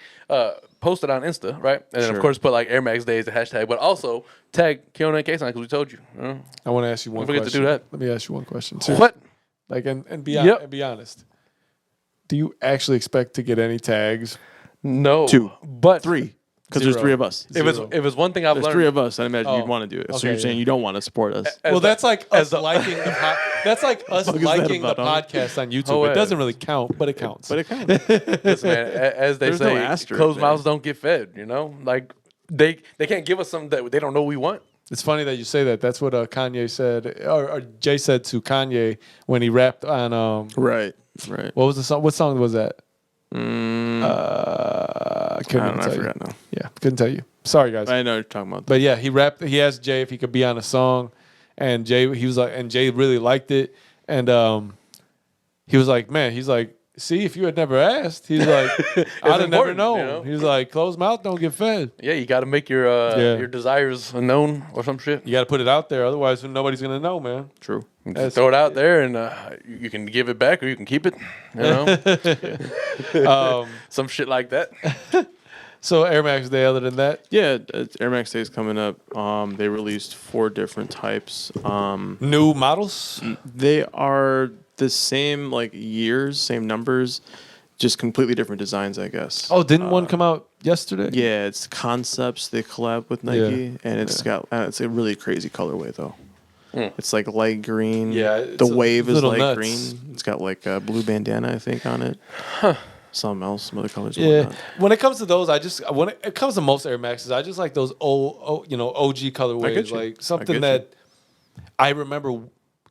post it on Insta, right? And then of Sure. course put like Air Max Day as the hashtag, but also tag Kiona and Kasson because we told you. I want to ask you one Don't forget to question. do that. Let me ask you one question. What? Like and be Yep. and be honest. Do you actually expect to get any tags? No. 2. But 3. Because there's 3 of us. If it's one thing I've There's learned, 3 of us. I imagine Oh, you'd want to do it. So okay, you're saying yeah. you don't want to support us. as Well, the- that's like as us the- liking the that's like us fuck is that liking the about, huh? podcast on YouTube. Oh, It yeah. doesn't really count, but it counts. But it counts. Listen, man, as they There's no say, asterisk closed there. mouths don't get fed. You know, like they can't give us something that they don't know we want. It's funny that you say that. That's what Kanye said, or Jay said to Kanye when he rapped on Right. what was the song? What song was that? I couldn't I even don't know. I tell you. forgot now. Yeah, couldn't tell you. Sorry, guys. I know what you're talking about. But yeah, he rapped. He asked Jay if he could be on a song, and Jay he was like, and Jay really liked it, and he was like, man, he's like, see, if you had never asked, he's like, I'd have never important, known. you know? He's like, closed mouth don't get fed. Yeah, you got to make your desires known or some shit. You got to put it out there, otherwise nobody's gonna know, man. True. Just throw it out there, and you can give it back or you can keep it. You know, some shit like that. So Air Max Day. Other than that, Yeah, Air Max Day is coming up. They released 4 different types. new models. They are the same like years, same numbers, just completely different designs, I guess. Oh, didn't one come out yesterday? Yeah, it's Concepts. They collab with Nike, and it's got it's a really crazy colorway though. It's like light green. Yeah, the it's a wave is little light nuts. green. It's got like a blue bandana, I think, on it. Something else, some other colors. and Yeah. whatnot. When it comes to those, when it comes to most Air Maxes, I just like those OG colorways, you. like I something get that I remember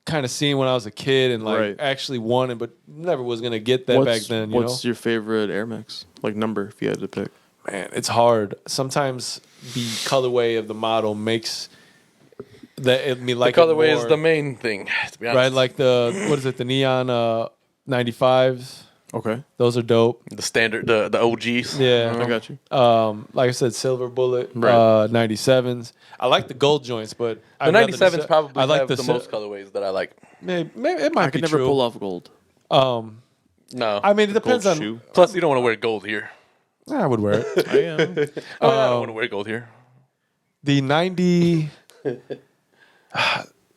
kind of seeing when I was a kid and like Right. actually wanted, but never was gonna get that back then. What's your favorite Air Max? Like number, if you had to pick. Man, it's hard. Sometimes the colorway of the model makes me like The colorway it is more, the main thing, to be honest. right. Like the neon 95s. Okay, Those are dope. The standard, the OGs. Yeah, I got you. like I said, silver bullet, Right. 97s. I like the gold joints, but The I'd rather 97s probably I like have the sil- most colorways that I like. Maybe it might I could be never true. pull off gold. No. I mean, it depends Gold on. shoe. Plus, you don't want to wear gold here. I would wear it. I am. I don't want to wear gold here. The 90.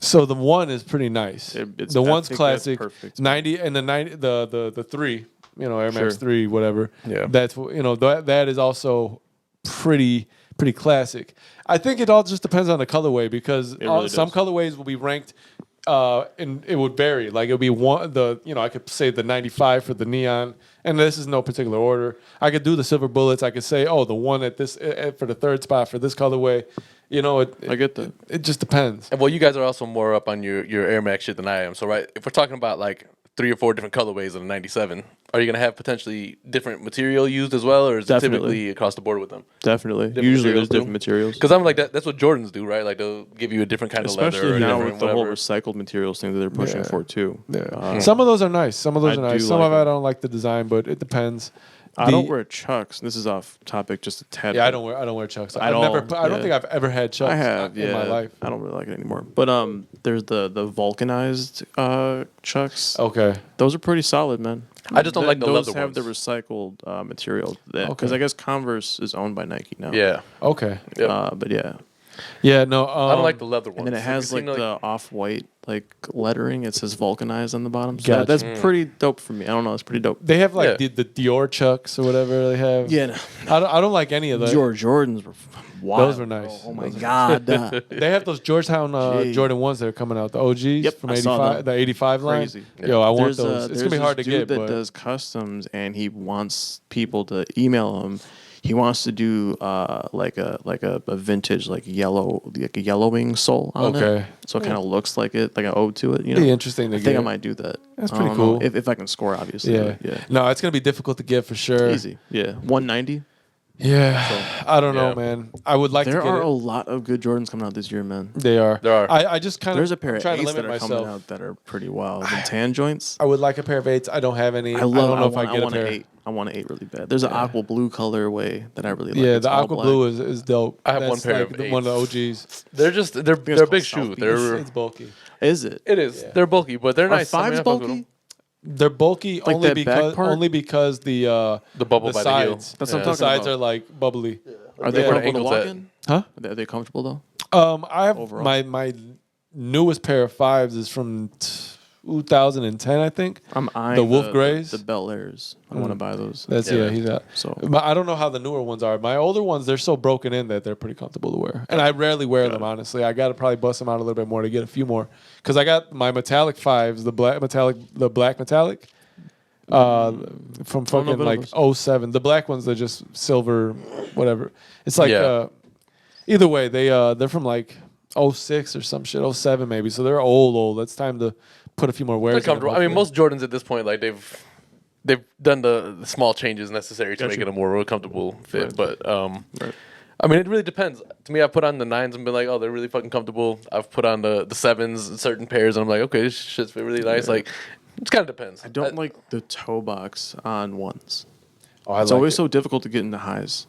So the one is pretty nice. It's- The I one's think that's classic. perfect. 90 and the 90 the 3. Air Max Sure. 3, whatever. Yeah. That's that is also pretty classic. I think it all just depends on the colorway because really some does. colorways will be ranked and it would vary. Like it would be I could say the 95 for the neon, and this is no particular order. I could do the silver bullets. I could say, the one at this for the third spot for this colorway. I get that. It just depends. And well, you guys are also more up on your Air Max shit than I am. So, right, if we're talking about like 3 or 4 different colorways of the 97, are you going to have potentially different material used as well, or is it Definitely. typically across the board with them? Definitely. Different Usually materials there's different too? materials. Because I'm like that's what Jordans do, right? Like they'll give you a different kind of leather, Especially or now different with the whole whatever. recycled materials thing that they're pushing for too. Yeah. Some of those are nice. Some of those I are nice. do Some like of it I them. don't like the design, but it depends. I don't wear Chucks. This is off topic just a tad. Yeah, I bit. don't wear Chucks. At I all, don't yeah. think I've ever had Chucks I have, in my life. I don't really like it anymore. But there's the vulcanized Chucks. Okay. Those are pretty solid, man. I just don't like the those leather have the ones. recycled material because Okay. I guess Converse is owned by Nike now. Yeah, Okay. Yep. But yeah, Yeah, no. I don't like the leather ones. and then it has You like know, the off-white like lettering. It says vulcanized on the bottom. So Gotcha. that's pretty dope for me. I don't know. It's pretty dope. They have like Yeah. the Dior Chucks or whatever they have. Yeah, no. I don't like any of those. Jordans were wild. Those were nice. bro. Oh my Those were god. They have those Georgetown Gee. Jordan ones that are coming out. The OGs Yep, from I saw 85, them. the 85 line. Crazy. Yo, I want There's those. It's gonna be there's hard to this dude get, that but does customs, and he wants people to email him. He wants to do like a vintage like a yellowing sole on Okay. it, so it kind of looks like it, like an ode to it. You know, Be interesting to I think I get. might do that. That's I pretty don't know. cool. If I can score, obviously. yeah. but yeah. No, it's gonna be difficult to get for sure. Easy. Yeah, 190. Yeah. I don't know, Yeah. man. I would like There to get are it. a lot of good Jordans coming out this year, man. They are. There are. I just kind of. There's a pair I'm of trying to eights limit that are myself. coming out that are pretty wild. The tan joints. I would like a pair of 8s. I don't have any. I don't know if I get a want an pair. 8. I want an 8 really bad. There's an aqua blue colorway that I really like. Yeah, It's the all aqua black. blue is dope. I have one That's pair like of one of the 8s. OGs. they're it's a big called shoe. South Beach. They're It's bulky. Is it? it is. They're bulky, but they're Are nice. I mean, fives I fuck with bulky? them. They're bulky Like only that back part? because the bubble by the heel. sides. That's what I'm the talking sides about. are like bubbly. Are they Yeah. comfortable to Ankles walk at- in? Huh? Are they comfortable though? I have Overall. my newest pair of 5s is from 2010, I think. I'm eyeing The Wolf Grays? the Bel Airs. I want to buy those. That's Yeah. he's out. So- But I don't know how the newer ones are. My older ones, they're so broken in that they're pretty comfortable to wear. And I rarely wear them, honestly. I got to probably bust them out a little bit more to get a few more. Because I got my metallic 5s, the black metallic. From fucking about like those. 07. The black ones are just silver, whatever. It's like Yeah. either way, they're from like 06 or some shit, 07 maybe. So they're old. It's time to put a few more wears. They're in them, comfortable. I mean, hopefully. most Jordans at this point, like they've done the small changes necessary to make it a more real comfortable fit. But I mean, it really depends. To me, I put on the 9s and been like, oh, they're really fucking comfortable. I've put on the 7s, certain pairs, and I'm like, okay, this shit's really nice. Like, It kind of depends. I don't like the toe box on ones. Oh, It's always so difficult to get into highs.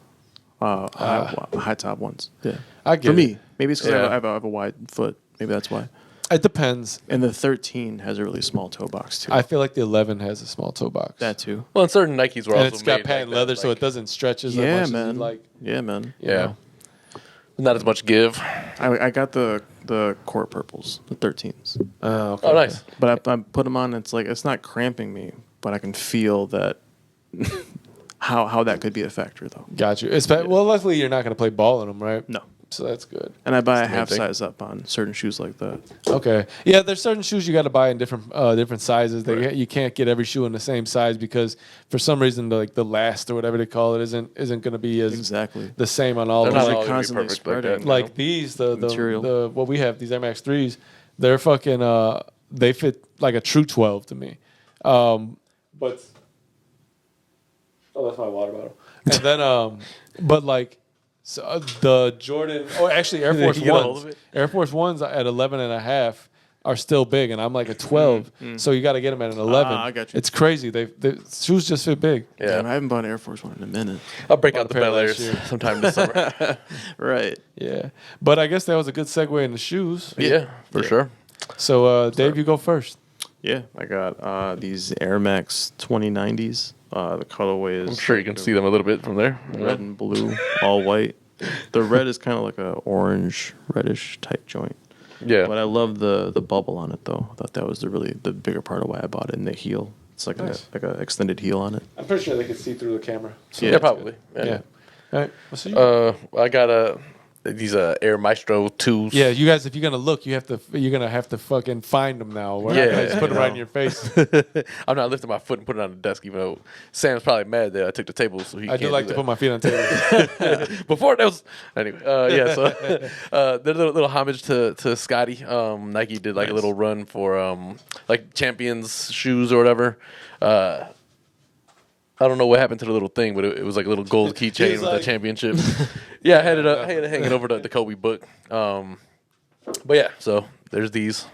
High top ones. Yeah. I get For it. me, maybe it's because Yeah. I have a wide foot. Maybe that's why. It depends. And the 13 has a really small toe box too. I feel like the 11 has a small toe box. that too. Well, and certain Nikes were and also it's got made patent like that, leather, so like- it doesn't stretch as Yeah, much as man. you'd like. Yeah, man. Yeah. Not as much give. I got the court purples, the 13s. Oh, okay. Oh, nice. But I put them on. It's like it's not cramping me, but I can feel that how that could be a factor though. Got you. Well, luckily you're not going to play ball in them, right? No. So that's good. And I buy a the main half thing. size up on certain shoes like that. Okay. Yeah, there's certain shoes you got to buy in different sizes. You can't get every shoe in the same size because for some reason the last or whatever they call it isn't going to be as Exactly. the same on all They're of not them. all They're gonna be constantly perfect like that, spreading. you Like know? these, Material. the what we have, these Air Max 3s, they're fucking they fit like a true 12 to me. But that's my water bottle. And then but like so, the Jordan actually Air Force You get a hold Ones. of it? Air Force Ones at 11 and a half are still big and I'm like a 12. So you got to get them at an 11. I got you. It's crazy. The shoes just fit big. Yeah. Damn, I haven't bought an Air Force One in a minute. I'll break Bought out a the pair Bel last Airs year. sometime this summer. Right. Yeah. But I guess that was a good segue into shoes. Yeah, for sure. So Dave, you go first. Yeah, I got these Air Max 2090s. The colorway is I'm sure you can see them a little bit from there. red and blue, all white. The red is kind of like a orange, reddish type joint. Yeah. But I love the bubble on it though. I thought that was the bigger part of why I bought it. And the heel, it's like Nice. like an extended heel on it. I'm pretty sure they can see through the camera. So Yeah, Yeah, that's probably. good. Yeah. All right. Well, so I got these Air Maestro 2s. yeah, you guys, if you're gonna look, you're gonna have to fucking find them now. We're not Yeah, gonna just put them I right know. in your face. I'm not lifting my foot and putting it on the desk, even though Sam's probably mad that I took the table, so he I can't do like do to that. put my feet on tables. Before that was anyway. Yeah, so they're a little homage to Scotty. Nike did like a Nice. little run for like champions shoes or whatever. I don't know what happened to the little thing, but it was like a little gold keychain He's with like- the championship. Yeah, I had it hanging over the Kobe book. But yeah, so there's these.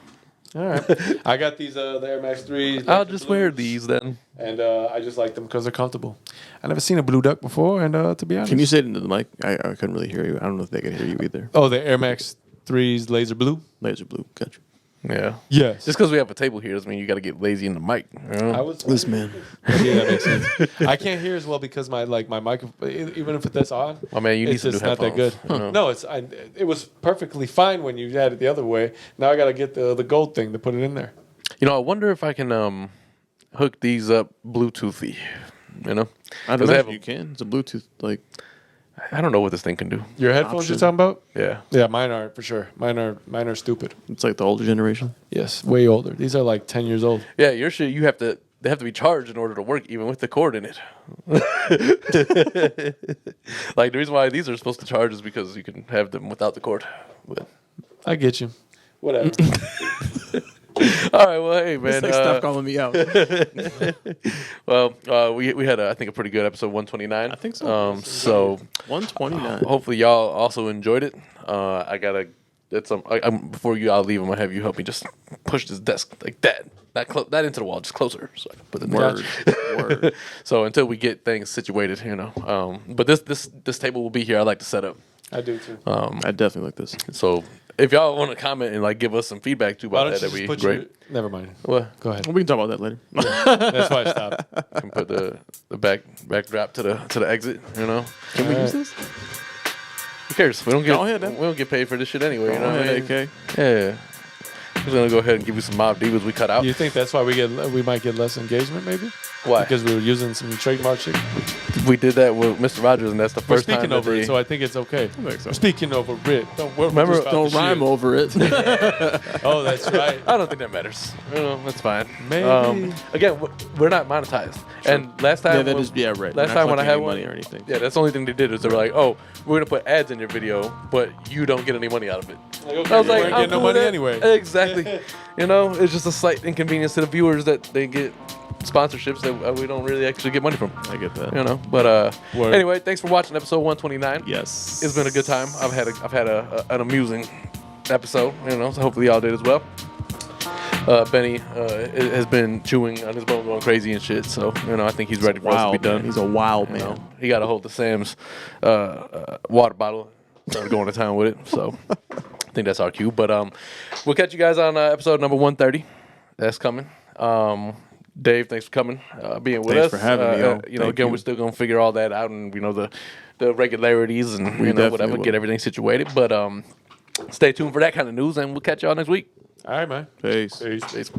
All right. I got these the Air Max 3s. I'll like the just wear blues, these then. and I just like them because they're comfortable. I never seen a blue duck before, and to be honest, Can you say it into the mic? I couldn't really hear you. I don't know if they could hear you either. Oh, the Air Max 3s laser blue. Laser blue. Gotcha. Yeah. Yes. Just because we have a table here doesn't mean you got to get lazy in the mic. You know? I was This man. Yeah, that makes sense. I can't hear as well because my microphone, even if it's on, My man, you need it's some new just not that good. headphones, you know? No, it was perfectly fine when you had it the other way. Now I got to get the gold thing to put it in there. You know, I wonder if I can hook these up Bluetoothy. You know, I 'Cause don't they know have if you can. It's a Bluetooth. Like, I don't know what this thing can do. Your headphones Option. you're talking about? Yeah. Yeah, mine aren't for sure. Mine are stupid. it's like the older generation. Yes, way older. These are like 10 years old. Yeah, your shit, they have to be charged in order to work, even with the cord in it. Like the reason why these are supposed to charge is because you can have them without the cord. But, I get you. Whatever. all right, well, hey man. It's like stop calling me out. Well, we had I think a pretty good episode 129. I think so. So 129. hopefully y'all also enjoyed it. I gotta get some. Before I'll leave. I'm gonna have you help me just push this desk like that. That into the wall, just closer, so I can put it there. Word. So until we get things situated, you know. But this table will be here. I like to set up. I do too. I definitely like this. So if y'all want to comment and like give us some feedback too Why about don't that, you that'd just be put great. Never mind. What? Go ahead. We can talk about that later. That's why I stopped. I can put the backdrop to the exit. You know. Can we All use right. this? Who cares? We don't get Go ahead, then. we don't get paid for this shit anyway. You know Go what I ahead, mean? AK. Yeah. We're gonna go ahead and give you some Mob Divas we cut out. Do you think that's why we might get less engagement, maybe? Why? Because we were using some trademark shit. We did that with Mr. Rogers, and that's the We're first time. speaking that over they- it, so I think it's okay. think so. We're speaking over it. Remember- Don't rhyme over it. Oh, that's right. I don't think that matters. You know, that's fine. Maybe. Again, we're not monetized. And last time, Yeah, that is- yeah, right. Last Not time when I collecting had any one, money or anything. Yeah, that's the only thing they did is they were like, "Oh, we're gonna put ads in your video, but you don't get any money out of it." Like, okay, I was you like, weren't I'm getting no cool with money that. anyway. Exactly. You know, it's just a slight inconvenience to the viewers that they get sponsorships that we don't really actually get money from. I get that. You know, but Word. anyway, thanks for watching episode 129. Yes. It's been a good time. I've had an amusing episode. You know, so hopefully y'all did as well. Benny has been chewing on his bone, going crazy and shit. So I think he's ready for us to be done. Man. He's a wild You man. know, he got a hold of Sam's water bottle, started going to town with it. So I think that's our cue. But we'll catch you guys on episode number 130. That's coming. Dave, thanks for coming, being with us. Thanks for having me, yo. Again, Thank you. we're still gonna figure all that out, and the regularities and definitely whatever, will. get everything situated. But stay tuned for that kind of news, and we'll catch y'all next week. All right, man. Peace. Peace.